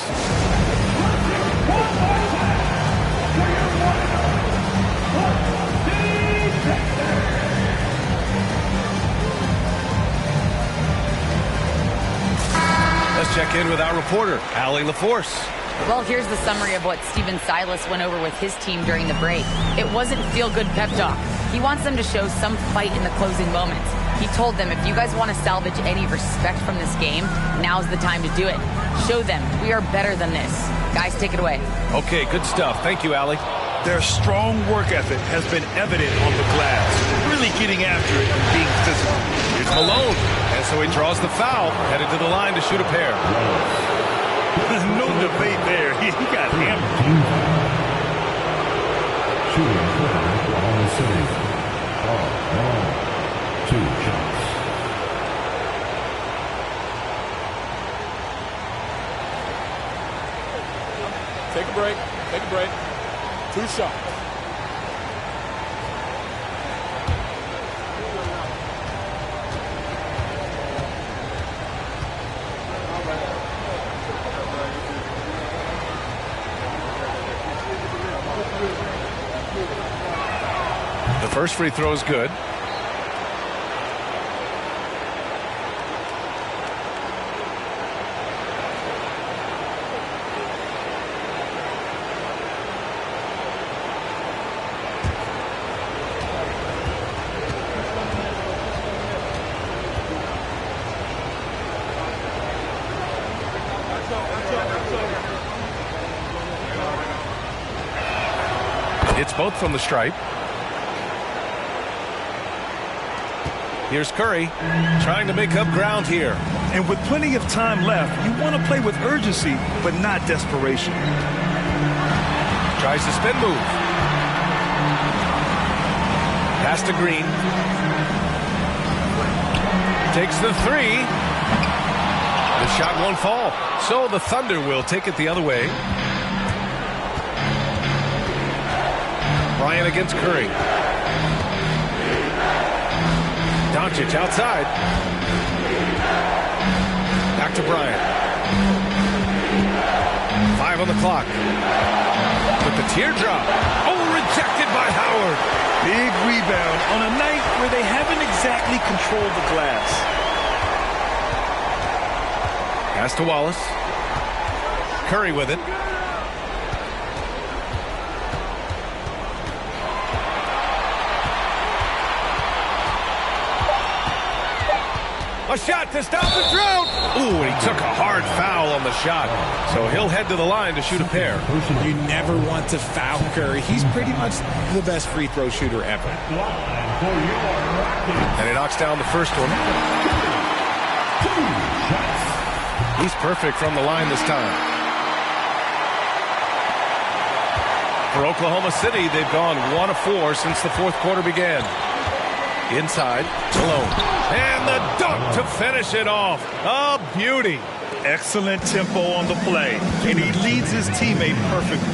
Let's check in with our reporter, Allie LaForce. Well, here's the summary of what Stephen Silas went over with his team during the break. It wasn't feel-good pep talk. He wants them to show some fight in the closing moments. He told them, if you guys want to salvage any respect from this game, now's the time to do it. Show them we are better than this. Guys, take it away. Okay, good stuff. Thank you, Allie. Their strong work ethic has been evident on the glass. Really getting after it and being physical. Here's Malone. And so he draws the foul, headed to the line to shoot a pair. No debate there. He got hammered. Shooting for Oklahoma City. 2 shots. Take a break. Take a break. 2 shots. The first free throw is good. It's both from the stripe. Here's Curry trying to make up ground here. And with plenty of time left, you want to play with urgency, but not desperation. Tries to spin move. Pass to Green. Takes the 3. The shot won't fall. So the Thunder will take it the other way. Bryant against Curry. Doncic outside. Back to Bryant. 5 on the clock. With the teardrop. Oh, rejected by Howard. Big rebound on a night where they haven't exactly controlled the glass. Pass to Wallace. Curry with it. A shot to stop the drought. Ooh, he took a hard foul on the shot. So he'll head to the line to shoot a pair. You never want to foul Curry. He's pretty much the best free throw shooter ever. And he knocks down the first one. He's perfect from the line this time. For Oklahoma City, they've gone 1 of 4 since the fourth quarter began. Inside, Malone. And the dunk to finish it off. A beauty. Excellent tempo on the play, and he leads his teammate perfectly.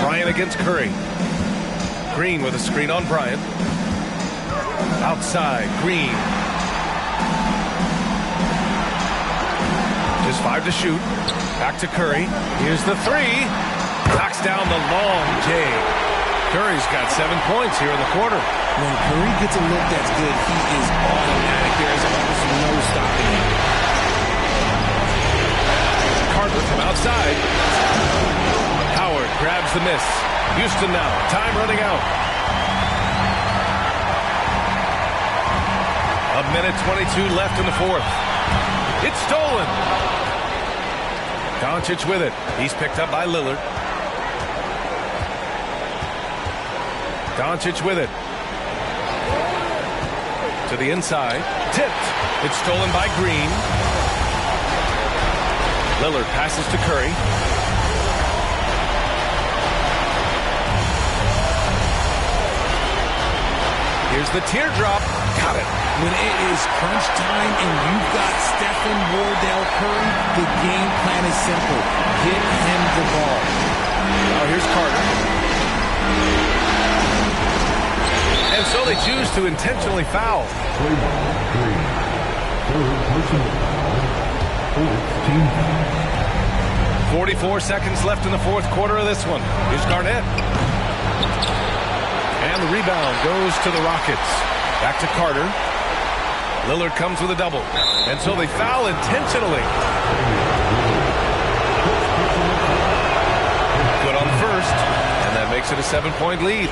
Bryant against Curry. Green with a screen on Bryant. Outside, Green. Just 5 to shoot. Back to Curry. Here's the 3. Knocks down the long J. Curry's got 7 points here in the quarter. When Curry gets a look that's good, he is automatic. There is almost no stopping him. Carter from outside. Howard grabs the miss. Houston now. Time running out. 1:22 left in the fourth. It's stolen. Doncic with it. He's picked up by Lillard. Doncic with it. To the inside. Tipped. It's stolen by Green. Lillard passes to Curry. Here's the teardrop. Got it. When it is crunch time and you've got Stephen Wardell Curry, the game plan is simple. Get him the ball. Now here's Carter. And so they choose to intentionally foul. 44 seconds left in the fourth quarter of this one. Here's Garnett. And the rebound goes to the Rockets. Back to Carter. Lillard comes with a double. And so they foul intentionally. Good on the first. And that makes it a 7-point lead.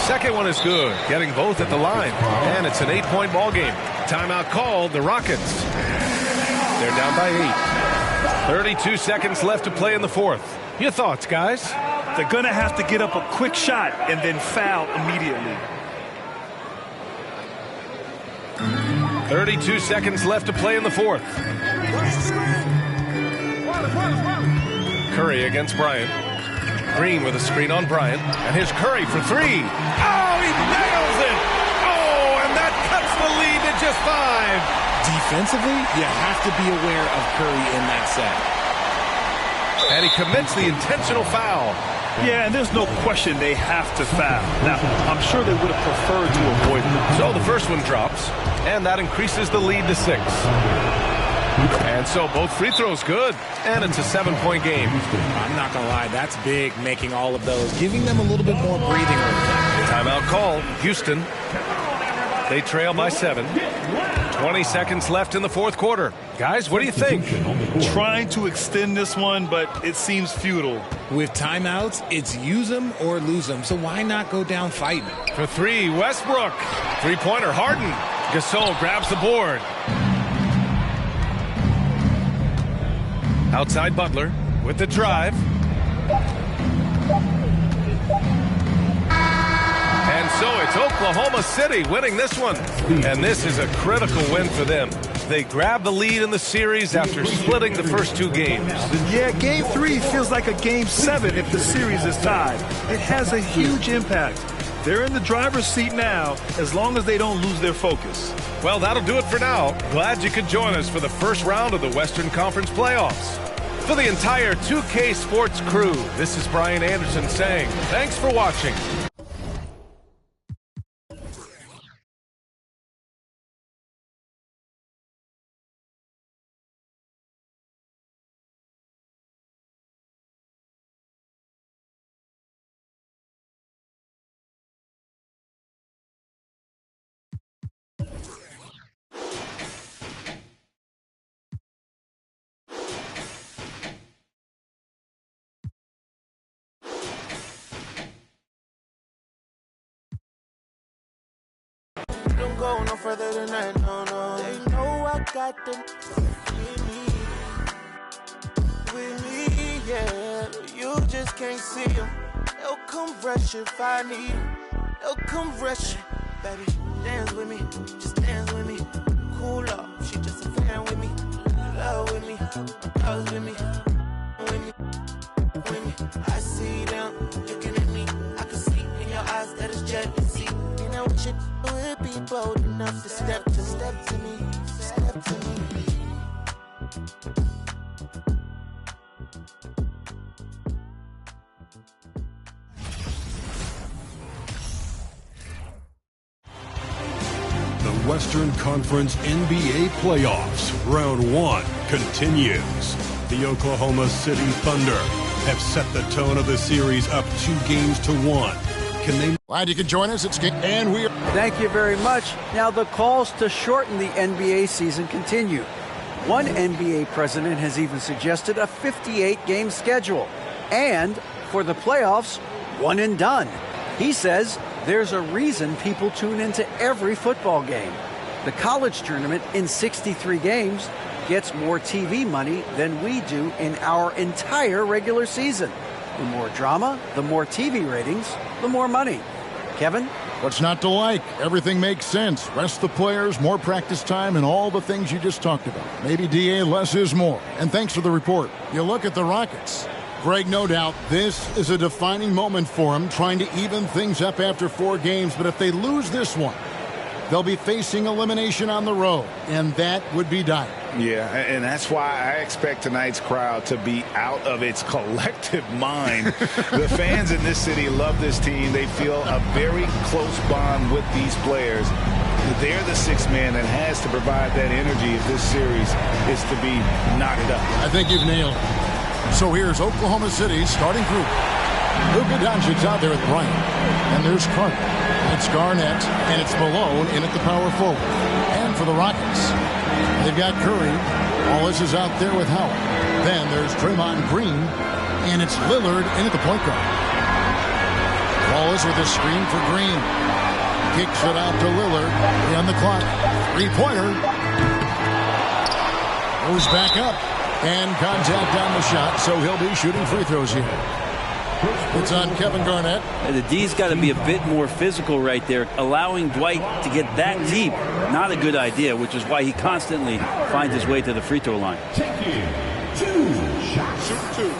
Second one is good. Getting both at the line. And it's an 8-point ball game. Timeout called. The Rockets. They're down by 8. 32 seconds left to play in the fourth. Your thoughts, guys? They're going to have to get up a quick shot and then foul immediately. 32 seconds left to play in the fourth. Curry against Bryant. Green with a screen on Bryant. And here's Curry for 3. Oh, he nails it! Oh, and that cuts the lead to just 5. Defensively, you have to be aware of Curry in that set. And he commits the intentional foul. Yeah, and there's no question they have to foul. Now, I'm sure they would have preferred to avoid it. So the first one drops, and that increases the lead to 6. And so both free throws good, and it's a 7-point game. I'm not going to lie, that's big, making all of those, giving them a little bit more breathing room. Timeout called. Houston. They trail by 7. 20 seconds left in the fourth quarter. Guys, what do you think? Trying to extend this one, but it seems futile. With timeouts, it's use them or lose them, so why not go down fighting? For 3, Westbrook. Three-pointer, Harden. Gasol grabs the board. Outside Butler with the drive. And so it's Oklahoma City winning this one. And this is a critical win for them. They grab the lead in the series after splitting the first 2 games. Yeah, Game 3 feels like a Game 7 if the series is tied. It has a huge impact. They're in the driver's seat now as long as they don't lose their focus. Well, that'll do it for now. Glad you could join us for the first round of the Western Conference playoffs. For the entire 2K Sports crew, this is Brian Anderson saying thanks for watching. Don't go no further than that, no, no. They know I got them with me, yeah. You just can't see them. They'll come rush if I need them. Don't come rushing, baby. Dance with me, just dance with me. Cool up, she just a fan with me. Love with me, cause with me. I see them looking at me. I can see in your eyes that it's jealousy. And I wish it would be bold enough to step to me, step to me. The Western Conference NBA playoffs, round 1 continues. The Oklahoma City Thunder have set the tone of the series up 2-1. Can they? Glad you could join us. It's Kick, and we. Thank you very much. Now the calls to shorten the NBA season continue. One NBA president has even suggested a 58-game schedule, and for the playoffs, one and done. He says there's a reason people tune into every football game. The college tournament in 63 games gets more TV money than we do in our entire regular season. The more drama, the more TV ratings, the more money. Kevin? What's not to like? Everything makes sense. Rest the players, more practice time, and all the things you just talked about. Maybe DA, less is more. And thanks for the report. You look at the Rockets. Greg, no doubt, this is a defining moment for them, trying to even things up after 4 games. But if they lose this one, they'll be facing elimination on the road, and that would be dire. Yeah, and that's why I expect tonight's crowd to be out of its collective mind. The fans in this city love this team. They feel a very close bond with these players. They're the sixth man that has to provide that energy if this series is to be knotted up. I think you've nailed it. So here's Oklahoma City's starting group. Luka Doncic's out there with Bryant. And there's Carter. It's Garnett, and it's Malone in at the power forward. And for the Rockets, they've got Curry. Wallace is out there with Howard. Then there's Draymond Green, and it's Lillard in at the point guard. Wallace with a screen for Green. Kicks it out to Lillard. On the clock. 3-pointer. Goes back up. And contact on the shot, so he'll be shooting free throws here. It's on Kevin Garnett. The D's got to be a bit more physical right there. Allowing Dwight to get that deep, not a good idea, which is why he constantly finds his way to the free throw line. Shoot 2.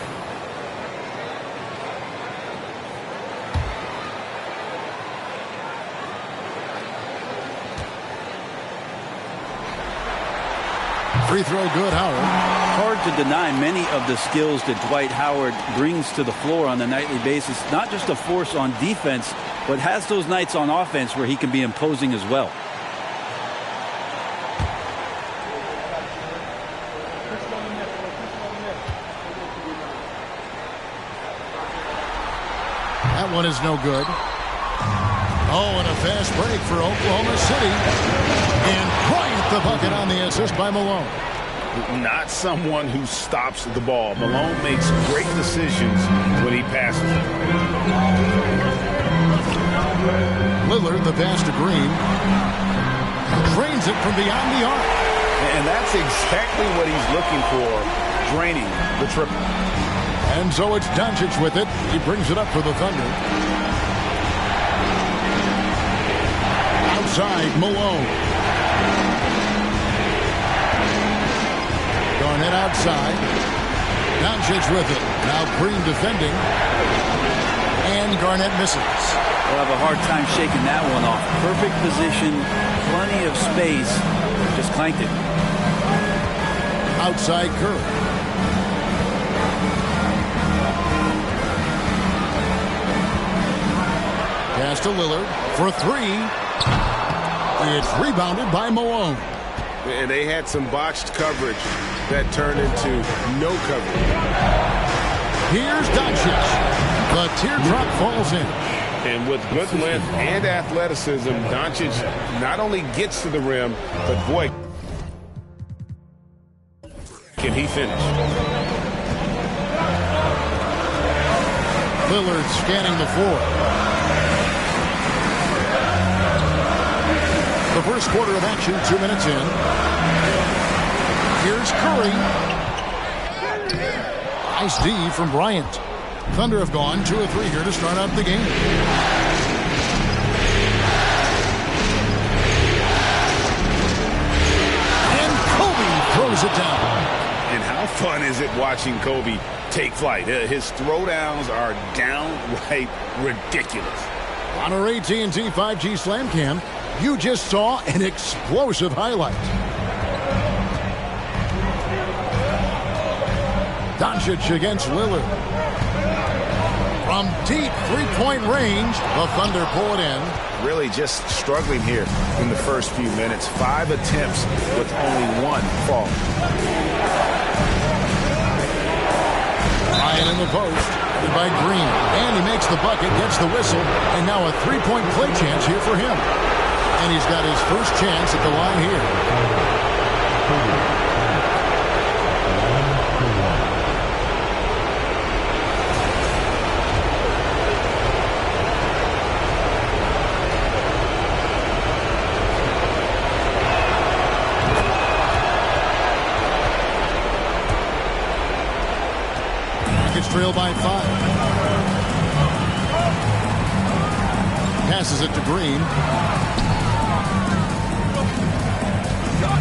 Free throw good, Howard. Hard to deny many of the skills that Dwight Howard brings to the floor on a nightly basis. Not just a force on defense, but has those nights on offense where he can be imposing as well. That one is no good. Oh, and a fast break for Oklahoma City. And Bryant the bucket on the assist by Malone. Not someone who stops the ball. Malone makes great decisions when he passes it. Lillard, the pass to Green. Drains it from beyond the arc. And that's exactly what he's looking for, draining the triple. And so it's Doncic with it. He brings it up for the Thunder. Outside, Malone. Garnett outside. Doncic with it. Now Green defending. And Garnett misses. They'll have a hard time shaking that one off. Perfect position, plenty of space. Just clanked it. Outside Curry. Pass to Lillard for 3. It's rebounded by Malone. And they had some botched coverage that turned into no coverage. Here's Doncic. The teardrop falls in. And with good length and athleticism, Doncic not only gets to the rim, but boy, can he finish. Lillard scanning the floor. The first quarter of action, 2 minutes in. Here's Curry. Nice D from Bryant. Thunder have gone 2 of 3 here to start out the game. watching Kobe take flight. His throwdowns are downright ridiculous. On our AT&T 5G Slam Cam, you just saw an explosive highlight. Doncic against Lillard. From deep three-point range, the Thunder pull it in. Really just struggling here in the first few minutes. 5 attempts with only 1 fall. Ryan in the post, by Green. And he makes the bucket, gets the whistle, and now a three-point play chance here for him. And he's got his first chance at the line here. Trail by 5. Passes it to Green.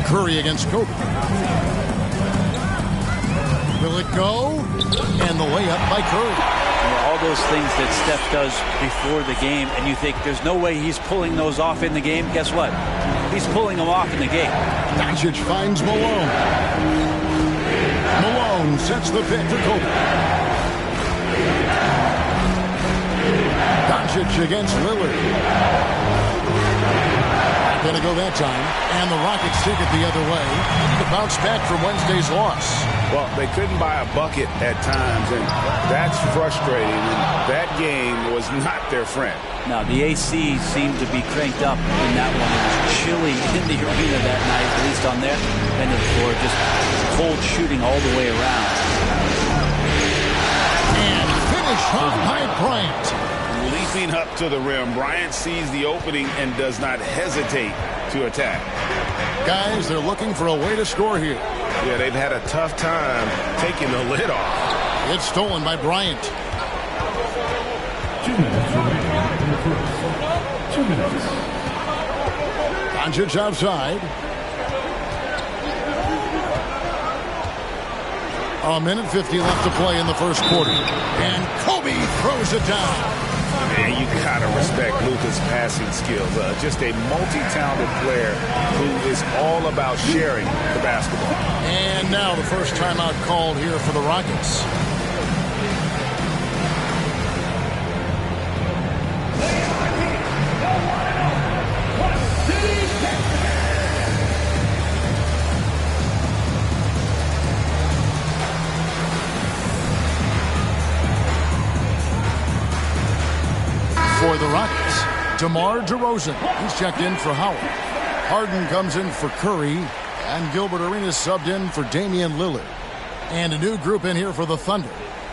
Curry against Kobe. Will it go? And the layup by Curry. All those things that Steph does before the game, and you think there's no way he's pulling those off in the game. Guess what? He's pulling them off in the game. Doncic finds Malone. Malone sets the pick for Kobe. Doncic against Lillard. Not going to go that time. And the Rockets take it the other way. To bounce back from Wednesday's loss. Well, they couldn't buy a bucket at times, and that's frustrating. And that game was not their friend. Now, the AC seemed to be cranked up in that one. It was chilly in the arena that night, at least on their end of the floor. Just cold shooting all the way around. And finish off by Bryant. Leaping up to the rim, Bryant sees the opening and does not hesitate to attack. Guys, they're looking for a way to score here. Yeah, they've had a tough time taking the lid off. It's stolen by Bryant. 2 minutes remaining in the first. 2 minutes. Doncic outside. A minute 50 left to play in the first quarter. And Kobe throws it down. And you gotta respect Luka's passing skills. Just a multi-talented player who is all about sharing the basketball. And now the first timeout called here for the Rockets. For the Rockets, DeMar DeRozan. He's checked in for Howard. Harden comes in for Curry. And Gilbert Arenas subbed in for Damian Lillard. And a new group in here for the Thunder.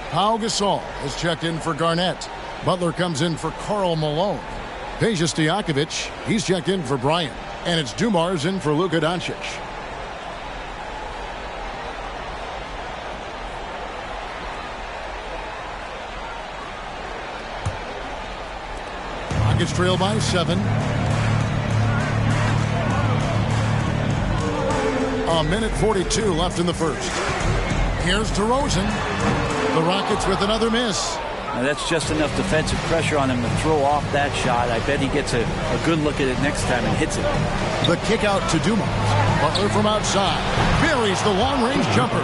Pau Gasol is checked in for Garnett. Butler comes in for Karl Malone. Peja Stojakovic, he's checked in for Bryant. And it's Dumars in for Luka Doncic. Rockets trail by 7. A minute 42 left in the first. Here's DeRozan. The Rockets with another miss. Now that's just enough defensive pressure on him to throw off that shot. I bet he gets a good look at it next time and hits it. The kick out to Dumars. Butler from outside. Buries the long-range jumper.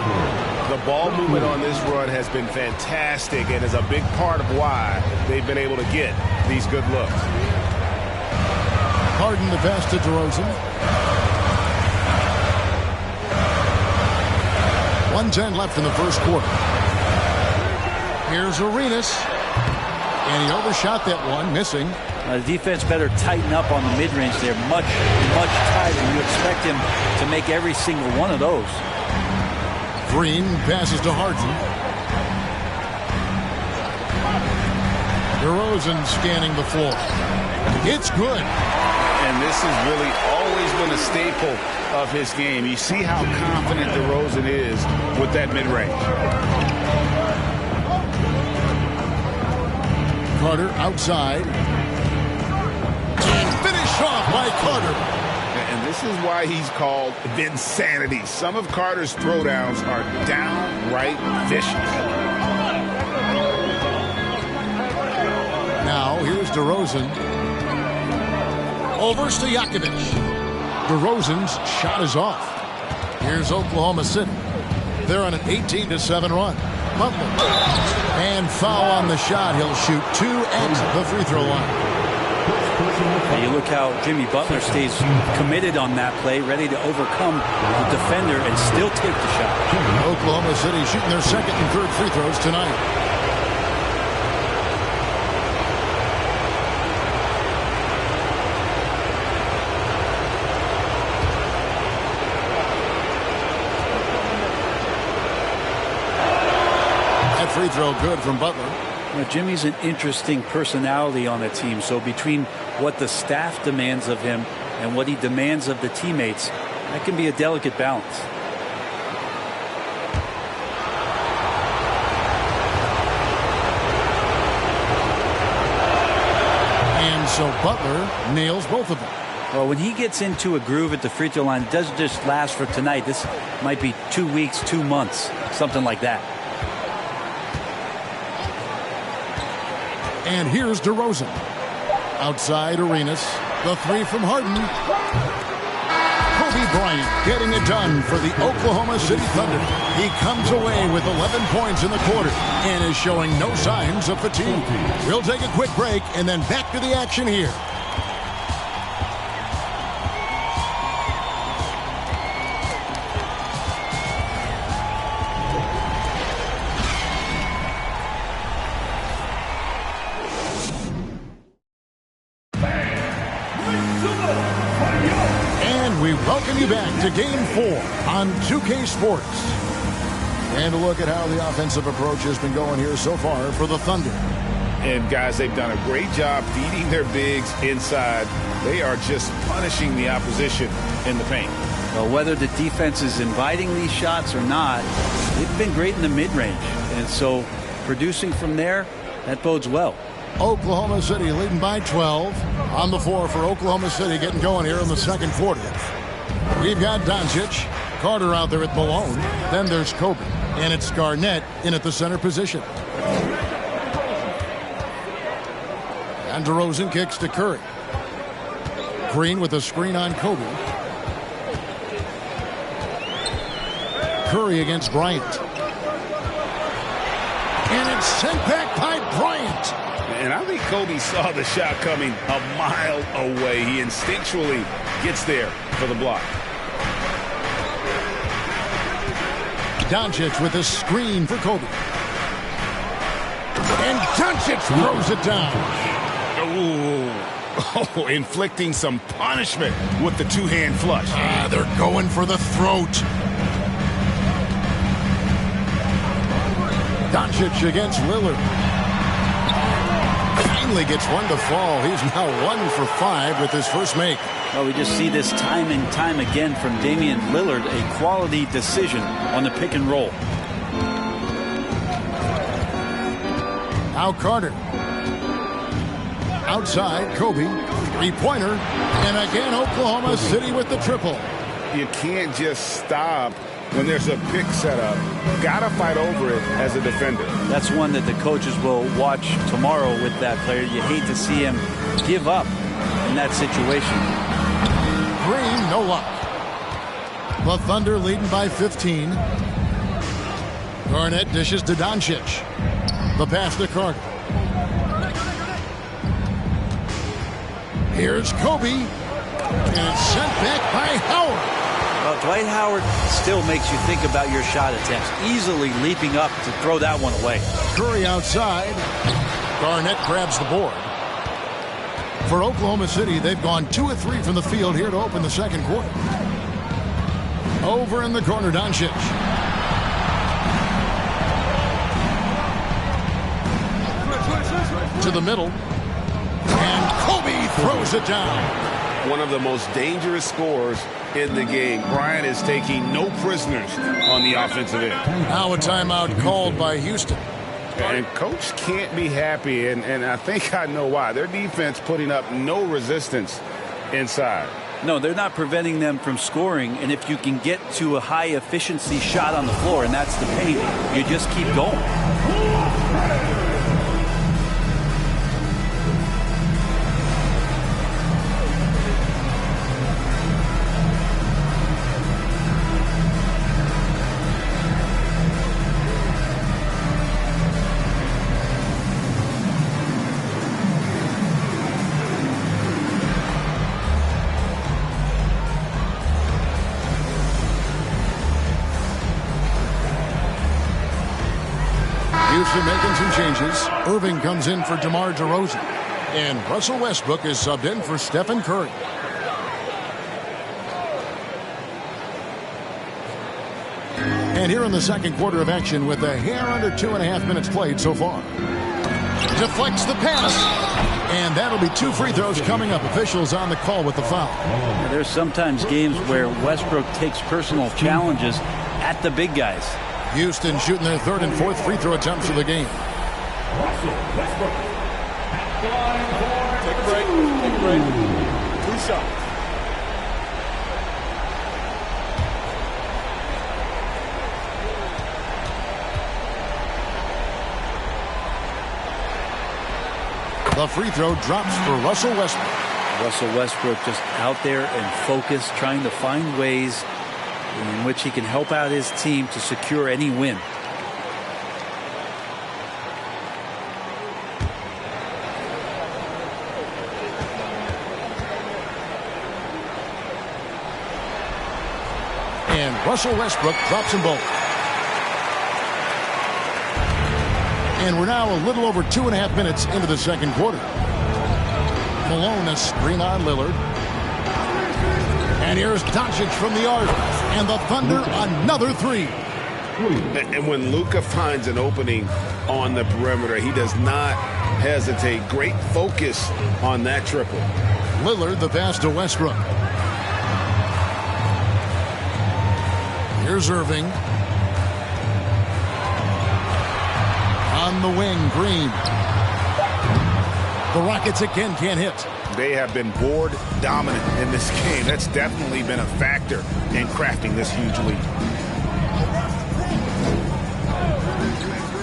The ball movement on this run has been fantastic and is a big part of why they've been able to get these good looks. Harden the pass to DeRozan. 1:10 left in the first quarter. Here's Arenas. And he overshot that one, missing. The defense better tighten up on the mid-range. They're much tighter. You expect him to make every single one of those. Green passes to Harden. DeRozan scanning the floor. It's good. And this has really always been a staple of his game. You see how confident DeRozan is with that mid-range. Carter outside. And finish off by Carter. And this This is why he's called Vinsanity. Some of Carter's throwdowns are downright vicious. Now, here's DeRozan. Over Stojakovic. DeRozan's shot is off. Here's Oklahoma City. They're on an 18-7 run. Butler. And foul on the shot. He'll shoot 2 at the free throw line. And you look how Jimmy Butler stays committed on that play, ready to overcome the defender and still take the shot. Oklahoma City shooting their second and third free throws tonight. Free throw good from Butler. Now, Jimmy's an interesting personality on the team. So between what the staff demands of him and what he demands of the teammates, that can be a delicate balance. And so Butler nails both of them. Well, when he gets into a groove at the free throw line, it doesn't just last for tonight. This might be 2 weeks, 2 months, something like that. And here's DeRozan. Outside Arenas. The three from Harden. Kobe Bryant getting it done for the Oklahoma City Thunder. He comes away with 11 points in the quarter and is showing no signs of fatigue. We'll take a quick break and then back to the action here. Welcome you back to Game 4 on 2K Sports. And a look at how the offensive approach has been going here so far for the Thunder. And, guys, they've done a great job feeding their bigs inside. They are just punishing the opposition in the paint. Well, whether the defense is inviting these shots or not, they've been great in the mid-range. And so producing from there, that bodes well. Oklahoma City leading by 12. On the floor for Oklahoma City getting going here in the second quarter. We've got Doncic, Carter out there at Malone. Then there's Kobe. And it's Garnett in at the center position. And DeRozan kicks to Curry. Green with a screen on Kobe. Curry against Bryant. And it's sent back by Bryant. And I think Kobe saw the shot coming a mile away. He instinctually gets there for the block. Doncic with a screen for Kobe. And Doncic throws it down. Oh, inflicting some punishment with the two-hand flush. They're going for the throat. Doncic against Lillard. Finally gets one to fall. He's now 1 for 5 with his first make. Well, we just see this time and time again from Damian Lillard, a quality decision on the pick and roll. Now Carter. Outside, Kobe. Three-pointer. And again, Oklahoma City with the triple. You can't just stop when there's a pick set up. Gotta fight over it as a defender. That's one that the coaches will watch tomorrow with that player. You hate to see him give up in that situation. Green, no luck. The Thunder leading by 15. Garnett dishes to Doncic. The pass to Carter. Here's Kobe. And it's sent back by Howard. Well, Dwight Howard still makes you think about your shot attempts, easily leaping up to throw that one away. Curry outside. Garnett grabs the board. For Oklahoma City, they've gone 2 of 3 from the field here to open the second quarter. Over in the corner, Doncic. To the middle. And Kobe throws it down. One of the most dangerous scorers in the game. Bryant is taking no prisoners on the offensive end. Now a timeout called by Houston. And coach can't be happy, and I think I know why. Their defense putting up no resistance inside. No, they're not preventing them from scoring. And if you can get to a high efficiency shot on the floor, and that's the paint, you just keep going. Houston making some changes. Irving comes in for DeMar DeRozan. And Russell Westbrook is subbed in for Stephen Curry. And here in the second quarter of action with a hair under 2.5 minutes played so far. Deflects the pass. And that'll be 2 free throws coming up. Officials on the call with the foul. Now, there's sometimes games where Westbrook takes personal challenges at the big guys. Houston shooting their 3rd and 4th free throw attempts of the game. Take a break. Take a break. 2 shots. The free throw drops for Russell Westbrook. Russell Westbrook just out there and focused, trying to find ways in which he can help out his team to secure any win. And Russell Westbrook drops them both. And we're now a little over 2.5 minutes into the second quarter. Malone, a screen on Lillard. And here's Doncic from the arc. And the Thunder, another 3. And when Luka finds an opening on the perimeter, he does not hesitate. Great focus on that triple. Lillard, the pass to Westbrook. Here's Irving. On the wing, Green. The Rockets again can't hit. They have been board dominant in this game. That's definitely been a factor in crafting this huge lead.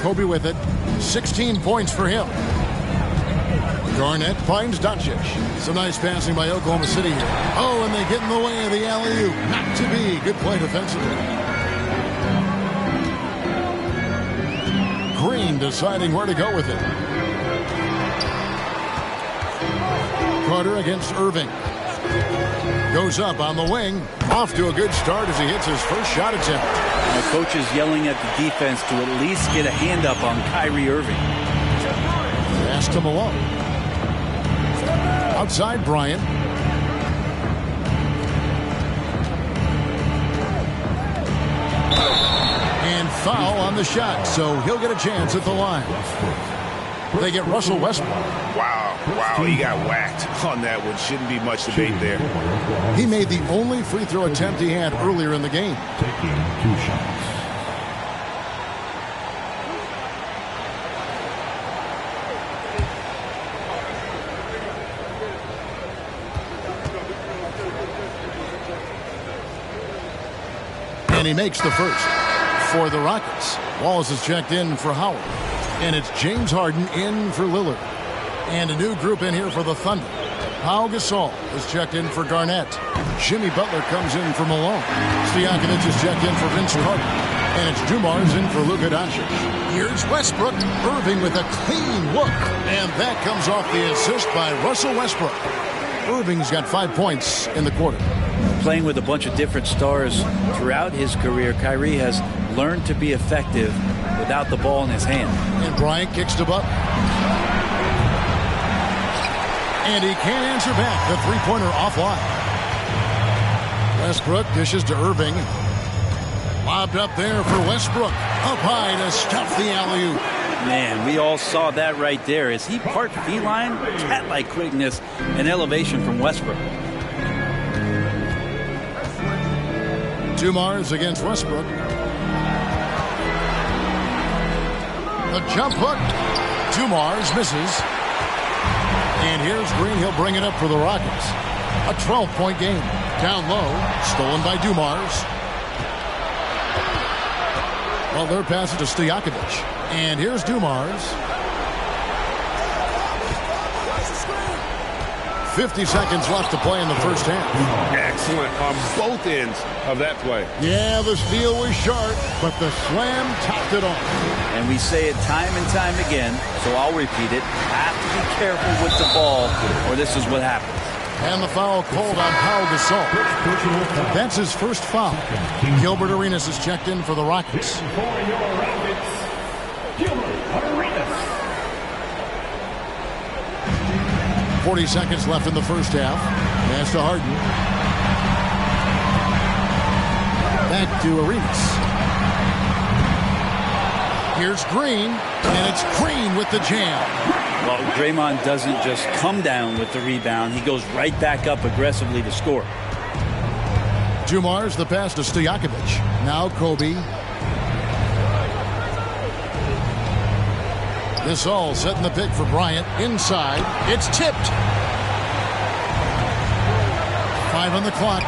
Kobe with it. 16 points for him. Garnett finds Doncic. Some nice passing by Oklahoma City here. Oh, and they get in the way of the alley-oop. Not to be. Good play defensively. Green deciding where to go with it. Carter against Irving. Goes up on the wing. Off to a good start as he hits his first shot attempt. The coach is yelling at the defense to at least get a hand up on Kyrie Irving. Pass to Malone. Outside Bryant. And foul on the shot, so he'll get a chance at the line. They get Russell Westbrook. Wow, he got whacked on that one. Shouldn't be much debate there. He made the only free throw attempt he had earlier in the game. Taking 2 shots. And he makes the first for the Rockets. Wallace is checked in for Howard. And it's James Harden in for Lillard. And a new group in here for the Thunder. Pau Gasol is checked in for Garnett. Jimmy Butler comes in for Malone. Stojakovic is checked in for Vince Carter. And it's Dumars in for Luka Doncic. Here's Westbrook. Irving with a clean look. And that comes off the assist by Russell Westbrook. Irving's got 5 points in the quarter. Playing with a bunch of different stars throughout his career, Kyrie has learned to be effective without the ball in his hand. And Bryant kicks to Butler. And he can't answer back. The three-pointer offline. Westbrook dishes to Irving. Lobbed up there for Westbrook. Up high to stuff the alley-oop. Man, we all saw that right there. Is he part feline? Cat-like quickness and elevation from Westbrook. Dumars against Westbrook. The jump hook. Dumars misses. And here's Green. He'll bring it up for the Rockets. A 12-point game. Down low, stolen by Dumars. Well, they're passing to Stojakovic. And here's Dumars. 50 seconds left to play in the first half. Excellent on both ends of that play. Yeah, the steal was sharp, but the slam topped it off. And we say it time and time again, so I'll repeat it. Have to be careful with the ball, or this is what happens. And the foul called on Pau Gasol. That's his first foul. Gilbert Arenas is checked in for the Rockets. For your Rockets, Gilbert Arenas. 40 seconds left in the first half. Pass to Harden. Back to Arenas. Here's Green, and it's Green with the jam. Well, Draymond doesn't just come down with the rebound. He goes right back up aggressively to score. Dumars, the pass to Stojakovic. Now Kobe. Gasol setting the pick for Bryant. Inside. It's tipped. 5 on the clock.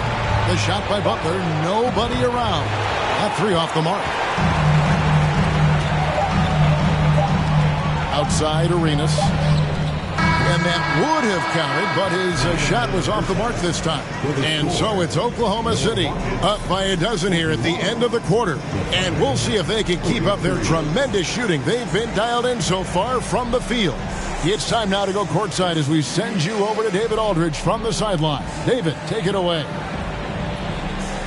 The shot by Butler. Nobody around. That 3 off the mark. Outside Arenas. And that would have counted, but his shot was off the mark this time. And so it's Oklahoma City up by a dozen here at the end of the quarter. And we'll see if they can keep up their tremendous shooting. They've been dialed in so far from the field. It's time now to go courtside as we send you over to David Aldridge from the sideline. David, take it away.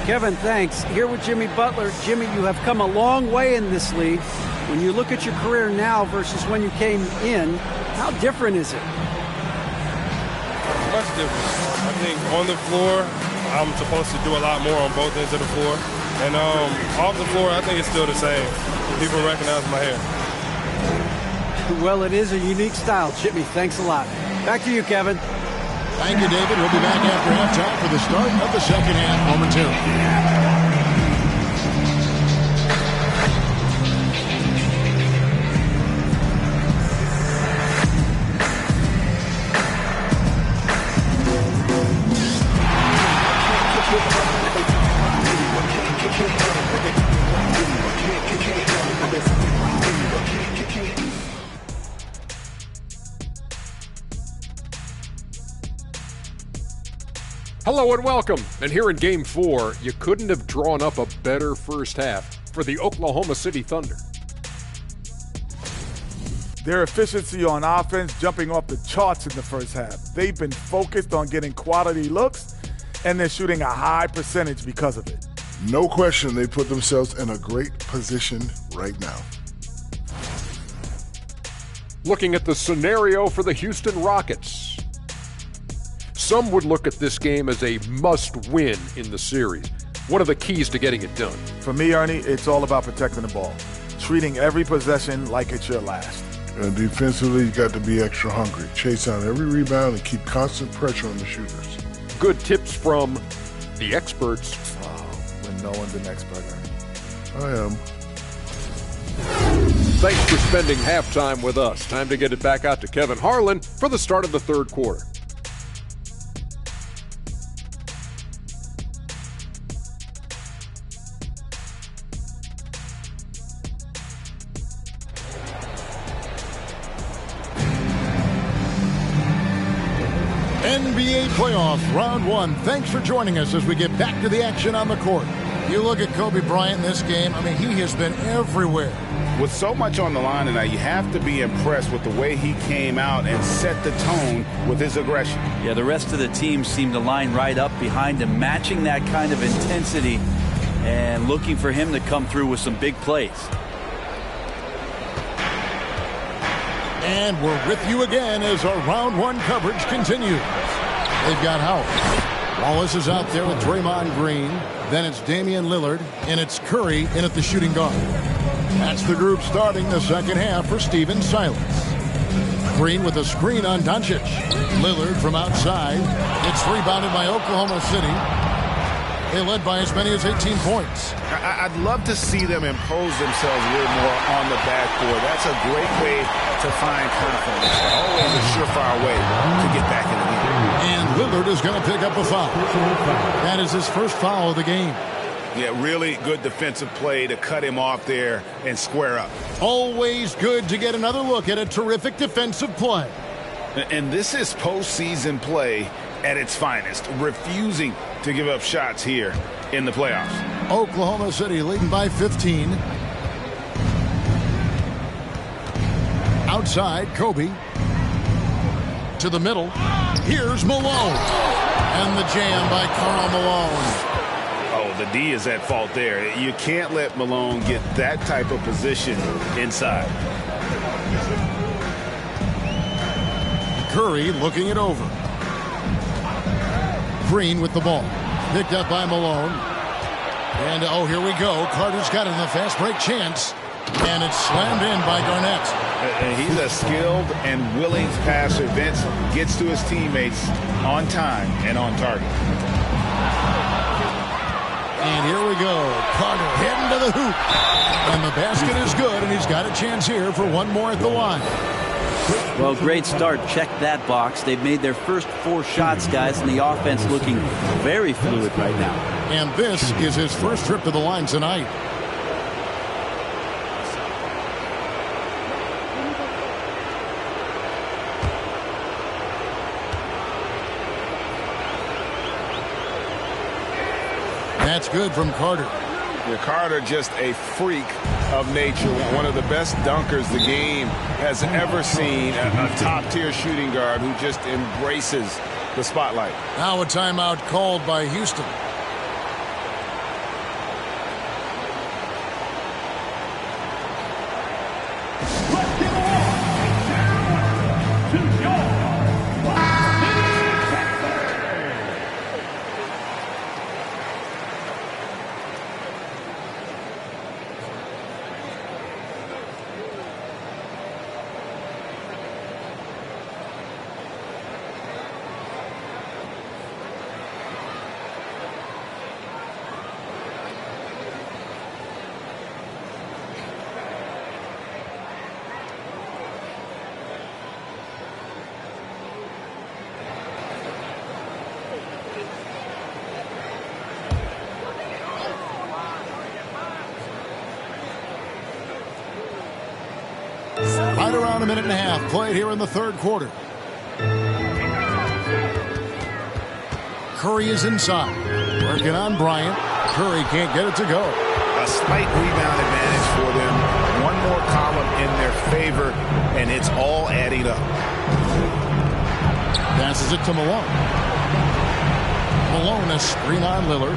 Kevin, thanks. Here with Jimmy Butler. Jimmy, you have come a long way in this league. When you look at your career now versus when you came in, how different is it? Much different. I think on the floor, I'm supposed to do a lot more on both ends of the floor. And off the floor, I think it's still the same. People recognize my hair. Well, it is a unique style, Jimmy. Thanks a lot. Back to you, Kevin. Thank you, David. We'll be back after halftime for the start of the second half momentarily. Hello and welcome. And here in Game 4, you couldn't have drawn up a better first half for the Oklahoma City Thunder. Their efficiency on offense jumping off the charts in the first half. They've been focused on getting quality looks, and they're shooting a high percentage because of it. No question they put themselves in a great position right now. Looking at the scenario for the Houston Rockets. Some would look at this game as a must-win in the series. What are the keys to getting it done? For me, Ernie, it's all about protecting the ball. Treating every possession like it's your last. And defensively, you got to be extra hungry. Chase down every rebound and keep constant pressure on the shooters. Good tips from the experts. When no one's an expert, Ernie. I am. Thanks for spending halftime with us. Time to get it back out to Kevin Harlan for the start of the third quarter. NBA playoffs, round 1. Thanks for joining us as we get back to the action on the court. You look at Kobe Bryant in this game, I mean, he has been everywhere. With so much on the line tonight, you have to be impressed with the way he came out and set the tone with his aggression. Yeah, the rest of the team seemed to line right up behind him, matching that kind of intensity and looking for him to come through with some big plays. And we're with you again as our round 1 coverage continues. They've got Howard. Wallace is out there with Draymond Green. Then it's Damian Lillard, and it's Curry in at the shooting guard. That's the group starting the second half for Stephen Silas. Green with a screen on Doncic. Lillard from outside. It's rebounded by Oklahoma City. They led by as many as 18 points. I'd love to see them impose themselves a little more on the backboard. That's a great way to find confidence. Always a surefire way to get back in the game. And Lillard is going to pick up a foul. That is his first foul of the game. Yeah, really good defensive play to cut him off there and square up. Always good to get another look at a terrific defensive play. And this is postseason play at its finest, refusing to give up shots here in the playoffs. Oklahoma City leading by 15. Outside, Kobe. To the middle. Here's Malone. And the jam by Karl Malone. Oh, the D is at fault there. You can't let Malone get that type of position inside. Curry looking it over. Green with the ball. Picked up by Malone. And, oh, here we go. Carter's got it in the fast break chance. And it's slammed in by Garnett. He's a skilled and willing passer. Vince gets to his teammates on time and on target. And here we go. Carter heading to the hoop. And the basket is good, and he's got a chance here for one more at the line. Well, great start. Check that box. They've made their first 4 shots, guys, and the offense looking very fluid right now. And this is his first trip to the line tonight. That's good from Carter. Carter just a freak of nature. One of the best dunkers the game has ever seen. A top-tier shooting guard who just embraces the spotlight. Now a timeout called by Houston. Right around a minute and a half played here in the third quarter. Curry is inside. Working on Bryant. Curry can't get it to go. A slight rebound advantage for them. One more column in their favor, and it's all adding up. Passes it to Malone. Malone, a screen on Lillard.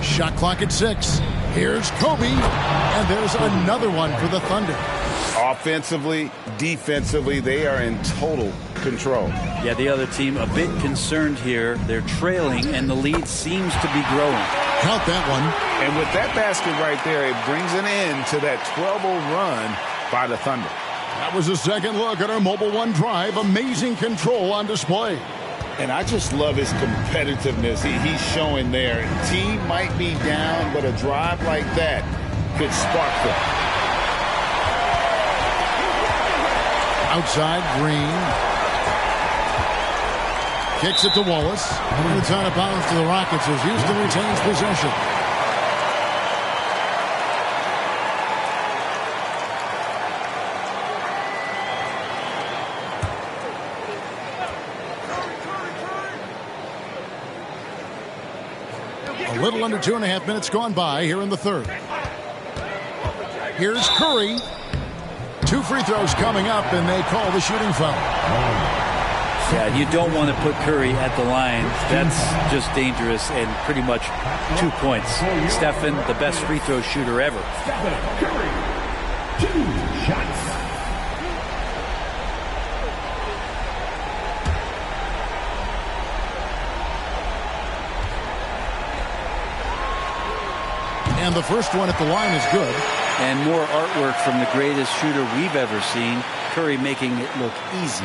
Shot clock at 6. Here's Kobe, and there's another one for the Thunder. Offensively, defensively, they are in total control. Yeah, the other team a bit concerned here. They're trailing, and the lead seems to be growing. Count that one. And with that basket right there, it brings an end to that 12-0 run by the Thunder. That was a second look at our Mobile One drive. Amazing control on display. And I just love his competitiveness he's showing there. Team might be down, but a drive like that could spark them. Outside, Green. Kicks it to Wallace. And it's out of bounds to the Rockets as Houston retains possession. A little under 2.5 minutes gone by here in the third. Here's Curry. 2 free throws coming up, and they call the shooting foul. Yeah, you don't want to put Curry at the line. That's just dangerous and pretty much 2 points. Stephen, the best free throw shooter ever. Stephen Curry, 2 shots. And the first one at the line is good. And more artwork from the greatest shooter we've ever seen. Curry making it look easy.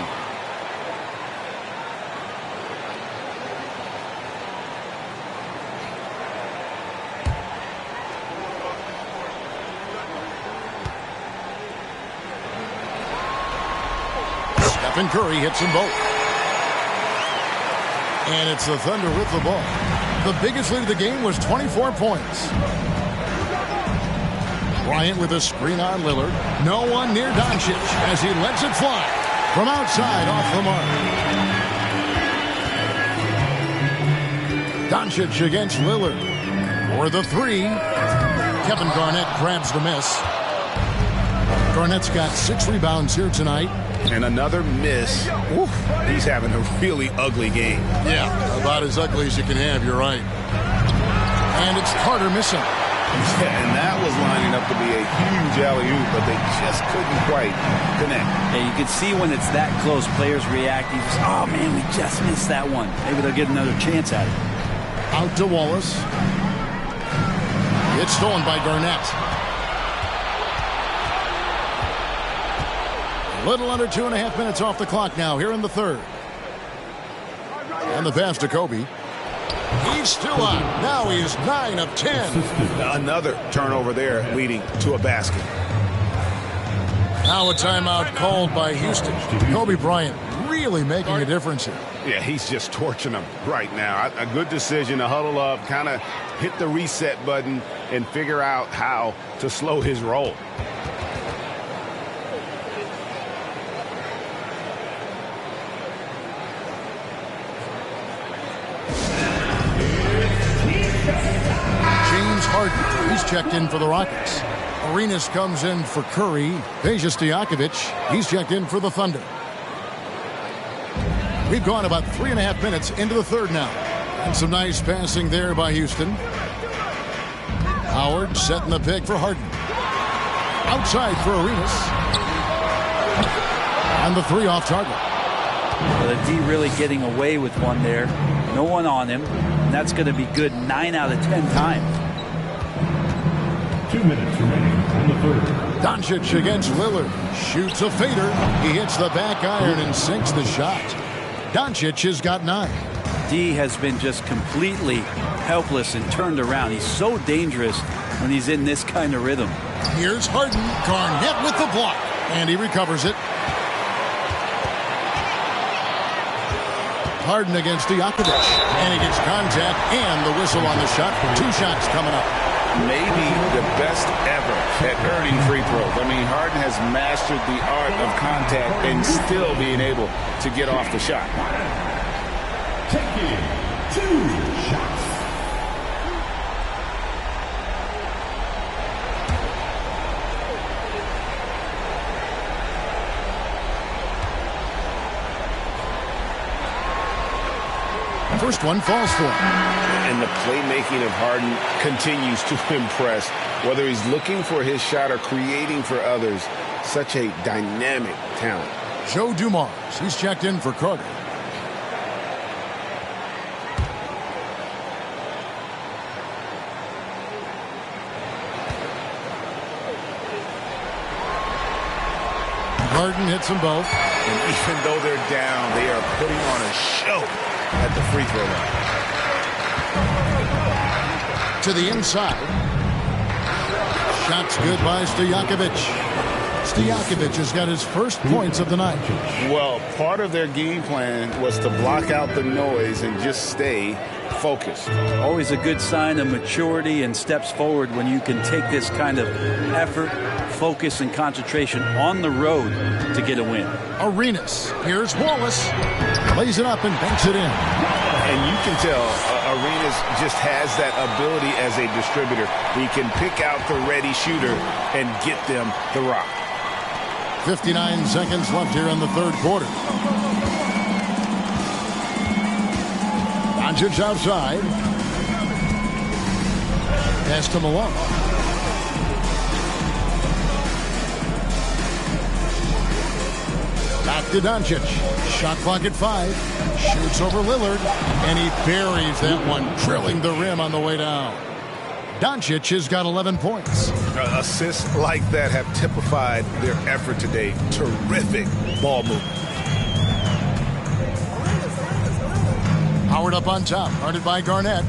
Stephen Curry hits them both. And it's the Thunder with the ball. The biggest lead of the game was 24 points. Bryant with a screen on Lillard. No one near Doncic as he lets it fly from outside off the mark. Doncic against Lillard for the three. Kevin Garnett grabs the miss. Garnett's got 6 rebounds here tonight. And another miss. Oof, he's having a really ugly game. Yeah, about as ugly as you can have, you're right. And it's Carter missing. Yeah, and that was lining up to be a huge alley-oop, but they just couldn't quite connect. Yeah, you can see when it's that close, players react. You just, oh man, we just missed that one. Maybe they'll get another chance at it. Out to Wallace. It's stolen by Garnett. A little under 2.5 minutes off the clock now here in the third. And the pass to Kobe. He's still on. Now he is 9 of 10. Another turnover there leading to a basket. Now a timeout called by Houston. Kobe Bryant really making a difference here. Yeah, he's just torching them right now. A good decision to huddle up, kind of hit the reset button and figure out how to slow his roll. Harden, he's checked in for the Rockets. Arenas comes in for Curry. Peja Stojakovic, he's checked in for the Thunder. We've gone about 3.5 minutes into the third now. And some nice passing there by Houston. Howard setting the pick for Harden. Outside for Arenas. And the 3 off target. Well, the D really getting away with one there. No one on him. And that's going to be good 9 out of 10 times. 2 minutes remaining on the third. Doncic against Lillard. Shoots a fader. He hits the back iron and sinks the shot. Doncic has got 9. D has been just completely helpless and turned around. He's so dangerous when he's in this kind of rhythm. Here's Harden. Garnett with the block. And he recovers it. Harden against Stojakovic. And he gets contact and the whistle on the shot. 2 shots coming up. Maybe the best ever at earning free throws. I mean, Harden has mastered the art of contact and still being able to get off the shot. Taking 2 shots. First one falls for him. And the playmaking of Harden continues to impress. Whether he's looking for his shot or creating for others, such a dynamic talent. Joe Dumars, he's checked in for Carter. Harden hits them both. And even though they're down, they are putting on a show at the free throw line. To the inside. Shots good by Stojakovic. Stojakovic has got his first points of the night. Well, part of their game plan was to block out the noise and just stay focused. Always a good sign of maturity and steps forward when you can take this kind of effort, focus, and concentration on the road to get a win. Arenas. Here's Wallace. Lays it up and banks it in. And you can tell Arenas just has that ability as a distributor. He can pick out the ready shooter and get them the rock. 59 seconds left here in the third quarter. Doncic outside. Pass to Malone. Back to Doncic. Shot clock at 5. Shoots over Lillard. And he buries that one, drilling the rim on the way down. Doncic has got 11 points. Assists like that have typified their effort today. Terrific ball movement. Howard up on top, guarded by Garnett.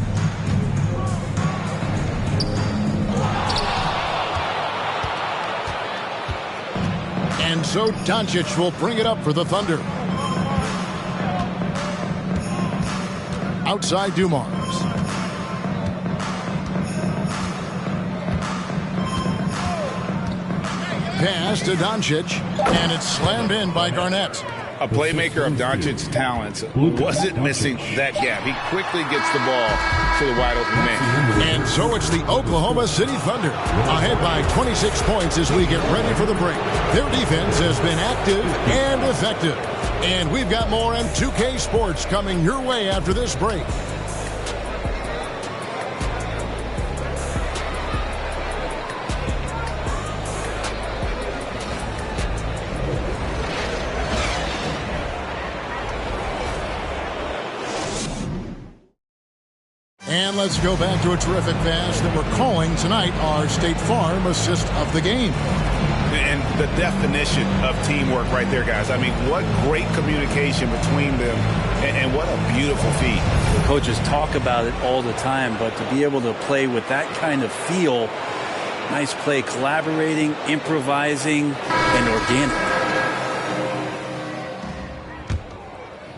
And so Doncic will bring it up for the Thunder. outside Dumars. Pass to Doncic, and it's slammed in by Garnett. A playmaker of Doncic's talents wasn't missing that gap. He quickly gets the ball to the wide open man. And so it's the Oklahoma City Thunder ahead by 26 points as we get ready for the break. Their defense has been active and effective. And we've got more on 2K Sports coming your way after this break. And let's go back to a terrific pass that we're calling tonight our State Farm assist of the game. And the definition of teamwork right there, guys. I mean, what great communication between them, and what a beautiful feed. The coaches talk about it all the time, but to be able to play with that kind of feel, nice play, collaborating, improvising, and organic.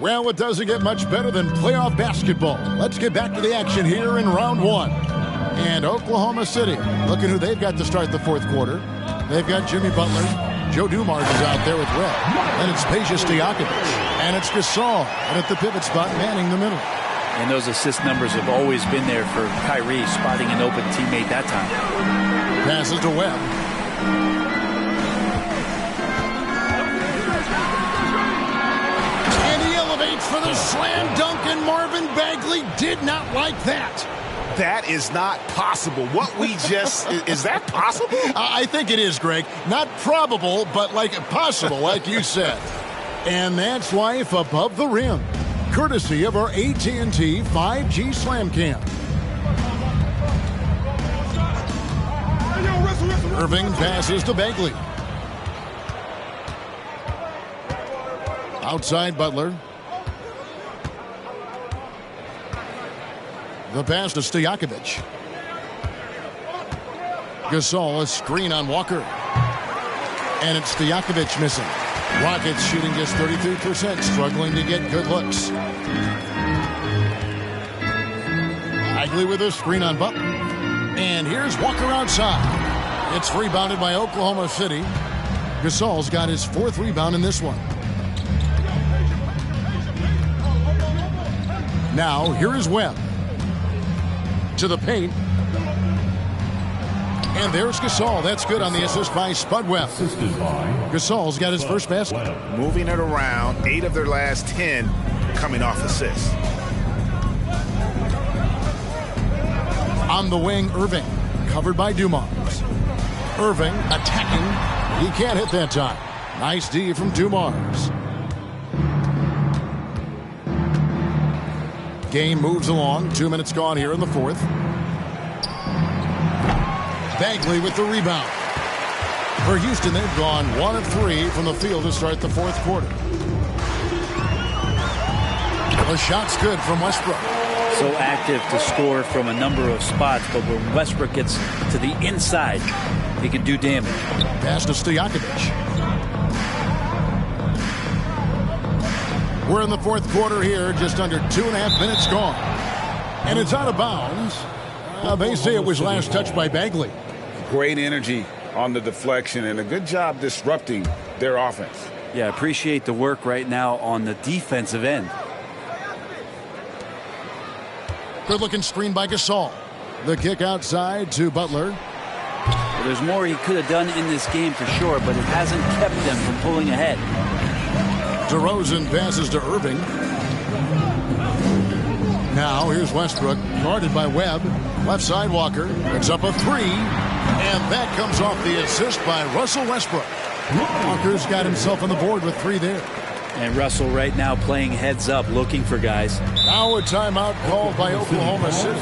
Well, it doesn't get much better than playoff basketball. Let's get back to the action here in round one. And Oklahoma City, looking who they've got to start the fourth quarter. They've got Jimmy Butler. Joe Dumars is out there with Red. And it's Peja Stojakovic. And it's Gasol. And at the pivot spot, manning the middle. And those assist numbers have always been there for Kyrie, spotting an open teammate that time. Passes to Webb. For the slam dunk, and Marvin Bagley did not like that. That is not possible. What we just, is that possible? I think it is, Greg. Not probable, but like possible, like you said. And that's life above the rim, courtesy of our AT&T 5G Slam Cam. Irving passes to Bagley. Outside Butler. The pass to Stojakovic. Gasol, a screen on Walker. And it's Stojakovic missing. Rockets shooting just 33%, struggling to get good looks. Bagley with a screen on Butler. And here's Walker outside. It's rebounded by Oklahoma City. Gasol's got his fourth rebound in this one. Now, here is Webb. To the paint. And there's Gasol. That's good on the assist by Spud Webb. Gasol's got his first basket. Moving it around, 8 of their last 10 coming off assists. On the wing, Irving. Covered by Dumars. Irving attacking. He can't hit that time. Nice D from Dumars. Game moves along. 2 minutes gone here in the fourth. Bagley with the rebound. For Houston, they've gone 1 of 3 from the field to start the fourth quarter. The shot's good from Westbrook. So active to score from a number of spots, but when Westbrook gets to the inside, he can do damage. Pass to Stojakovic. We're in the fourth quarter here, just under 2.5 minutes gone. And it's out of bounds. They say it was last touched by Bagley. Great energy on the deflection and a good job disrupting their offense. Yeah, appreciate the work right now on the defensive end. Good looking screen by Gasol. The kick outside to Butler. Well, there's more he could have done in this game for sure, but it hasn't kept them from pulling ahead. DeRozan passes to Irving. Now here's Westbrook, guarded by Webb. Left side Walker. It's up a 3. And that comes off the assist by Russell Westbrook. Walker's got himself on the board with 3 there. And Russell right now playing heads up, looking for guys. Now a timeout called by Oklahoma City.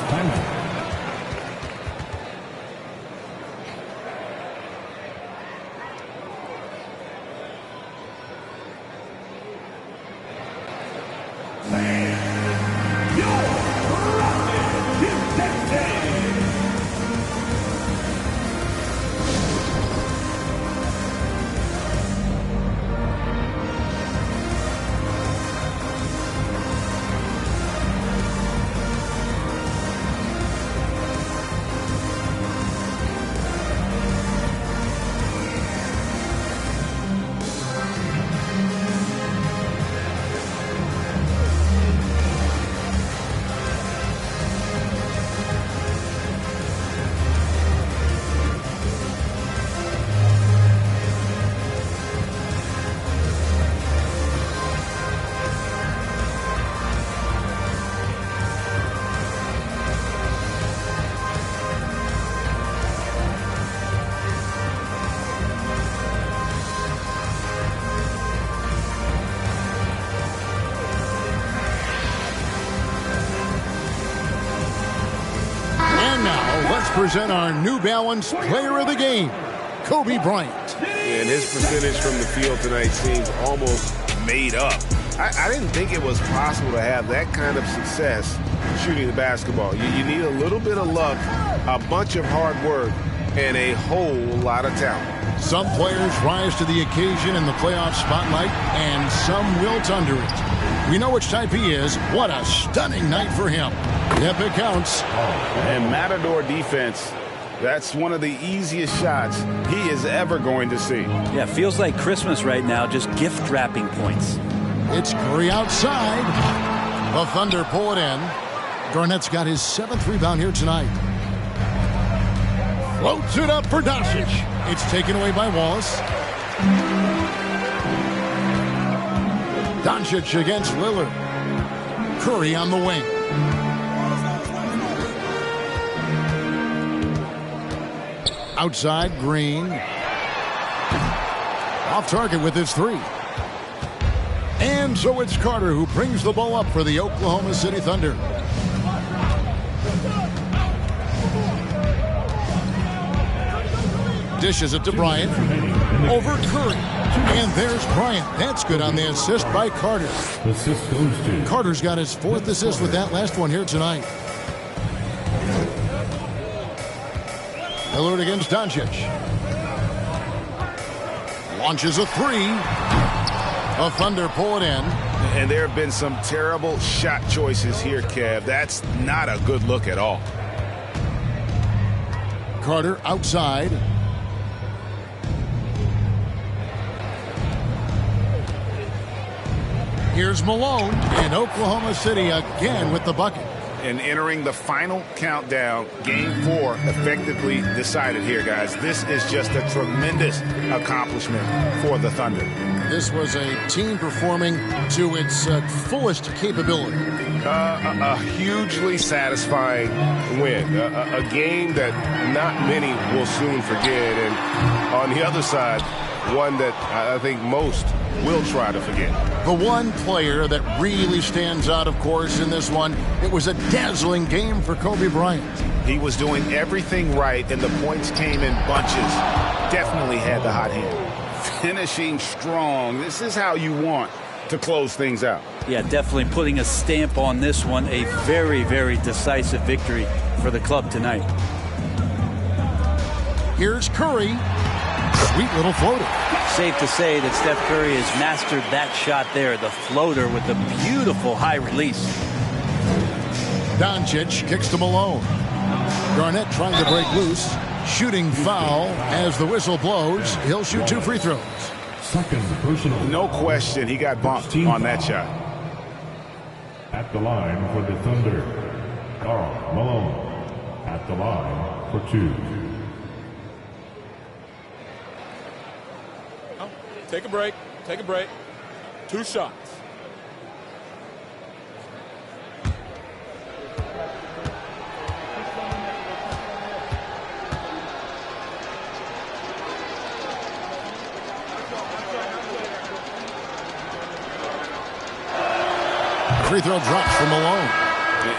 And now, let's present our New Balance Player of the Game, Kobe Bryant. And his percentage from the field tonight seems almost made up. I didn't think it was possible to have that kind of success shooting the basketball. You need a little bit of luck, a bunch of hard work, and a whole lot of talent. Some players rise to the occasion in the playoff spotlight, and some wilt under it. We know which type he is. What a stunning night for him. Yep, it counts. And Matador defense, that's one of the easiest shots he is ever going to see. Yeah, feels like Christmas right now, just gift wrapping points. It's Curry outside. The Thunder pull it in. Garnett's got his 7th rebound here tonight. Floats it up for Doncic. It's taken away by Wallace. Doncic against Lillard. Curry on the wing. Outside, Green. Off target with his 3. And so it's Carter who brings the ball up for the Oklahoma City Thunder. Dishes it to Bryant. Over Curry. And there's Bryant. That's good on the assist by Carter. Assist goes to Carter's got his 4th assist with that last one here tonight. Lillard against Doncic. Launches a 3. The Thunder pull it in. And there have been some terrible shot choices here, Kev. That's not a good look at all. Carter outside. Here's Malone, and Oklahoma City again with the bucket. And entering the final countdown, Game 4 effectively decided here, guys. This is just a tremendous accomplishment for the Thunder. This was a team performing to its fullest capability. A hugely satisfying win. A game that not many will soon forget. And on the other side, one that I think most will try to forget. The one player that really stands out, of course, in this one, it was a dazzling game for Kobe Bryant. He was doing everything right, and the points came in bunches. Definitely had the hot hand. Finishing strong. This is how you want to close things out. Yeah, definitely putting a stamp on this one. A very, very decisive victory for the club tonight. Here's Curry. Sweet little floater. Safe to say that Steph Curry has mastered that shot there, the floater with the beautiful high release. Doncic kicks to Malone. Garnett trying to break loose. Shooting foul as the whistle blows. He'll shoot 2 free throws. second personal. No question he got bumped on that shot. At the line for the Thunder, Karl Malone. At the line for 2. Take a break. Take a break. 2 shots. Free throw drops for Malone.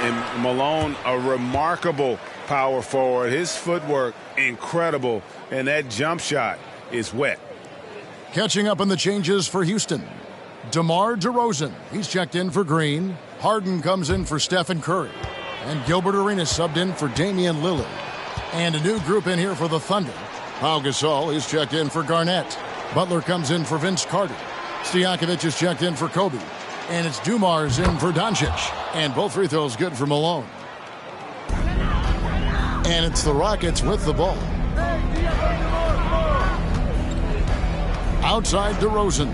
And Malone, a remarkable power forward. His footwork, incredible. And that jump shot is wet. Catching up on the changes for Houston. DeMar DeRozan, he's checked in for Green. Harden comes in for Stephen Curry. And Gilbert Arenas subbed in for Damian Lillard. And a new group in here for the Thunder. Pau Gasol is checked in for Garnett. Butler comes in for Vince Carter. Stojakovic is checked in for Kobe. And it's Dumars in for Doncic. And both free throws good for Malone. And it's the Rockets with the ball. Outside DeRozan.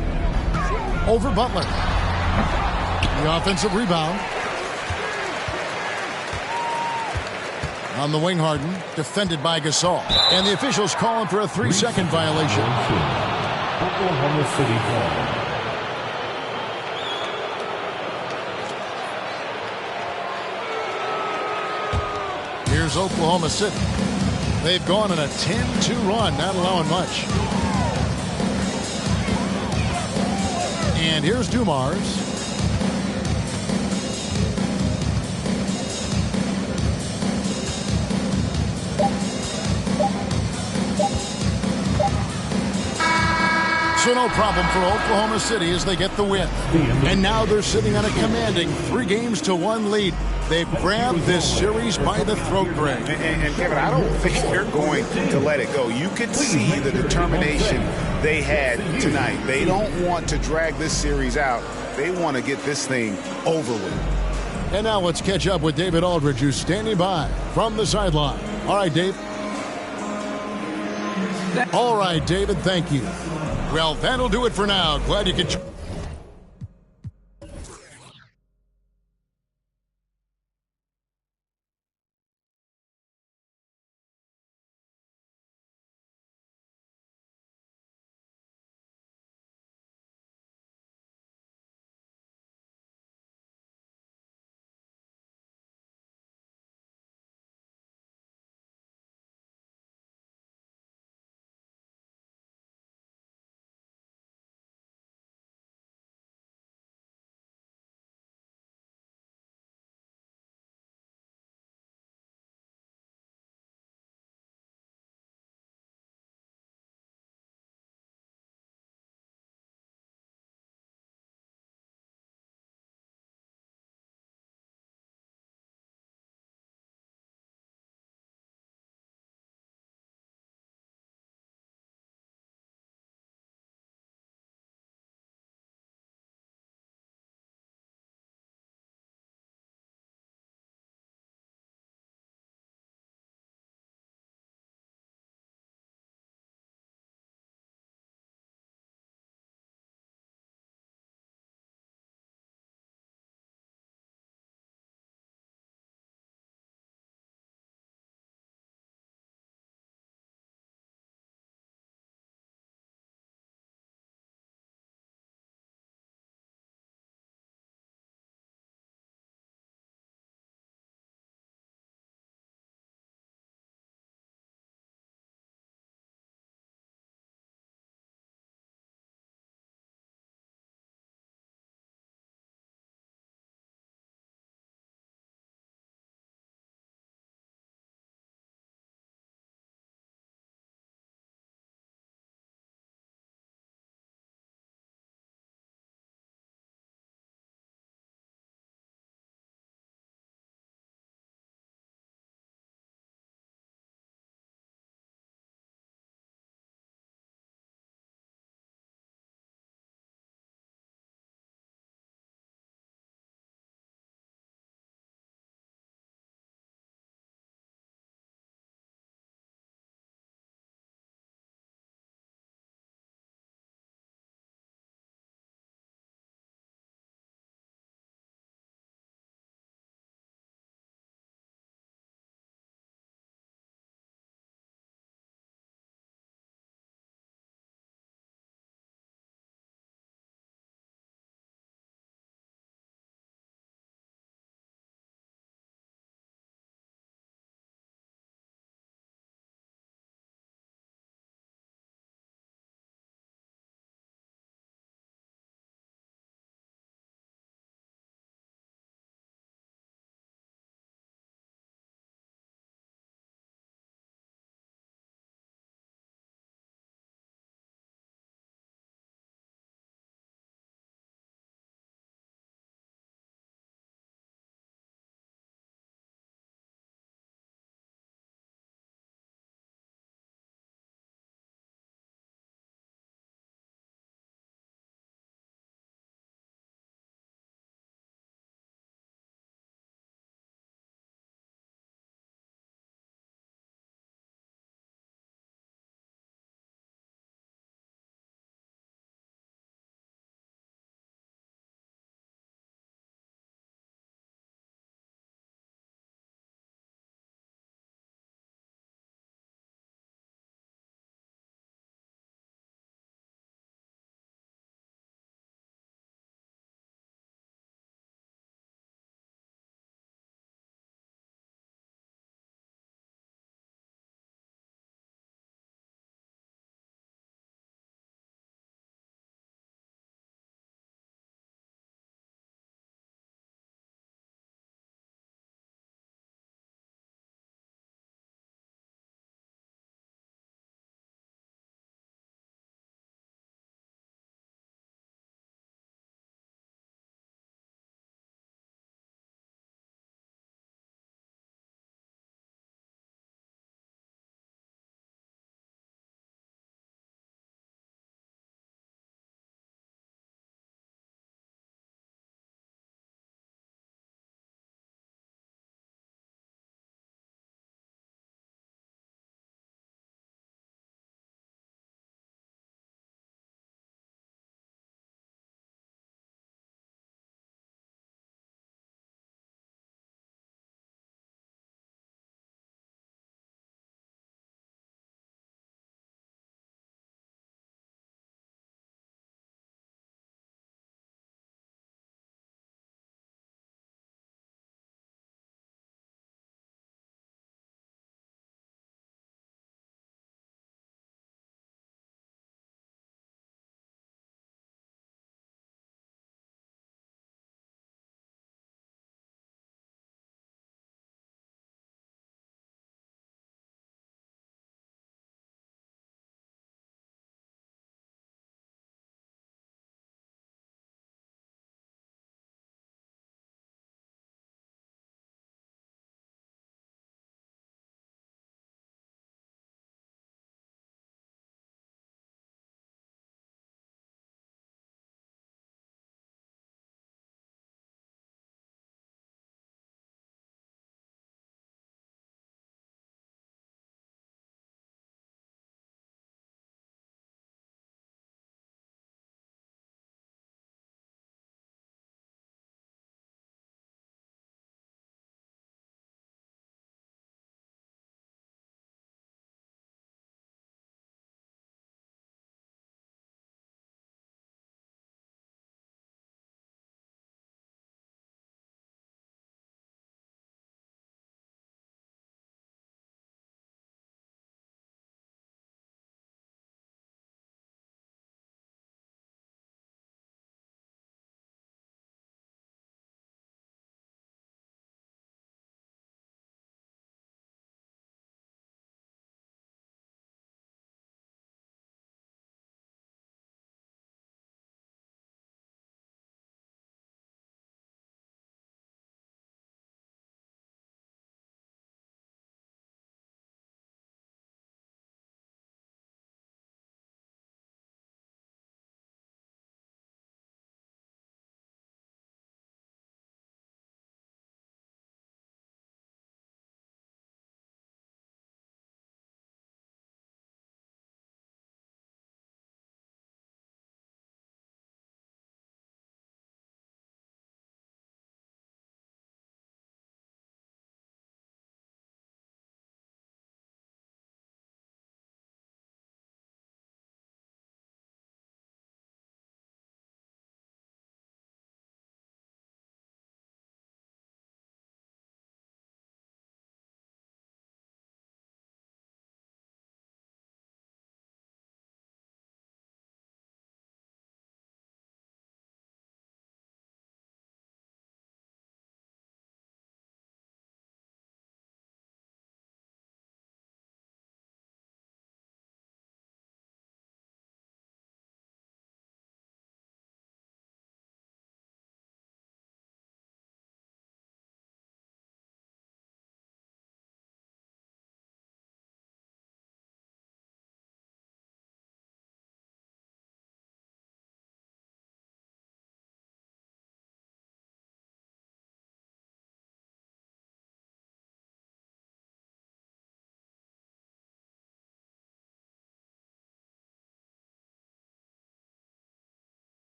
Over Butler. The offensive rebound. On the wing, Harden. Defended by Gasol. And the officials calling for a 3-second violation. Oklahoma City ball. Here's Oklahoma City. They've gone on a 10-2 run, not allowing much. And here's Dumars. So no problem for Oklahoma City as they get the win. And now they're sitting on a commanding 3-1 lead. They've grabbed this series by the throat, Greg. And Kevin, I don't think they're going to let it go. You could see the determination they had tonight. They don't want to drag this series out. They want to get this thing over with. And now let's catch up with David Aldridge, who's standing by from the sideline. All right, Dave. All right, David, thank you. Well, that'll do it for now. Glad you could...